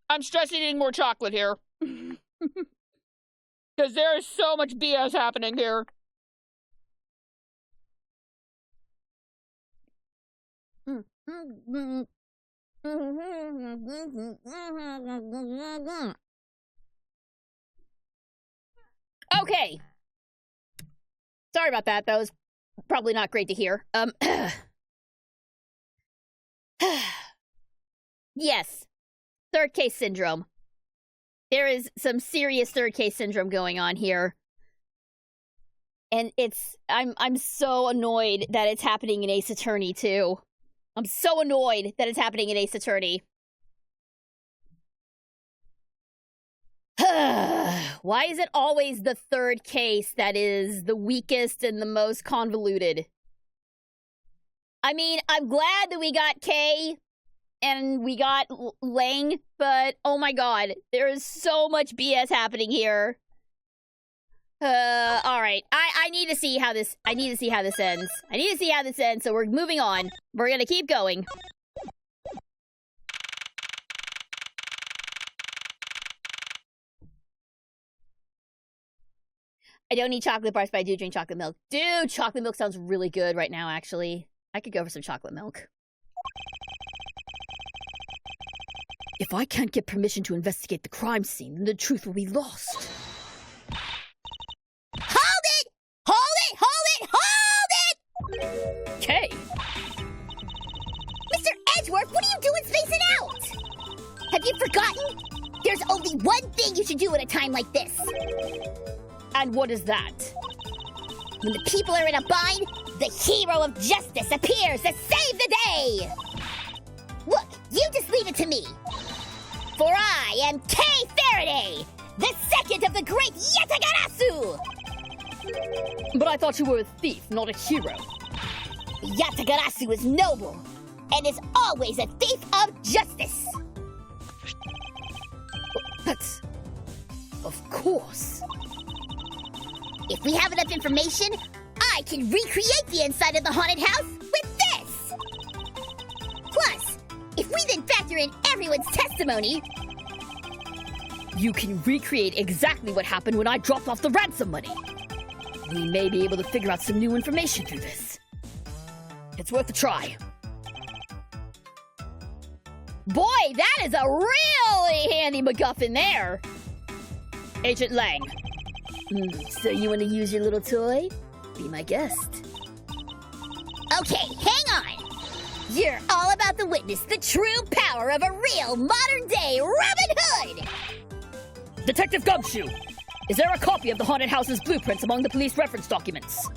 I'm stress eating more chocolate here. Because there is so much BS happening here. Okay. Sorry about that. That was probably not great to hear. Yes. Third case syndrome. There is some serious third case syndrome going on here. And I'm so annoyed that it's happening in Ace Attorney too. I'm so annoyed that it's happening in Ace Attorney. Why is it always the third case that is the weakest and the most convoluted? I mean, I'm glad that we got Kay and we got Lang, but oh my god, there is so much BS happening here. Alright. I need to see how this ends. I need to see how this ends, so we're moving on. We're gonna keep going. I don't eat chocolate bars, but I do drink chocolate milk. Dude, chocolate milk sounds really good right now, actually. I could go for some chocolate milk. If I can't get permission to investigate the crime scene, then the truth will be lost. Hold it! Hold it! Hold it! Hold it! Kay! Mr. Edgeworth, what are you doing spacing out? Have you forgotten? There's only one thing you should do at a time like this. And what is that? When the people are in a bind, the hero of justice appears to save the day! Look, you just leave it to me. For I am Kay Faraday, the second of the great Yatagarasu! But I thought you were a thief, not a hero. Yatagarasu is noble, and is always a thief of justice! But, of course. If we have enough information, I can recreate the inside of the haunted house with this! Plus, if we then factor in everyone's testimony... You can recreate exactly what happened when I dropped off the ransom money. We may be able to figure out some new information through this. It's worth a try. Boy, that is a really handy MacGuffin there. Agent Lang. So you want to use your little toy? Be my guest. Okay, hang on. You're all about to witness the true power of a real modern-day Robin Hood! Detective Gumshoe, is there a copy of the haunted house's blueprints among the police reference documents?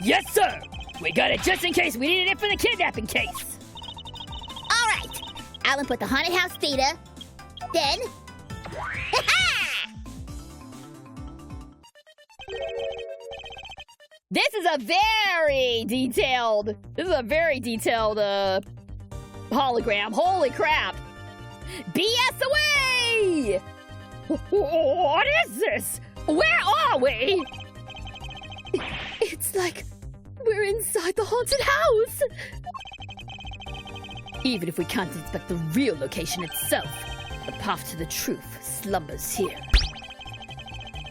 Yes, sir! We got it just in case we needed it for the kidnapping case! Alright, I'll input the haunted house data, then... This is a very detailed hologram. Holy crap. BS away! What is this? Where are we? It's like we're inside the haunted house! Even if we can't inspect the real location itself, the path to the truth slumbers here.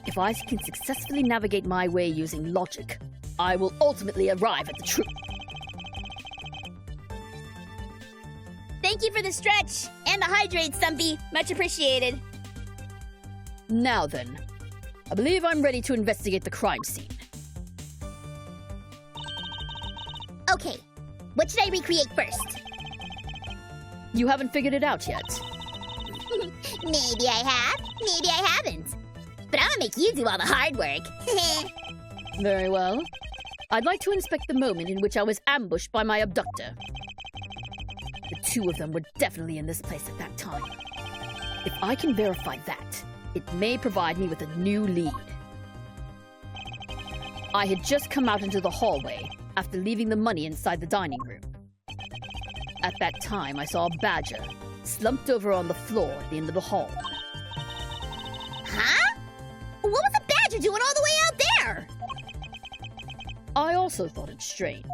If I can successfully navigate my way using logic, I will ultimately arrive at the truth. Thank you for the stretch and the hydrate, Stumpy. Much appreciated. Now then, I believe I'm ready to investigate the crime scene. Okay, what should I recreate first? You haven't figured it out yet. Maybe I have, maybe I haven't. But I'm gonna make you do all the hard work. Very well. I'd like to inspect the moment in which I was ambushed by my abductor. The two of them were definitely in this place at that time. If I can verify that, it may provide me with a new lead. I had just come out into the hallway after leaving the money inside the dining room. At that time, I saw a badger slumped over on the floor at the end of the hall. Huh? What was a badger doing all the way out there? I also thought it strange.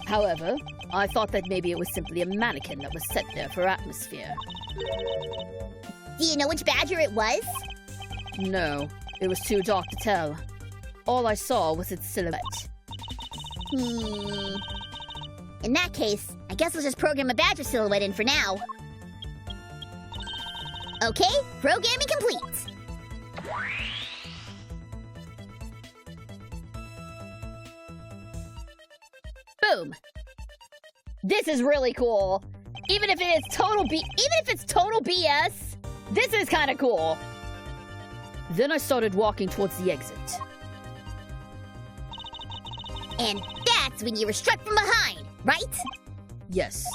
However, I thought that maybe it was simply a mannequin that was set there for atmosphere. Do you know which badger it was? No, it was too dark to tell. All I saw was its silhouette. In that case, I guess we'll just program a badger silhouette in for now. Okay, programming complete. Boom. This is really cool. Even if it's total BS, this is kind of cool. Then I started walking towards the exit. And that's when you were struck from behind, right? Yes.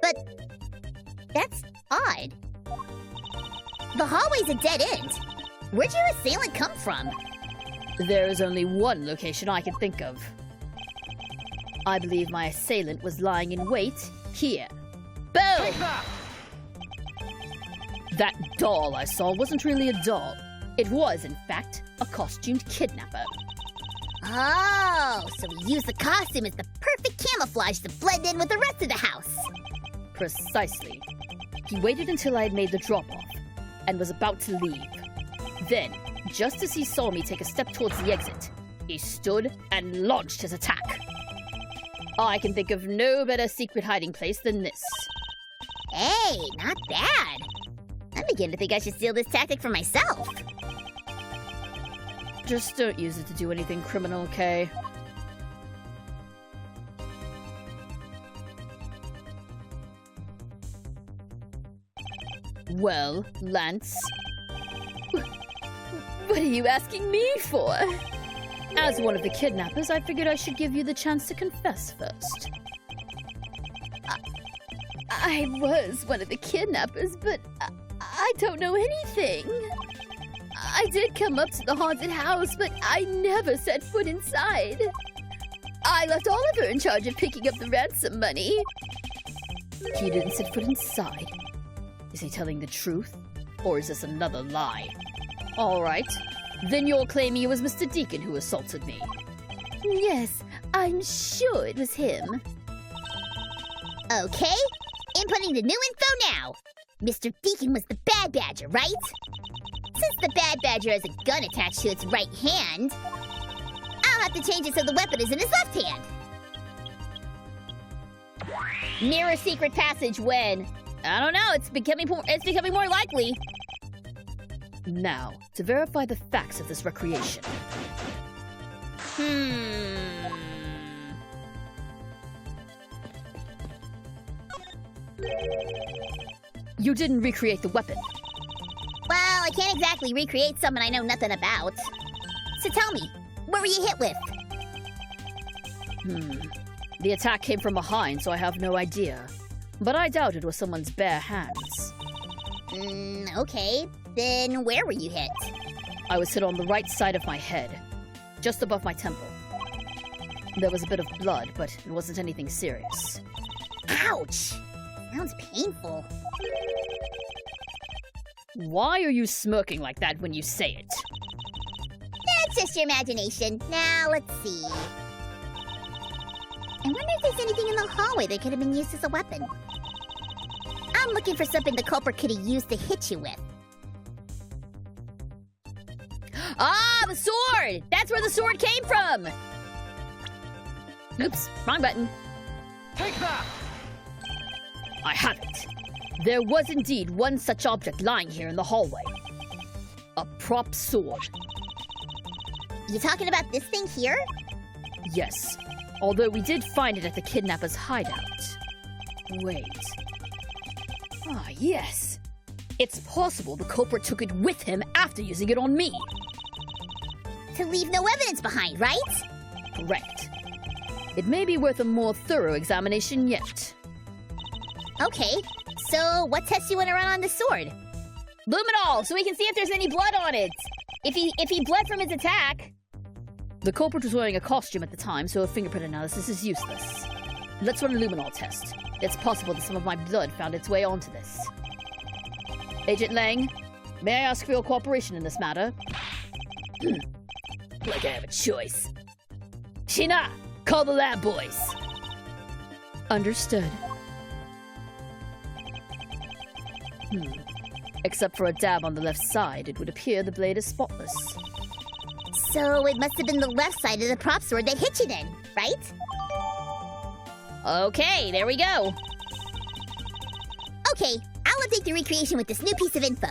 But that's odd. The hallway's a dead end. Where'd your assailant come from? There is only one location I can think of. I believe my assailant was lying in wait here. Boom. That doll I saw wasn't really a doll. It was, in fact, a costumed kidnapper. Oh, so we used the costume as the perfect camouflage to blend in with the rest of the house. Precisely. He waited until I had made the drop-off and was about to leave. Then, just as he saw me take a step towards the exit, he stood and launched his attack. I can think of no better secret hiding place than this. Hey, not bad. I'm beginning to think I should steal this tactic for myself. Just don't use it to do anything criminal, okay? Well, Lance? What are you asking me for? As one of the kidnappers, I figured I should give you the chance to confess first. I was one of the kidnappers, but I don't know anything. I did come up to the haunted house, but I never set foot inside. I left Oliver in charge of picking up the ransom money. He didn't set foot inside. Is he telling the truth? Or is this another lie? All right. Then you're claiming it was Mr. Deacon who assaulted me. Yes, I'm sure it was him. Okay, inputting the new info now. Mr. Deacon was the bad badger, right? Since the bad badger has a gun attached to its right hand, I'll have to change it so the weapon is in his left hand. Mirror secret passage when? I don't know, it's becoming more likely. Now, to verify the facts of this recreation. You didn't recreate the weapon. Well, I can't exactly recreate something I know nothing about. So tell me, what were you hit with? The attack came from behind, so I have no idea. But I doubt it was someone's bare hands. Okay. Then where were you hit? I was hit on the right side of my head, just above my temple. There was a bit of blood, but it wasn't anything serious. Ouch! Sounds painful. Why are you smirking like that when you say it? That's just your imagination. Now, let's see. I wonder if there's anything in the hallway that could have been used as a weapon. I'm looking for something the culprit could have used to hit you with. Ah, the sword! That's where the sword came from! Oops, wrong button. Take that! I have it. There was indeed one such object lying here in the hallway. A prop sword. You talking about this thing here? Yes, although we did find it at the kidnapper's hideout. Wait. Ah, yes. It's possible the culprit took it with him after using it on me. To leave no evidence behind, right? Correct. It may be worth a more thorough examination yet. Okay, so what test you want to run on the sword? Luminol, so we can see if there's any blood on it. If he bled from his attack. The culprit was wearing a costume at the time, so a fingerprint analysis is useless. Let's run a luminol test. It's possible that some of my blood found its way onto this. Agent Lang, may I ask for your cooperation in this matter? Like I have a choice. Shina, call the lab boys. Understood. Except for a dab on the left side, it would appear the blade is spotless. So it must have been the left side of the prop sword that hit you then, right? Okay, there we go. Okay, I'll update the recreation with this new piece of info.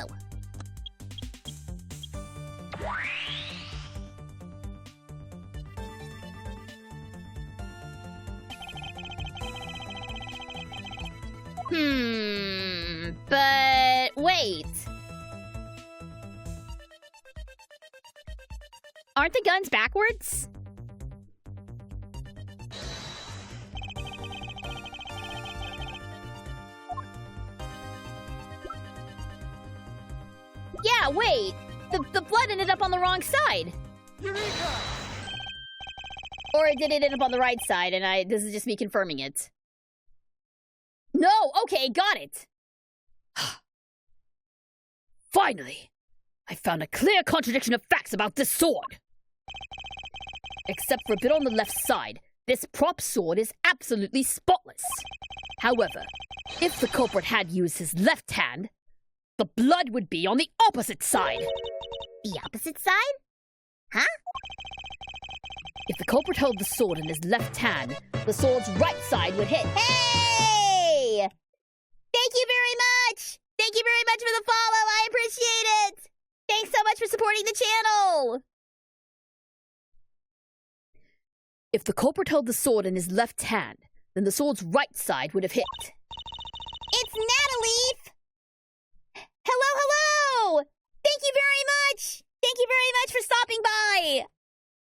But wait. Aren't the guns backwards? Yeah, wait. The blood ended up on the wrong side. Eureka! Or did it end up on the right side and this is just me confirming it? No, okay, got it. Finally! I found a clear contradiction of facts about this sword. Except for a bit on the left side, this prop sword is absolutely spotless. However, if the culprit had used his left hand, the blood would be on the opposite side. The opposite side? Huh? If the culprit held the sword in his left hand, the sword's right side would hit. Hey! Thank you very much! Thank you very much for the follow, I appreciate it! Thanks so much for supporting the channel! If the culprit held the sword in his left hand, then the sword's right side would have hit. It's Natalie! Hello, hello! Thank you very much! Thank you very much for stopping by!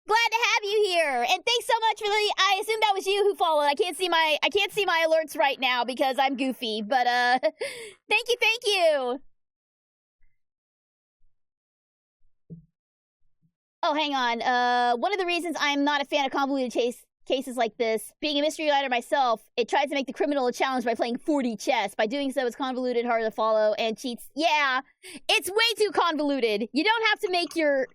Glad to have you here, and thanks so much for the. I assume that was you who followed. I can't see my alerts right now because I'm goofy. But thank you. Oh, hang on. One of the reasons I'm not a fan of convoluted cases like this, being a mystery writer myself, it tries to make the criminal a challenge by playing 4D chess. By doing so, it's convoluted, hard to follow, and cheats. Yeah, it's way too convoluted. You don't have to make your.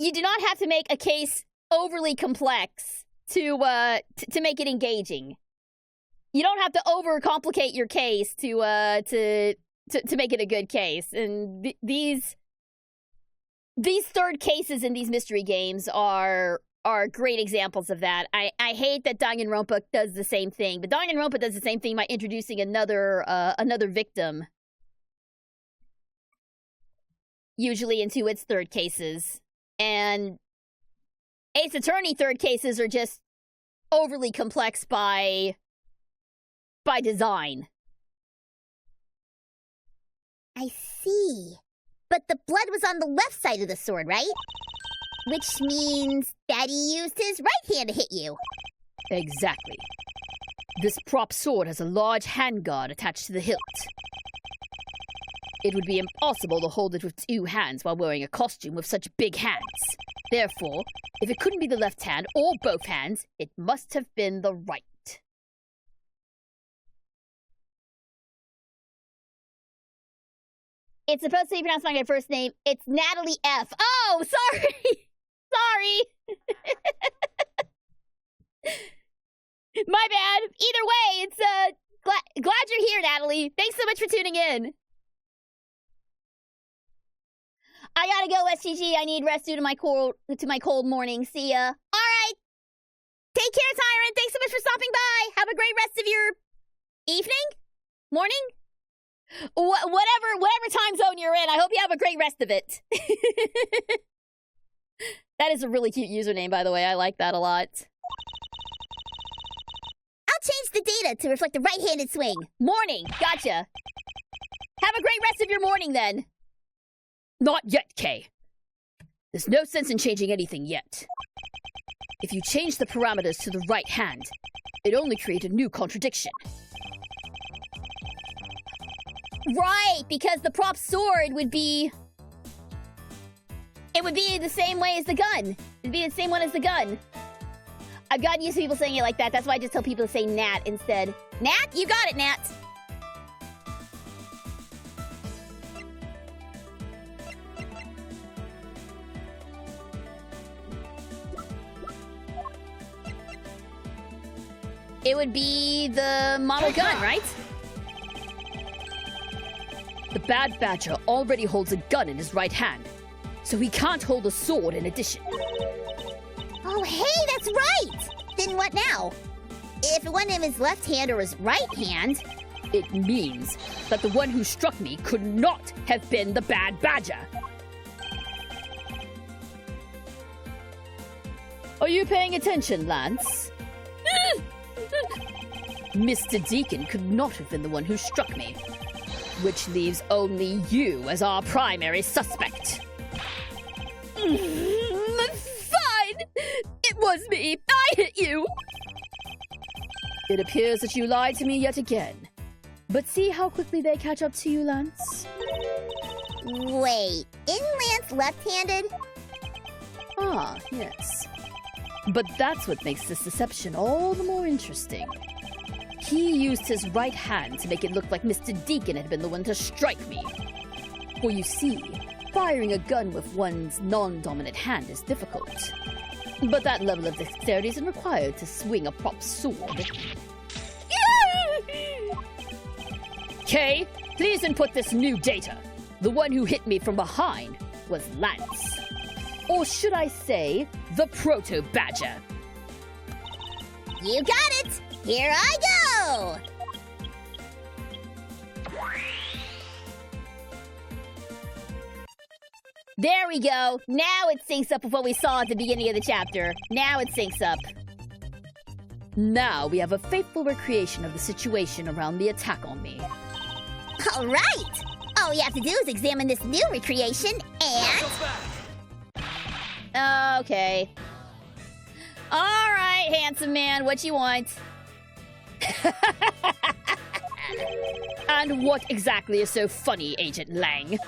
You do not have to make a case overly complex to make it engaging. You don't have to overcomplicate your case to make it a good case. And these third cases in these mystery games are great examples of that. I hate that Danganronpa does the same thing, but Danganronpa does the same thing by introducing another victim, usually into its third cases. And Ace Attorney third cases are just overly complex by design. I see. But the blood was on the left side of the sword, right? Which means Daddy used his right hand to hit you. Exactly. This prop sword has a large handguard attached to the hilt. It would be impossible to hold it with two hands while wearing a costume with such big hands. Therefore, if it couldn't be the left hand or both hands, it must have been the right. It's supposed to be pronounced by my first name. It's Natalie F. Oh, sorry. Sorry. My bad. Either way, it's glad you're here, Natalie. Thanks so much for tuning in. I gotta go, SGG. I need rest due to my cold morning. See ya. All right. Take care, Tyrant. Thanks so much for stopping by. Have a great rest of your evening. Morning? Whatever time zone you're in, I hope you have a great rest of it. That is a really cute username, by the way. I like that a lot. I'll change the data to reflect the right-handed swing. Morning. Gotcha. Have a great rest of your morning, then. Not yet, Kay. There's no sense in changing anything yet. If you change the parameters to the right hand, it only creates a new contradiction. Right, because the prop sword would be... It would be the same way as the gun. It'd be the same one as the gun. I've gotten used to people saying it like that. That's why I just tell people to say Nat instead. Nat? You got it, Nat. It would be the model gun, right? The bad badger already holds a gun in his right hand, so he can't hold a sword in addition. Oh, hey, that's right! Then what now? If it wasn't in his left hand or his right hand... It means that the one who struck me could not have been the bad badger. Are you paying attention, Lance? Mr. Deacon could not have been the one who struck me, which leaves only you as our primary suspect. Fine! It was me! I hit you! It appears that you lied to me yet again. But see how quickly they catch up to you, Lance? Wait, isn't Lance left-handed? Ah, yes. But that's what makes this deception all the more interesting. He used his right hand to make it look like Mr. Deacon had been the one to strike me. For you see, firing a gun with one's non-dominant hand is difficult. But that level of dexterity isn't required to swing a prop sword. Kay, please input this new data. The one who hit me from behind was Lance. Or should I say, the Proto-Badger. You got it! Here I go! There we go. Now it syncs up with what we saw at the beginning of the chapter. Now it syncs up. Now we have a faithful recreation of the situation around the attack on me. All right! All we have to do is examine this new recreation and... Okay. All right, handsome man, what you want? And what exactly is so funny, Agent Lang?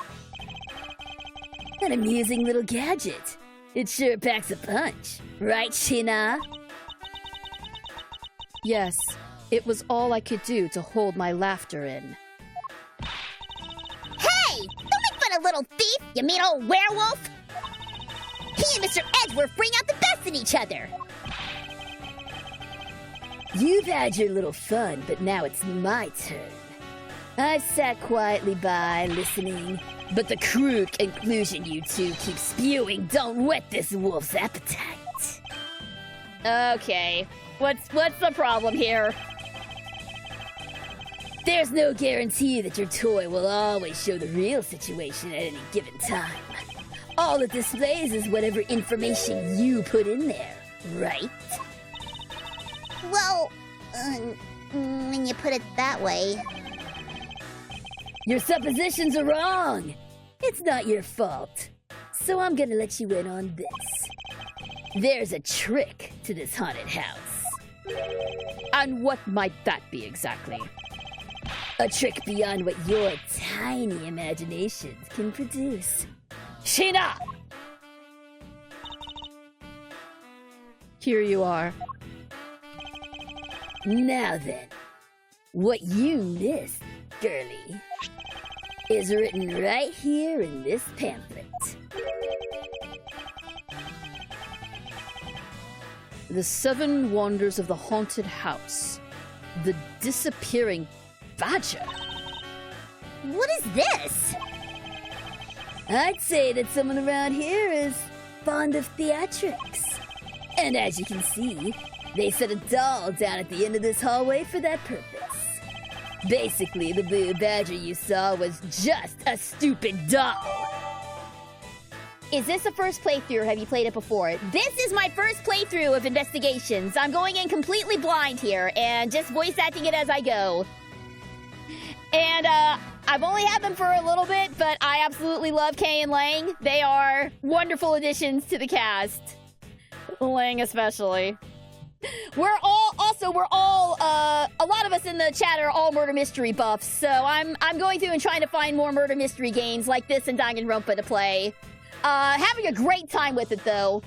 An amusing little gadget. It sure packs a punch. Right, Shina? Yes, it was all I could do to hold my laughter in. Hey! Don't make fun of little thief, you mean old werewolf! He and Mr. Edgeworth bring out the best in each other! You've had your little fun, but now it's my turn. I've sat quietly by, listening, but the crude conclusion you two keep spewing don't whet this wolf's appetite. Okay. What's the problem here? There's no guarantee that your toy will always show the real situation at any given time. All it displays is whatever information you put in there, right? Well, when you put it that way... Your suppositions are wrong. It's not your fault. So I'm gonna let you in on this. There's a trick to this haunted house. And what might that be exactly? A trick beyond what your tiny imaginations can produce. Sheena! Here you are. Now then, what you missed, girlie, is written right here in this pamphlet. The 7 Wonders of the Haunted House. The Disappearing Badger. What is this? I'd say that someone around here is fond of theatrics. And as you can see, they set a doll down at the end of this hallway for that purpose. Basically, the blue badger you saw was just a stupid doll. Is this the first playthrough, or have you played it before? This is my first playthrough of Investigations. I'm going in completely blind here, and just voice acting it as I go. And, I've only had them for a little bit, but I absolutely love Kay and Lang. They are wonderful additions to the cast. Lang especially. We're all, a lot of us in the chat are all murder mystery buffs, so I'm going through and trying to find more murder mystery games like this and Danganronpa to play. Having a great time with it, though.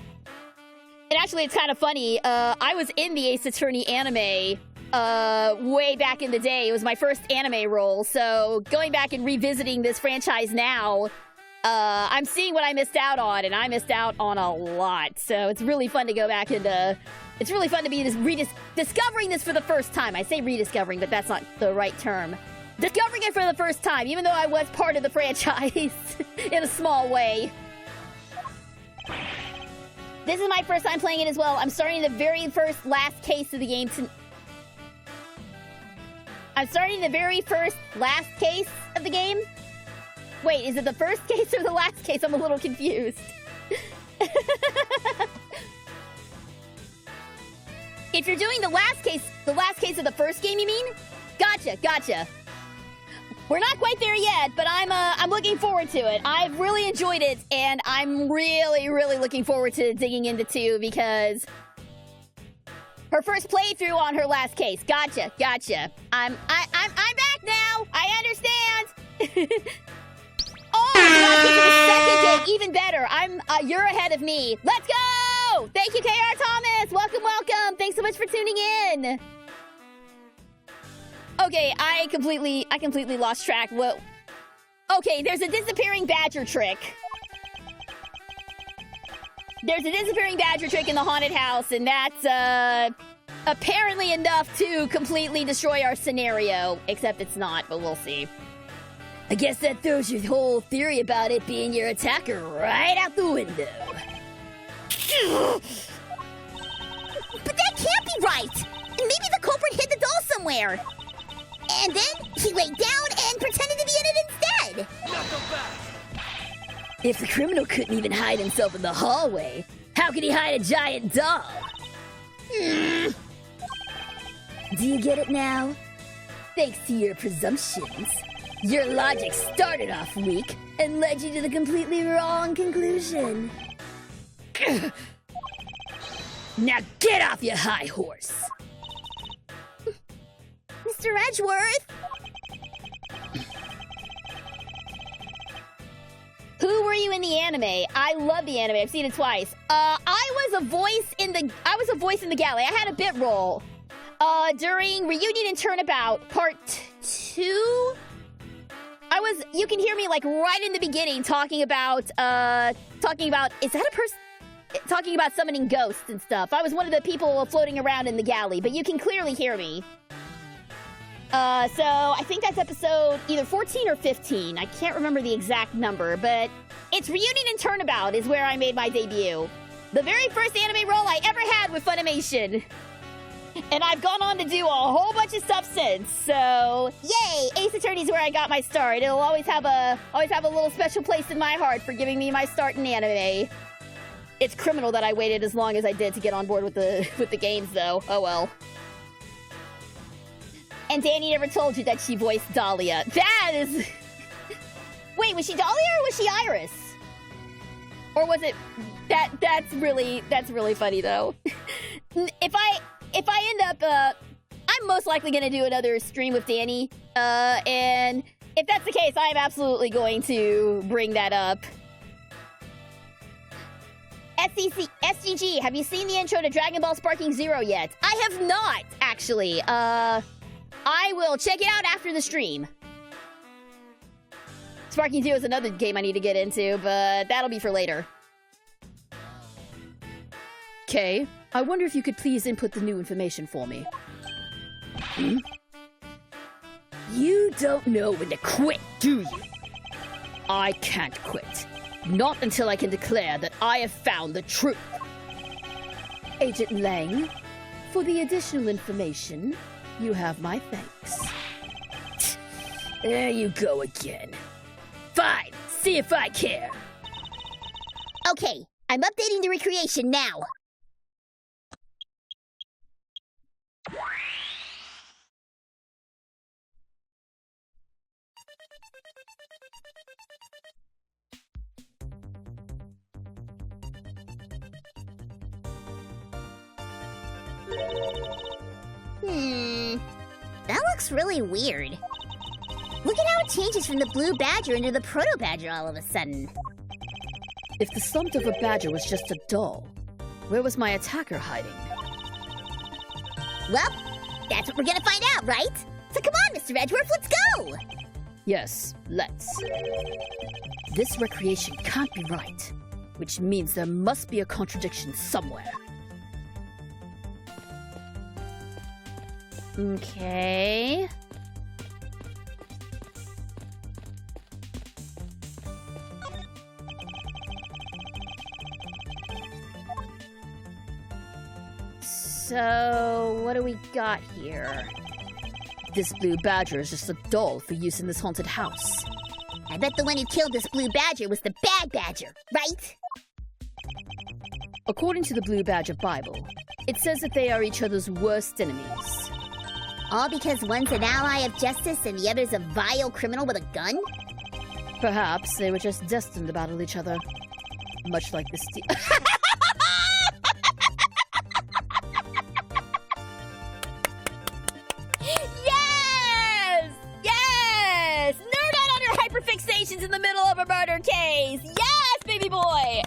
And actually, it's kind of funny. I was in the Ace Attorney anime way back in the day. It was my first anime role. So going back and revisiting this franchise now, I'm seeing what I missed out on, and I missed out on a lot. So it's really fun to go back and it's really fun to be discovering this for the first time. I say rediscovering, but that's not the right term. Discovering it for the first time, even though I was part of the franchise in a small way. This is my first time playing it as well. I'm starting the very first last case of the game. I'm starting the very first last case of the game. Wait, is it the first case or the last case? I'm a little confused. If you're doing the last case of the first game, you mean? Gotcha. We're not quite there yet, but I'm looking forward to it. I've really enjoyed it, and I'm really, really looking forward to digging into 2 because her first playthrough on her last case. Gotcha. I'm back now. I understand. Oh, the second game, even better. You're ahead of me. Let's go! Thank you, KR Thomas. Welcome. Thanks so much for tuning in. Okay, I completely lost track. Whoa. Okay, there's a disappearing badger trick. There's a disappearing badger trick in the haunted house, and that's, apparently enough to completely destroy our scenario. Except it's not, but we'll see. I guess that throws your whole theory about it being your attacker right out the window. But that can't be right! Maybe the culprit hid the doll somewhere! And then he laid down and pretended to be in it instead! If the criminal couldn't even hide himself in the hallway, how could he hide a giant doll? Do you get it now? Thanks to your presumptions, your logic started off weak and led you to the completely wrong conclusion. Now get off your high horse! Mr. Edgeworth! Who were you in the anime? I love the anime. I've seen it twice. I was a voice in the galley. I had a bit role. During Reunion and Turnabout Part 2. You can hear me like right in the beginning talking about talking about summoning ghosts and stuff. I was one of the people floating around in the galley, but you can clearly hear me. So I think that's episode either 14 or 15. I can't remember the exact number, but it's Reunion and Turnabout is where I made my debut. The very first anime role I ever had with Funimation. And I've gone on to do a whole bunch of stuff since, so yay! Ace Attorney's where I got my start. It'll always have a little special place in my heart for giving me my start in anime. It's criminal that I waited as long as I did to get on board with the games, though. Oh well. And Danny never told you that she voiced Dahlia. That is... Wait, was she Dahlia or was she Iris? Or was it... That's really funny, though. If I end up... I'm most likely going to do another stream with Danny. And if that's the case, I am absolutely going to bring that up. SGG, have you seen the intro to Dragon Ball Sparking Zero yet? I have not, actually. I will check it out after the stream. Sparking Zero is another game I need to get into, but that'll be for later. Kay, I wonder if you could please input the new information for me. You don't know when to quit, do you? I can't quit. Not until I can declare that I have found the truth. Agent Lang, for the additional information, you have my thanks. There you go again. Fine, see if I care. Okay, I'm updating the recreation now. That looks really weird. Look at how it changes from the blue badger into the proto badger all of a sudden. If the slumped over badger was just a doll, where was my attacker hiding? Well, that's what we're gonna find out, right? So come on, Mr. Edgeworth, let's go! Yes, let's. This recreation can't be right, which means there must be a contradiction somewhere. Okay. So, what do we got here? This blue badger is just a doll for use in this haunted house. I bet the one who killed this blue badger was the bad badger, right? According to the Blue Badger Bible, it says that they are each other's worst enemies. All because one's an ally of justice and the other's a vile criminal with a gun? Perhaps they were just destined to battle each other. Much like the Yes! Yes! Nerd out on your hyperfixations in the middle of a murder case! Yes, baby boy!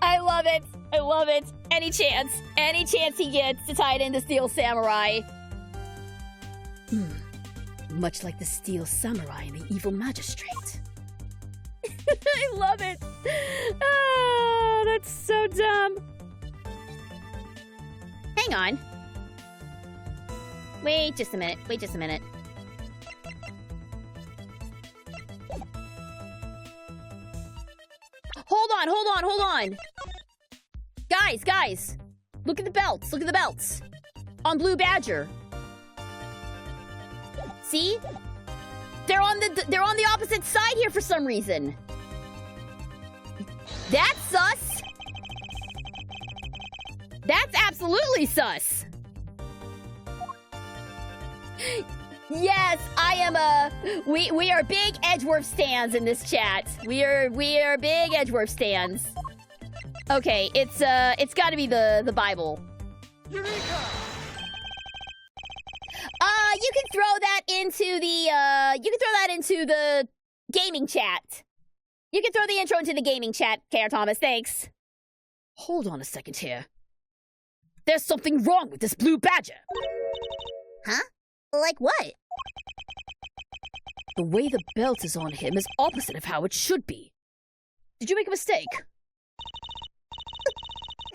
I love it. I love it. Any chance he gets to tie it into Steel Samurai. Much like the Steel Samurai and the Evil Magistrate. I love it. Oh, that's so dumb. Hang on. Wait just a minute. Wait just a minute. Hold on. Guys. Look at the belts. On Blue Badger. See? They're on the opposite side here for some reason. That's sus. That's absolutely sus. Yes, I am we are big Edgeworth stans in this chat. We are big Edgeworth stans. Okay, it's got to be the Bible. Eureka! You can throw that into the gaming chat. You can throw the intro into the gaming chat, K.R. Thomas. Thanks. Hold on a second here. There's something wrong with this Blue Badger. Huh? Like what? The way the belt is on him is opposite of how it should be. Did you make a mistake?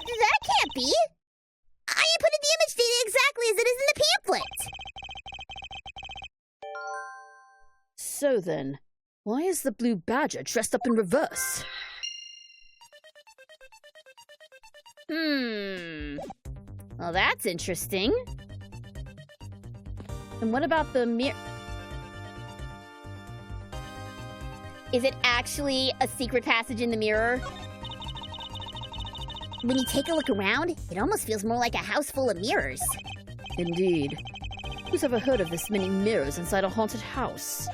That can't be. I inputted the image data exactly as it is in the pamphlet. So then, why is the Blue Badger dressed up in reverse? Well, that's interesting. And what about the mirror? Is it actually a secret passage in the mirror? When you take a look around, it almost feels more like a house full of mirrors. Indeed. Who's ever heard of this many mirrors inside a haunted house?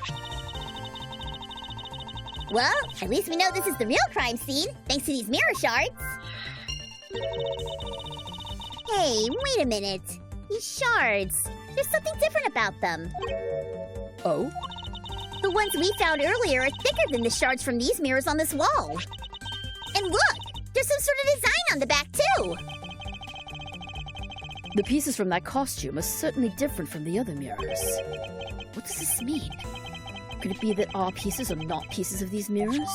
Well, at least we know this is the real crime scene, thanks to these mirror shards. Hey, wait a minute. These shards, there's something different about them. Oh? The ones we found earlier are thicker than the shards from these mirrors on this wall. And look, there's some sort of design on the back too. The pieces from that costume are certainly different from the other mirrors. What does this mean? Could it be that our pieces are not pieces of these mirrors?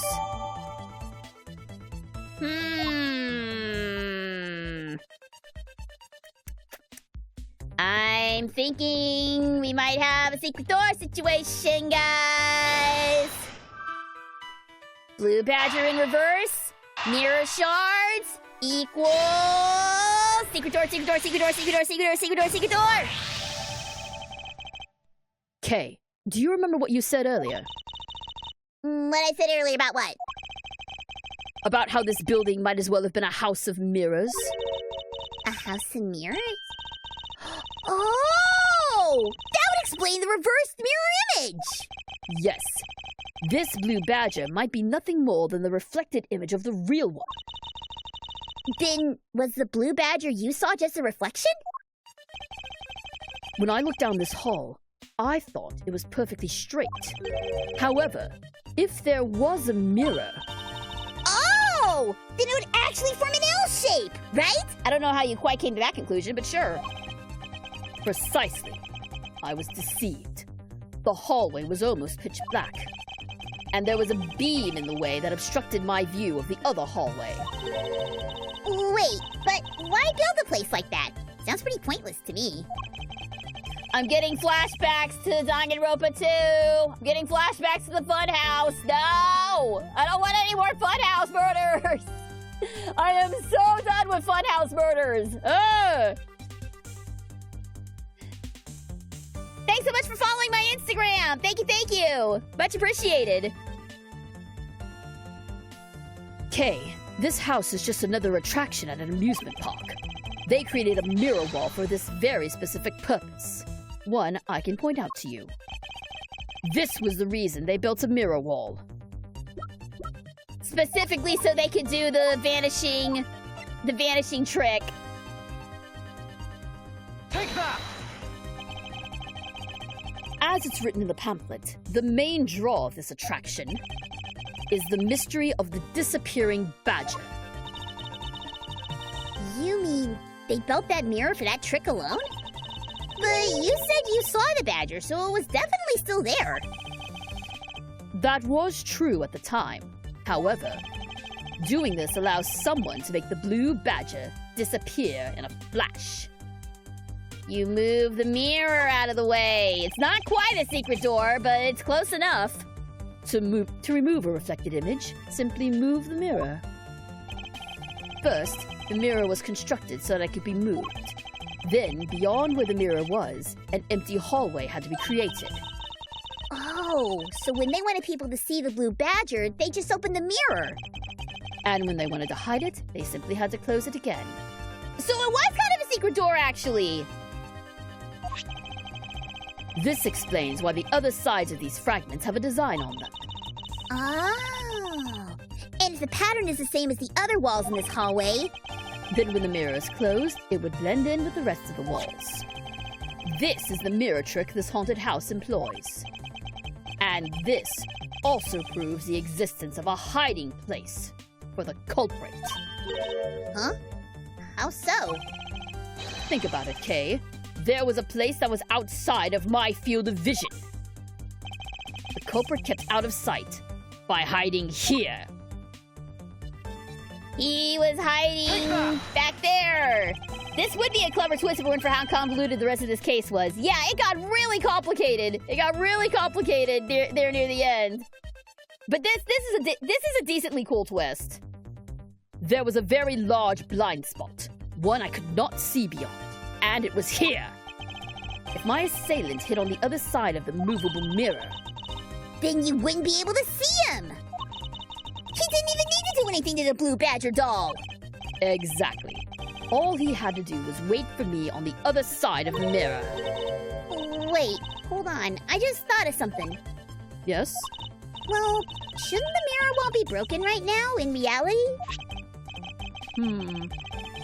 I'm thinking we might have a secret door situation, guys. Blue Badger in reverse. Mirror shards equals secret door, secret door, secret door, secret door, secret door, secret door, secret door. Kay, Do you remember what you said earlier? What I said earlier about what? About how this building might as well have been a house of mirrors? A house of mirrors? Oh! That would explain the reversed mirror image! Yes. This blue badger might be nothing more than the reflected image of the real one. Then, was the blue badger you saw just a reflection? When I looked down this hall, I thought it was perfectly straight. However, if there was a mirror... Oh! Then it would actually form an L shape, right? I don't know how you quite came to that conclusion, but sure. Precisely. I was deceived. The hallway was almost pitch black. And there was a beam in the way that obstructed my view of the other hallway. Wait, but why build a place like that? Sounds pretty pointless to me. I'm getting flashbacks to Danganronpa 2. I'm getting flashbacks to the Funhouse. No! I don't want any more Funhouse murders. I am so done with Funhouse murders. Ugh. Thanks so much for following my Instagram. Thank you. Much appreciated. Kay, this house is just another attraction at an amusement park. They created a mirror wall for this very specific purpose. One I can point out to you. This was the reason they built a mirror wall. Specifically so they could do the vanishing trick. Take that! As it's written in the pamphlet, the main draw of this attraction is the mystery of the disappearing badger. You mean they built that mirror for that trick alone? But you said you saw the badger, so it was definitely still there. That was true at the time. However, doing this allows someone to make the blue badger disappear in a flash. You move the mirror out of the way. It's not quite a secret door, but it's close enough. To remove a reflected image, simply move the mirror. First, the mirror was constructed so that it could be moved. Then, beyond where the mirror was, an empty hallway had to be created. Oh, so when they wanted people to see the blue badger, they just opened the mirror. And when they wanted to hide it, they simply had to close it again. So it was kind of a secret door, actually. This explains why the other sides of these fragments have a design on them. Oh. And if the pattern is the same as the other walls in this hallway... Then when the mirror is closed, it would blend in with the rest of the walls. This is the mirror trick this haunted house employs. And this also proves the existence of a hiding place for the culprit. Huh? How so? Think about it, Kay. There was a place that was outside of my field of vision. The culprit kept out of sight by hiding here. He was hiding back there. This would be a clever twist if it weren't for how convoluted the rest of this case was. Yeah, it got really complicated. It got really complicated there near the end. But this is a decently cool twist. There was a very large blind spot, one I could not see beyond, and it was here. If my assailant hid on the other side of the movable mirror, then you wouldn't be able to see him. He didn't even need to do anything to the blue badger doll. Exactly. All he had to do was wait for me on the other side of the mirror. Wait, hold on. I just thought of something. Yes? Well, shouldn't the mirror wall be broken right now, in reality?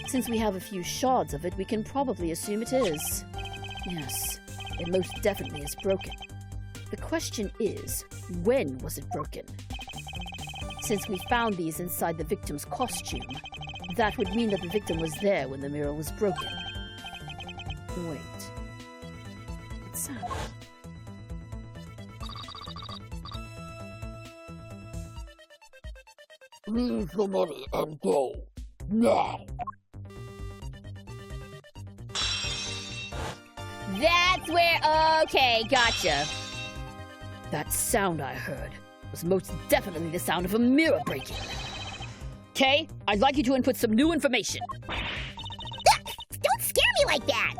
Since we have a few shards of it, we can probably assume it is. Yes, it most definitely is broken. The question is, when was it broken? Since we found these inside the victim's costume, that would mean that the victim was there when the mirror was broken. Wait. It sounds... Leave the money and go. Now. That's where... Okay, gotcha. That sound I heard was most definitely the sound of a mirror breaking. Kay, I'd like you to input some new information. Don't scare me like that!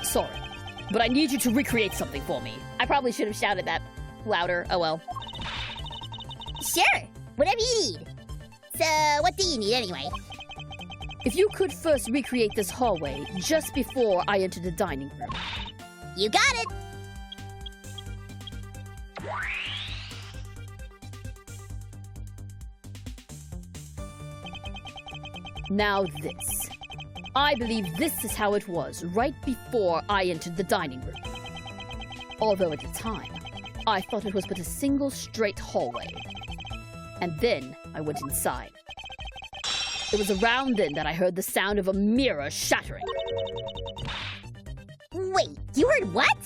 Sorry. but I need you to recreate something for me. I probably should have shouted that louder. Oh well. Sure, whatever you need. So, what do you need anyway? If you could first recreate this hallway just before I enter the dining room. You got it! Now this. I believe this is how it was right before I entered the dining room. Although at the time, I thought it was but a single straight hallway. And then I went inside. It was around then that I heard the sound of a mirror shattering. Wait, you heard what?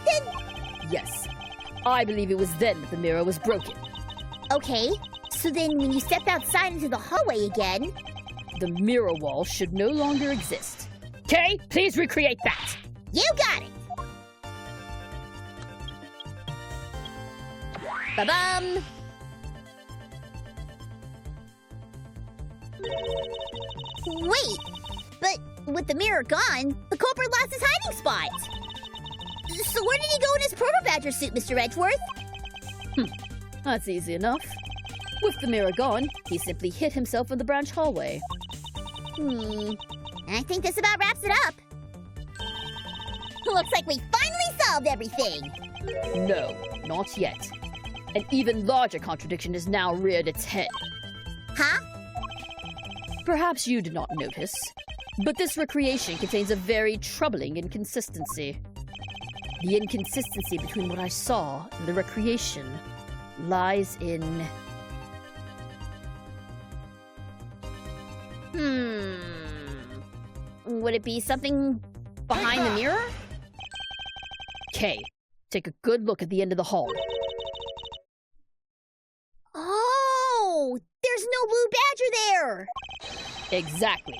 Then, Yes, I believe it was then that the mirror was broken. okay, so then when you stepped outside into the hallway again, The mirror wall should no longer exist. Okay, please recreate that. you got it! Ba-bum! Wait, but with the mirror gone, the culprit lost his hiding spot. So where did he go in his proto-badger suit, Mr. Edgeworth? That's easy enough. With the mirror gone, he simply hid himself in the branch hallway. I think this about wraps it up. Looks like we finally solved everything. No, not yet. An even larger contradiction has now reared its head. Huh? Perhaps you did not notice, but this recreation contains a very troubling inconsistency. The inconsistency between what I saw and the recreation lies in... Would it be something behind the mirror? Kay, take a good look at the end of the hall. Oh, there's no blue badger there. Exactly.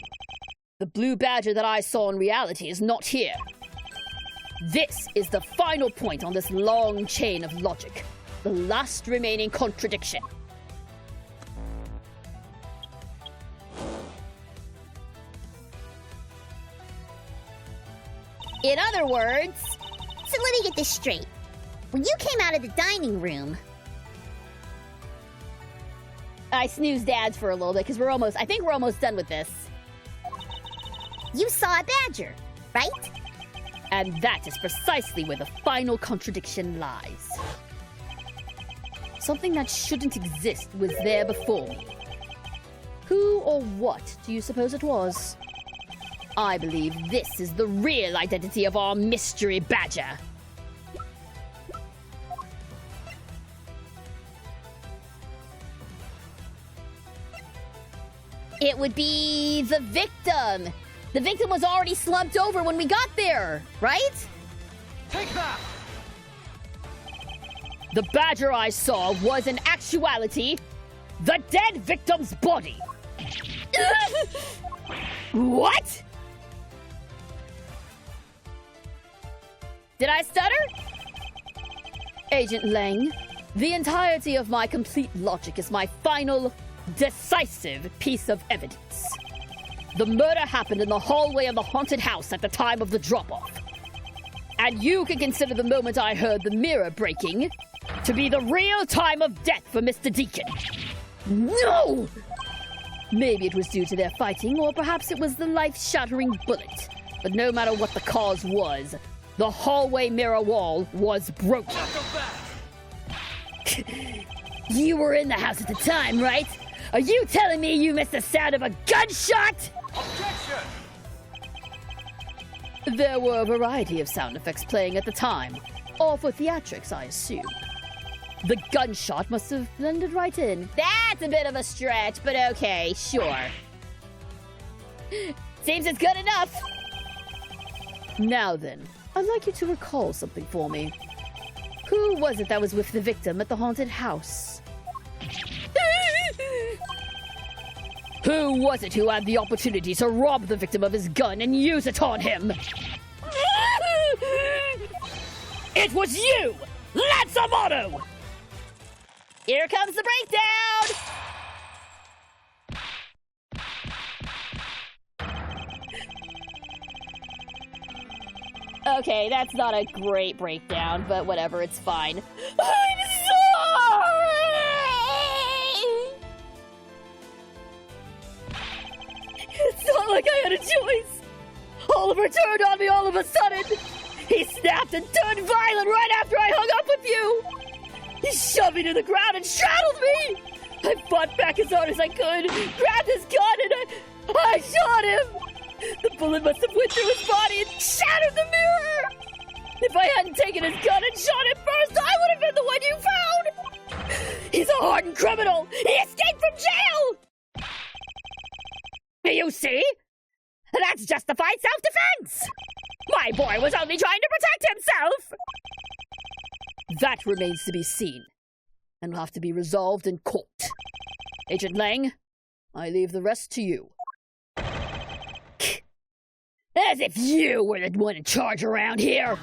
The blue badger that I saw in reality is not here. This is the final point on this long chain of logic. The last remaining contradiction. In other words, so let me get this straight. When you came out of the dining room, I snoozed dads for a little bit because I think we're almost done with this. you saw a badger, right? And that is precisely where the final contradiction lies. Something that shouldn't exist was there before me. Who or what do you suppose it was? I believe this is the real identity of our mystery badger. It would be the victim. The victim was already slumped over when we got there, right? Take that! The badger I saw was in actuality the dead victim's body. What? Did I stutter? Agent Lang, the entirety of my complete logic is my final, Decisive piece of evidence. The murder happened in the hallway of the haunted house at the time of the drop-off. And you can consider the moment I heard the mirror breaking to be the real time of death for Mr. Deacon. No! Maybe it was due to their fighting, or perhaps it was the life-shattering bullet. But no matter what the cause was, the hallway mirror wall was broken. You were in the house at the time, right? Are you telling me you missed the sound of a gunshot? Objection! There were a variety of sound effects playing at the time, all for theatrics, I assume. The gunshot must have blended right in. That's a bit of a stretch, but okay, sure. Seems it's good enough. Now then, I'd like you to recall something for me. Who was it that was with the victim at the haunted house? Who was it who had the opportunity to rob the victim of his gun and use it on him? It was you! Lanzamoto! Here comes the breakdown! Okay, that's not a great breakdown, but whatever, it's fine. I'm sorry! It's not like I had a choice. Oliver turned on me all of a sudden. He snapped and turned violent right after I hung up with you. He shoved me to the ground and straddled me. I fought back as hard as I could, grabbed his gun, and I shot him. The bullet must have went through his body and shattered the mirror. If I hadn't taken his gun and shot him first, I would have been the one you found. He's a hardened criminal. He escaped from jail. You see? That's justified self-defense. My boy was only trying to protect himself. That remains to be seen, and will have to be resolved in court. Agent Lang, I leave the rest to you. As if you were the one in charge around here.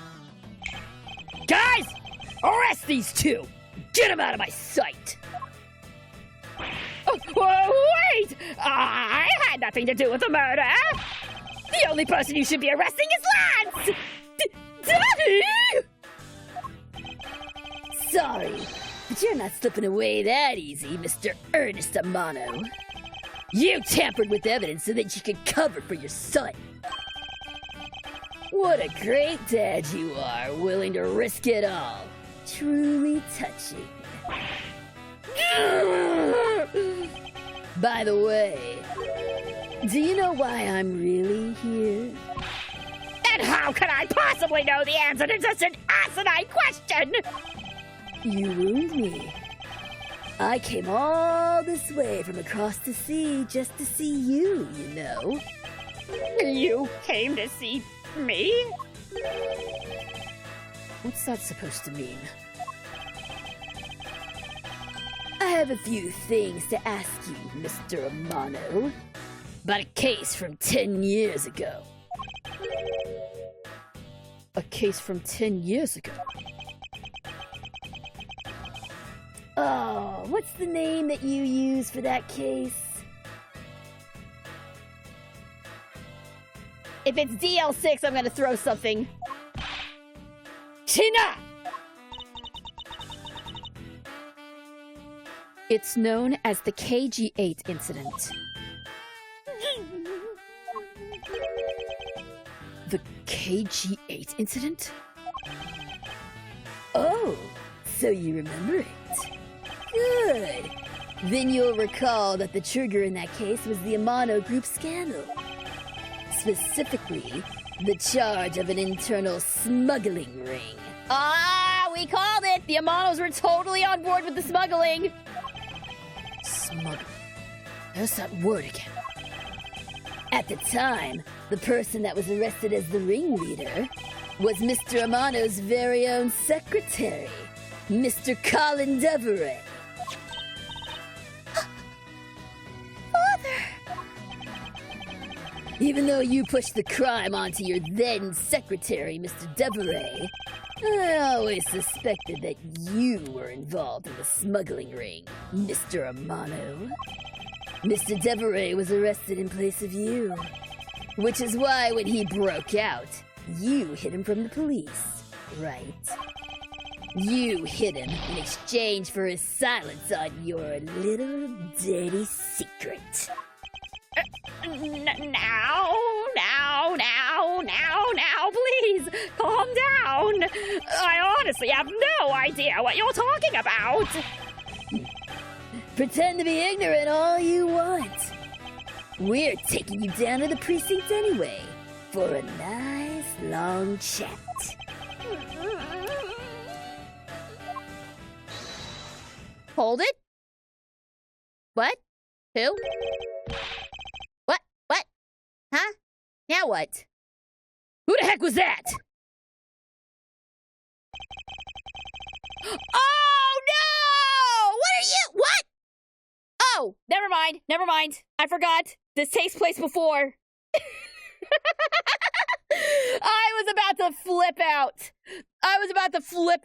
Guys, arrest these two. Get them out of my sight. Wait! I had nothing to do with the murder. The only person you should be arresting is Lance! Daddy! Sorry, but you're not slipping away that easy, Mr. Ernest Amano. You tampered with evidence so that you could cover for your son. What a great dad you are, willing to risk it all. Truly touching. By the way, do you know why I'm really here? And how can I possibly know the answer to such an asinine question? You wound me. I came all this way from across the sea just to see you, you know. You came to see me? What's that supposed to mean? I have a few things to ask you, Mr. Amano, about a case from 10 years ago. A case from 10 years ago? Oh, what's the name that you use for that case? If it's DL6, I'm gonna throw something. Tina! It's known as the KG8 incident. The KG8 incident? Oh, so you remember it. Good. Then you'll recall that the trigger in that case was the Amano Group scandal. Specifically, the charge of an internal smuggling ring. Ah, we called it! The Amanos were totally on board with the smuggling! Smuggling. There's that word again. At the time, the person that was arrested as the ringleader was Mr. Amano's very own secretary, Mr. Colin Devereux. Even though you pushed the crime onto your then secretary, Mr. Devereux, I always suspected that you were involved in the smuggling ring, Mr. Amano. Mr. Devereux was arrested in place of you, which is why when he broke out, you hid him from the police, right? You hid him in exchange for his silence on your little dirty secret. Now, please, calm down. I honestly have no idea what you're talking about. Pretend to be ignorant all you want. We're taking you down to the precinct anyway, for a nice long chat. Hold it? What? Who? What? Huh? Now what? Who the heck was that? Oh no! What are you? What? Oh, never mind. I forgot. This takes place before. I was about to flip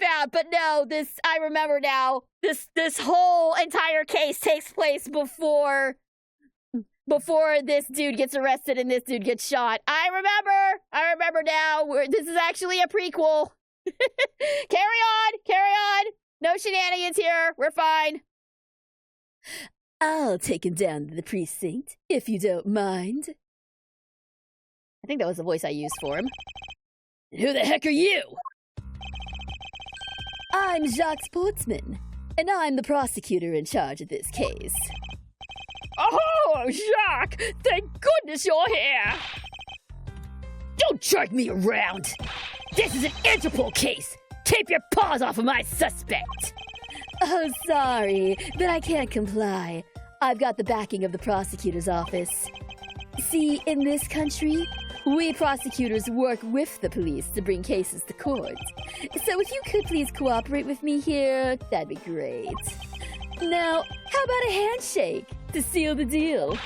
out. But no, I remember now. This whole entire case takes place before before this dude gets arrested and this dude gets shot. I remember now. This is actually a prequel. Carry on. No shenanigans here. We're fine. I'll take him down to the precinct, if you don't mind. I think that was the voice I used for him. Who the heck are you? I'm Jacques Sportsman, and I'm the prosecutor in charge of this case. Oh, Jacques! Thank goodness you're here! Don't jerk me around! This is an Interpol case! Keep your paws off of my suspect! Oh, sorry, but I can't comply. I've got the backing of the prosecutor's office. See, in this country, we prosecutors work with the police to bring cases to court. So if you could please cooperate with me here, that'd be great. Now, how about a handshake to seal the deal?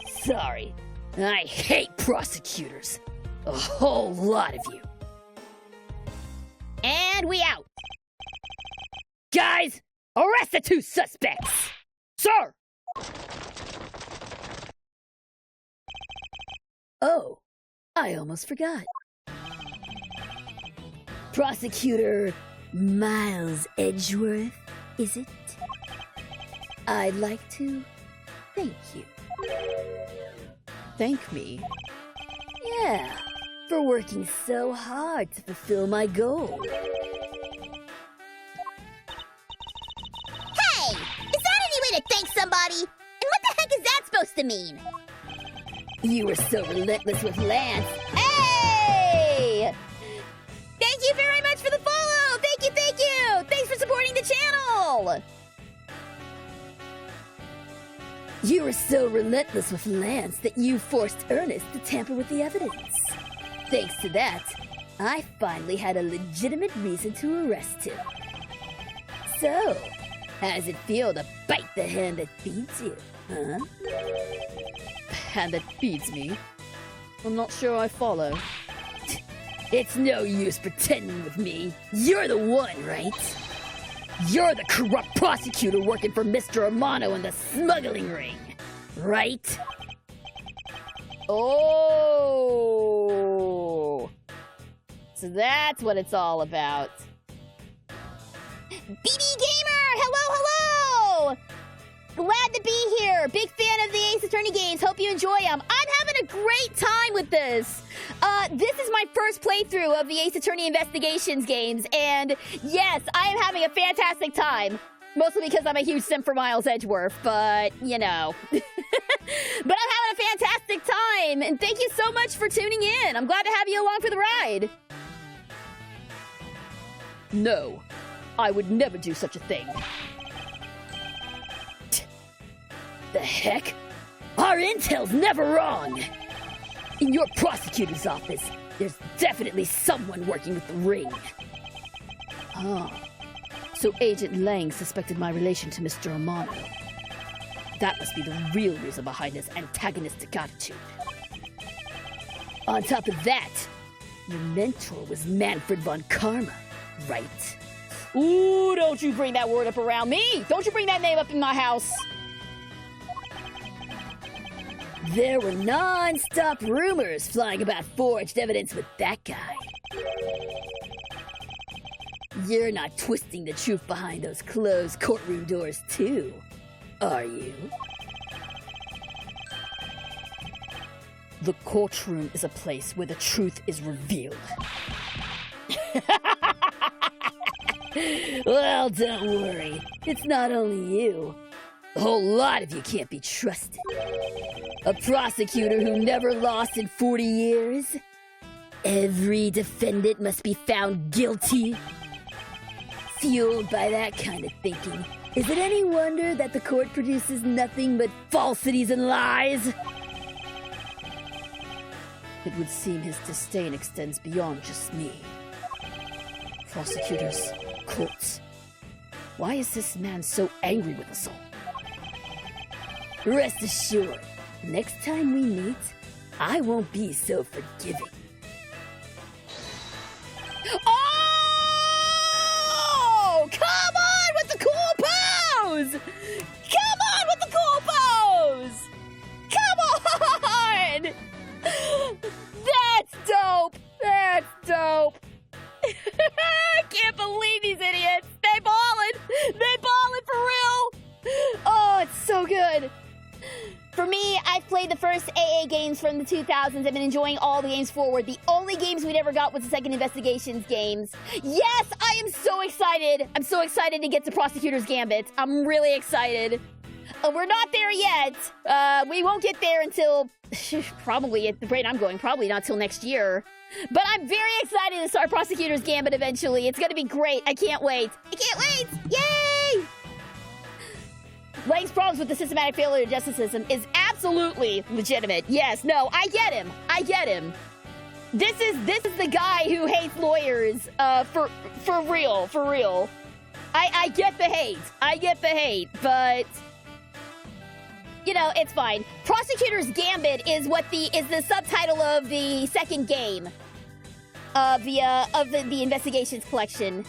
Sorry, I hate prosecutors. A whole lot of you. And we out. Guys, arrest the 2 suspects! Sir! Oh, I almost forgot. Prosecutor Miles Edgeworth, is it? I'd like to thank you. Thank me. Yeah, for working so hard to fulfill my goal. Hey! Is that any way to thank somebody? And what the heck is that supposed to mean? You were so relentless with Lance. Hey! Thank you very much for the follow! Thank you! Thanks for supporting the channel! You were so relentless with Lance that you forced Ernest to tamper with the evidence. Thanks to that, I finally had a legitimate reason to arrest him. So, how does it feel to bite the hand that feeds you, huh? Hand that feeds me. I'm not sure I follow. It's no use pretending with me. You're the one, right? You're the corrupt prosecutor working for Mr. Amano in the smuggling ring, right? Oh! So that's what it's all about. BB Gamer! Hello! Glad to be here. Big fan of the Ace Attorney games. Hope you enjoy them. I'm having a great time with this. This is my first playthrough of the Ace Attorney Investigations games, and yes, I am having a fantastic time. Mostly because I'm a huge simp for Miles Edgeworth, but, you know. But I'm having a fantastic time, and thank you so much for tuning in. I'm glad to have you along for the ride. No, I would never do such a thing. The heck? Our intel's never wrong! In your prosecutor's office, there's definitely someone working with the ring. Ah, so Agent Lang suspected my relation to Mr. Amano. That must be the real reason behind his antagonistic attitude. On top of that, your mentor was Manfred von Karma, right? Ooh, don't you bring that word up around me. Don't you bring that name up in my house. There were non-stop rumors flying about forged evidence with that guy. You're not twisting the truth behind those closed courtroom doors, too, are you? The courtroom is a place where the truth is revealed. Well, don't worry. It's not only you. A whole lot of you can't be trusted. A prosecutor who never lost in 40 years? Every defendant must be found guilty? Fueled by that kind of thinking, is it any wonder that the court produces nothing but falsities and lies? It would seem his disdain extends beyond just me. Prosecutors, courts. Why is this man so angry with us all? Rest assured, next time we meet, I won't be so forgiving. Oh! Come on with the cool pose! Come on with the cool pose! played the first AA games from the 2000s. I've been enjoying all the games forward. The only games we never got was the second Investigations games. Yes, I am so excited. I'm so excited to get to Prosecutor's Gambit. I'm really excited. We're not there yet. We won't get there until probably at the rate I'm going, probably not till next year. But I'm very excited to start Prosecutor's Gambit eventually. It's gonna be great. I can't wait. I can't wait! Yay! Lang's problems with the systematic failure of the justice system is absolutely legitimate. Yes, no, I get him. I get him. This is the guy who hates lawyers. For real, for real. I get the hate. I get the hate, but you know, it's fine. Prosecutor's Gambit is the subtitle of the second game of the Investigations collection.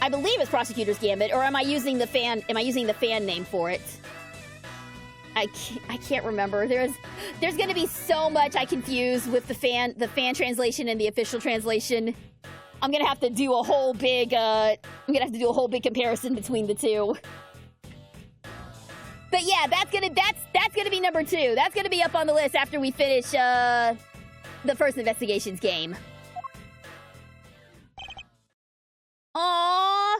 I believe it's Prosecutor's Gambit, or am I using the fan name for it? I can't remember. There's gonna be so much I confuse with the fan translation and the official translation. I'm gonna have to do a whole big comparison between the two. But yeah, that's gonna be number 2. That's gonna be up on the list after we finish the first Investigations game. Aww.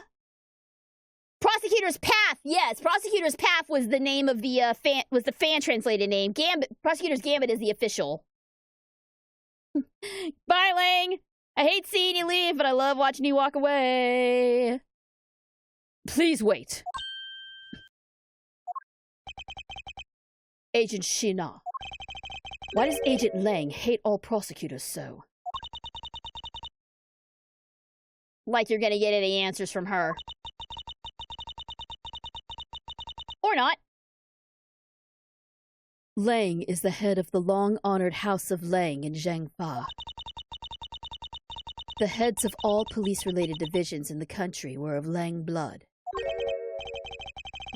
Prosecutor's Path. Yes, Prosecutor's Path was the name of the fan translated name. Prosecutor's Gambit is the official. Bye, Lang. I hate seeing you leave, but I love watching you walk away. Please wait. Agent Shina. Why does Agent Lang hate all prosecutors so? Like you're gonna get any answers from her. Or not. Lang is the head of the long-honored House of Lang in Zhangfa. The heads of all police-related divisions in the country were of Lang blood.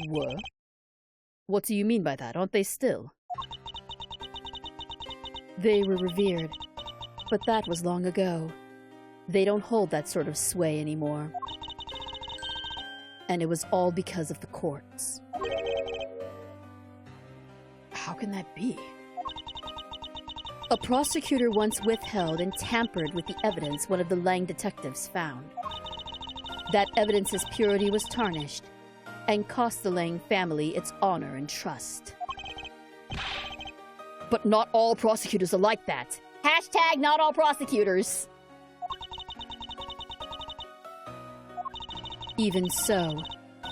Were? What do you mean by that? Aren't they still? They were revered, but that was long ago. They don't hold that sort of sway anymore. And it was all because of the courts. How can that be? A prosecutor once withheld and tampered with the evidence one of the Lang detectives found. That evidence's purity was tarnished and cost the Lang family its honor and trust. But not all prosecutors are like that. Hashtag not all prosecutors. Even so,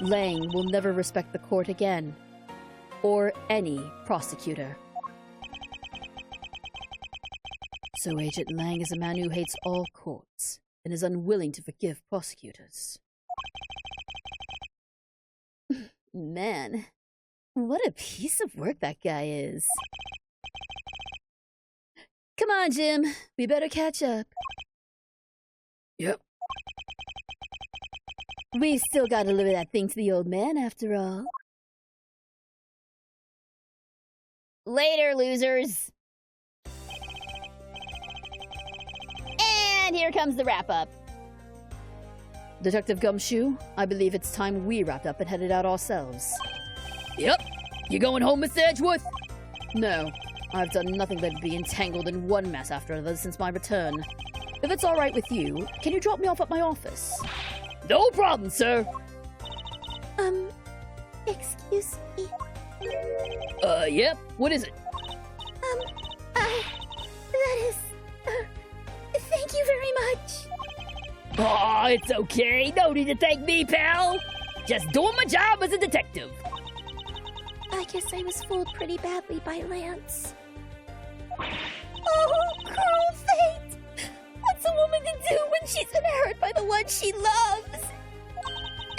Lang will never respect the court again, or any prosecutor. So Agent Lang is a man who hates all courts and is unwilling to forgive prosecutors. Man, what a piece of work that guy is. Come on, Jim. We better catch up. Yep. We still gotta deliver that thing to the old man, after all. Later, losers. And here comes the wrap-up. Detective Gumshoe, I believe it's time we wrapped up and headed out ourselves. Yep. You going home, Mr. Edgeworth? No, I've done nothing but be entangled in one mess after another since my return. If it's all right with you, can you drop me off at my office? No problem, sir. Excuse me. Yep. What is it? That is, thank you very much. Oh, it's okay. No need to thank me, pal. Just doing my job as a detective. I guess I was fooled pretty badly by Lance. Oh, cruel fate! What's a woman to do when she's been hurt by the one she loves?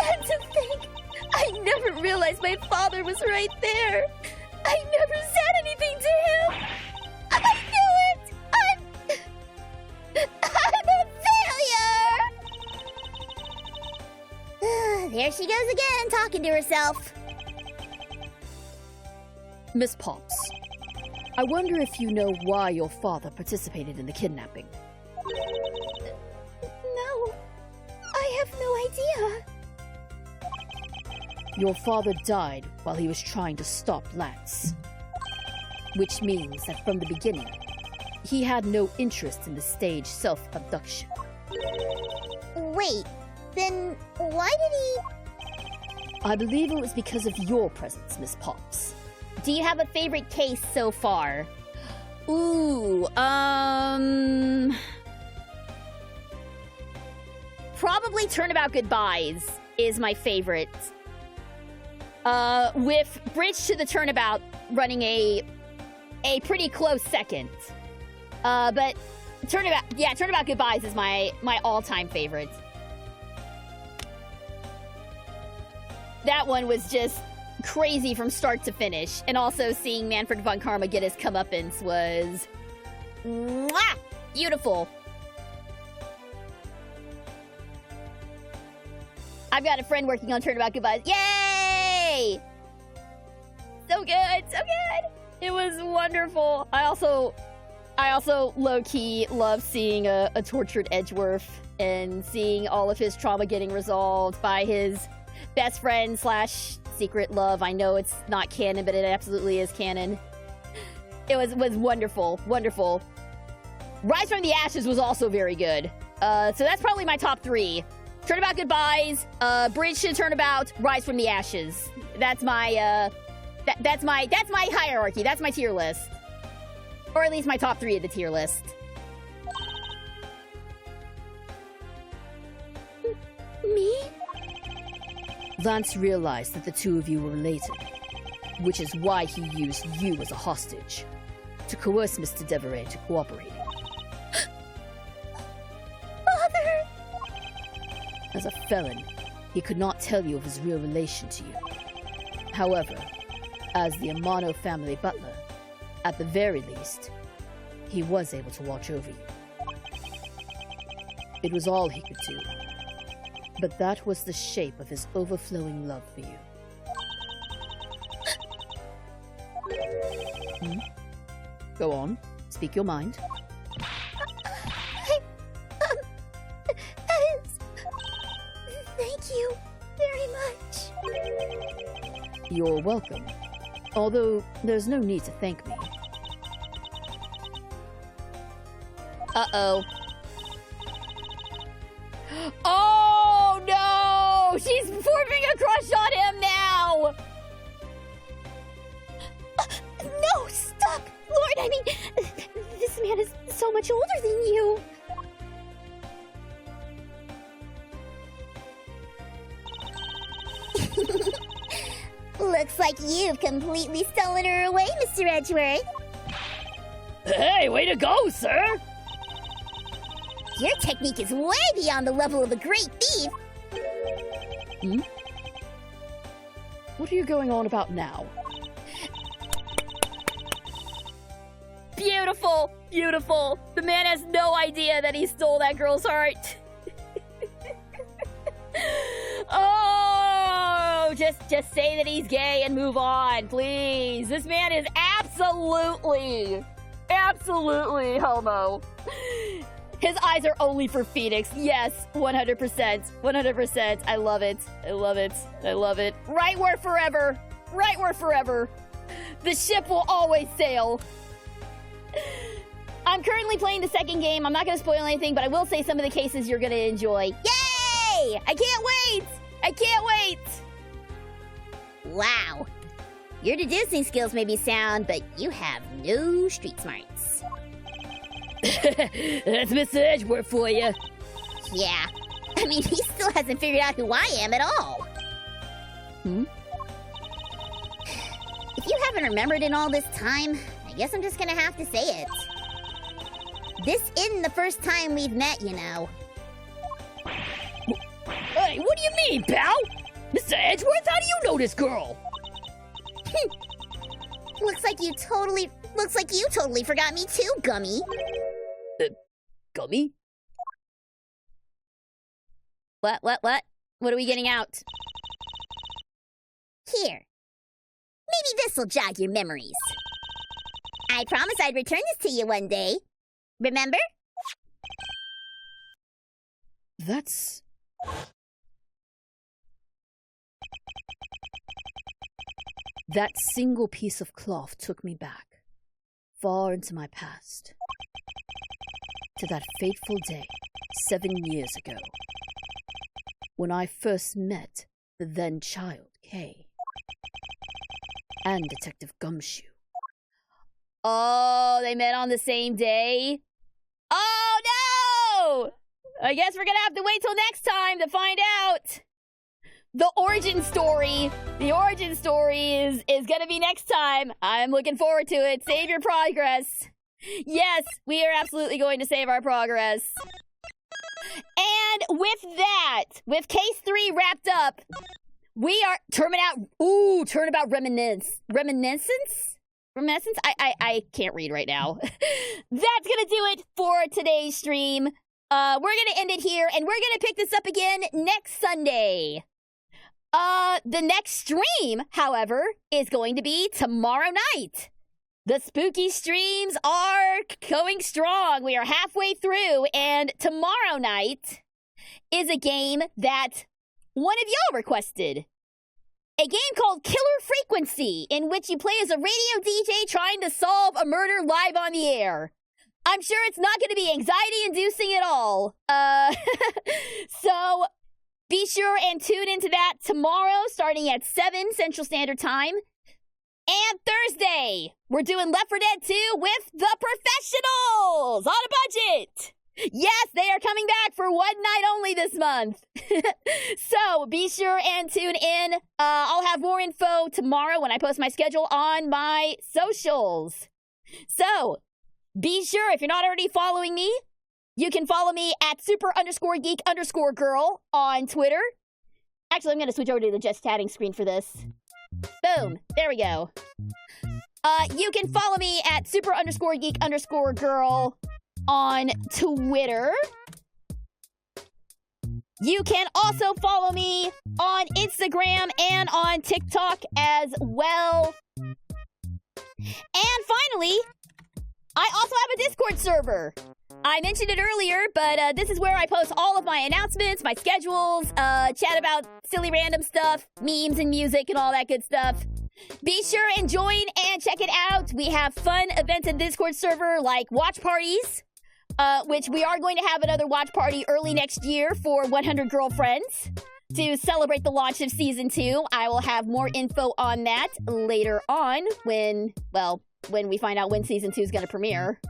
And to think, I never realized my father was right there. I never said anything to him. I knew it! I'm a failure! There she goes again, talking to herself. Miss Pops, I wonder if you know why your father participated in the kidnapping. No, I have no idea. Your father died while he was trying to stop Lance. Which means that from the beginning, he had no interest in the stage self-abduction. Wait, then why did he... I believe it was because of your presence, Miss Pops. Do you have a favorite case so far? Ooh, probably Turnabout Goodbyes is my favorite. With Bridge to the Turnabout running a pretty close second. But Turnabout Goodbyes is my all-time favorite. That one was just crazy from start to finish. And also seeing Manfred von Karma get his comeuppance was... mwah! Beautiful. I've got a friend working on Turnabout Goodbyes. Yay! So good, so good. It was wonderful. I also low-key love seeing a tortured Edgeworth and seeing all of his trauma getting resolved by his best friend / secret love. I know it's not canon, but it absolutely is canon. It was wonderful, wonderful. Rise from the Ashes was also very good. So that's probably my top 3. Turnabout Goodbyes, Bridge to Turnabout, Rise from the Ashes. That's my that's my hierarchy. That's my tier list. Or at least my top 3 of the tier list. Me? Lance realized that the two of you were related, which is why he used you as a hostage, to coerce Mr. Deveray to cooperating. Father! As a felon, he could not tell you of his real relation to you. However, as the Amano family butler, at the very least, he was able to watch over you. It was all he could do. But that was the shape of his overflowing love for you. Go on. Speak your mind. Thank you very much. You're welcome. Although, there's no need to thank me. Uh-oh. Oh, no! She's forming a crush on him now! No, stop! Lord, I mean, this man is so much older than you. Looks like you've completely stolen her away, Mr. Edgeworth. Hey, way to go, sir! Your technique is way beyond the level of a great thief. What are you going on about now? Beautiful! Beautiful! The man has no idea that he stole that girl's heart. Oh! Just say that he's gay and move on, please. This man is absolutely homo. His eyes are only for Phoenix. Yes, 100%. 100%. I love it. I love it. I love it. Right where forever. Right where forever. The ship will always sail. I'm currently playing the second game. I'm not going to spoil anything, but I will say some of the cases you're going to enjoy. Yay! I can't wait! I can't wait! Wow. Your deducing skills may be sound, but you have no street smarts. That's Mr. Edgeworth for you. Yeah. I mean, he still hasn't figured out who I am at all. If you haven't remembered in all this time, I guess I'm just gonna have to say it. This isn't the first time we've met, you know. Hey, what do you mean, pal? Mr. Edgeworth, how do you know this girl? Looks like you totally forgot me too, Gummy. Gummy? What? What are we getting out? Here. Maybe this'll jog your memories. I promised I'd return this to you one day. Remember? That's... That single piece of cloth took me back, far into my past, to that fateful day 7 years ago, when I first met the then child, Kay, and Detective Gumshoe. Oh, they met on the same day? Oh, no! I guess we're gonna have to wait till next time to find out. The origin story is gonna be next time. I'm looking forward to it. Save your progress. Yes, we are absolutely going to save our progress. And with that, with case 3 wrapped up, we are turnabout reminiscence? I can't read right now. That's gonna do it for today's stream. We're gonna end it here, and we're gonna pick this up again next Sunday. The next stream, however, is going to be tomorrow night. The spooky streams are going strong. We are halfway through, and tomorrow night is a game that one of y'all requested. A game called Killer Frequency, in which you play as a radio DJ trying to solve a murder live on the air. I'm sure it's not going to be anxiety-inducing at all. So be sure and tune into that tomorrow, starting at 7 Central Standard Time. And Thursday, we're doing Left 4 Dead 2 with the professionals on a budget. Yes, they are coming back for one night only this month. So be sure and tune in. I'll have more info tomorrow when I post my schedule on my socials. So be sure, if you're not already following me, you can follow me at super_geek_girl on Twitter. Actually, I'm going to switch over to the just chatting screen for this. Boom. There we go. You can follow me at super_geek_girl on Twitter. You can also follow me on Instagram and on TikTok as well. And finally, I also have a Discord server. I mentioned it earlier, but this is where I post all of my announcements, my schedules, chat about silly random stuff, memes and music and all that good stuff. Be sure and join and check it out. We have fun events in the Discord server like watch parties, which we are going to have another watch party early next year for 100 Girlfriends to celebrate the launch of Season 2. I will have more info on that later on when we find out when Season 2 is going to premiere.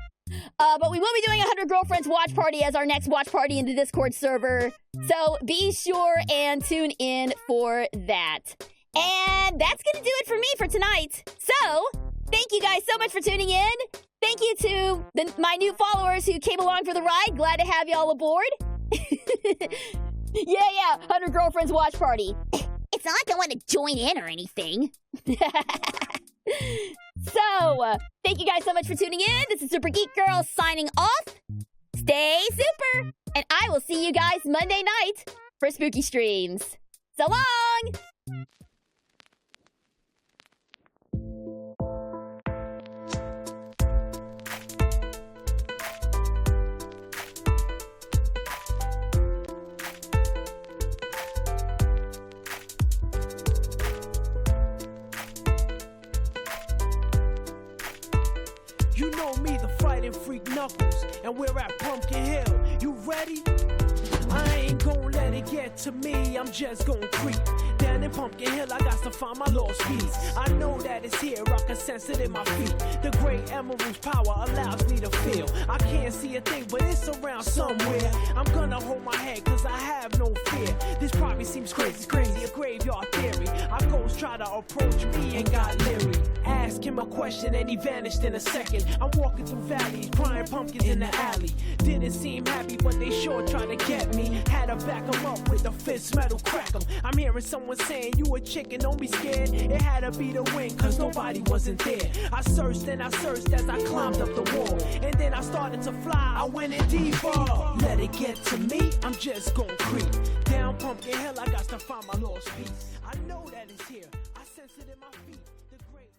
But we will be doing 100 Girlfriends watch party as our next watch party in the Discord server. So be sure and tune in for that. And that's going to do it for me for tonight. So thank you guys so much for tuning in. Thank you to my new followers who came along for the ride. Glad to have y'all aboard. Yeah, 100 Girlfriends watch party. It's not like I want to join in or anything. So, thank you guys so much for tuning in. This is Super Geek Girl signing off. Stay super, and I will see you guys Monday night for spooky streams. So long! You know me, the fighting freak Knuckles, and we're at Pumpkin Hill. You ready? I ain't gon' let it get to me, I'm just gon' creep. Down in Pumpkin Hill, I got to find my lost piece. I know that it's here, I can sense it in my feet. The great emerald's power allows me to feel. I can't see a thing, but it's around somewhere. I'm gonna hold my head, cause I have no fear. This probably seems crazy, a graveyard theory. Our ghosts try to approach me and got leery. Ask him a question and he vanished in a second. I'm walking through valleys, crying pumpkins in the alley. Didn't seem happy, but they sure tried to get me. Had to back him up with a fist metal crack him. I'm hearing someone saying, you a chicken, don't be scared. It had to be the wind, cause nobody wasn't there. I searched and I searched as I climbed up the wall. And then I started to fly, I went in deeper. Let it get to me, I'm just gon' creep. Down Pumpkin Hill, I got to find my lost piece. I know that it's here, I sense it in my feet. The great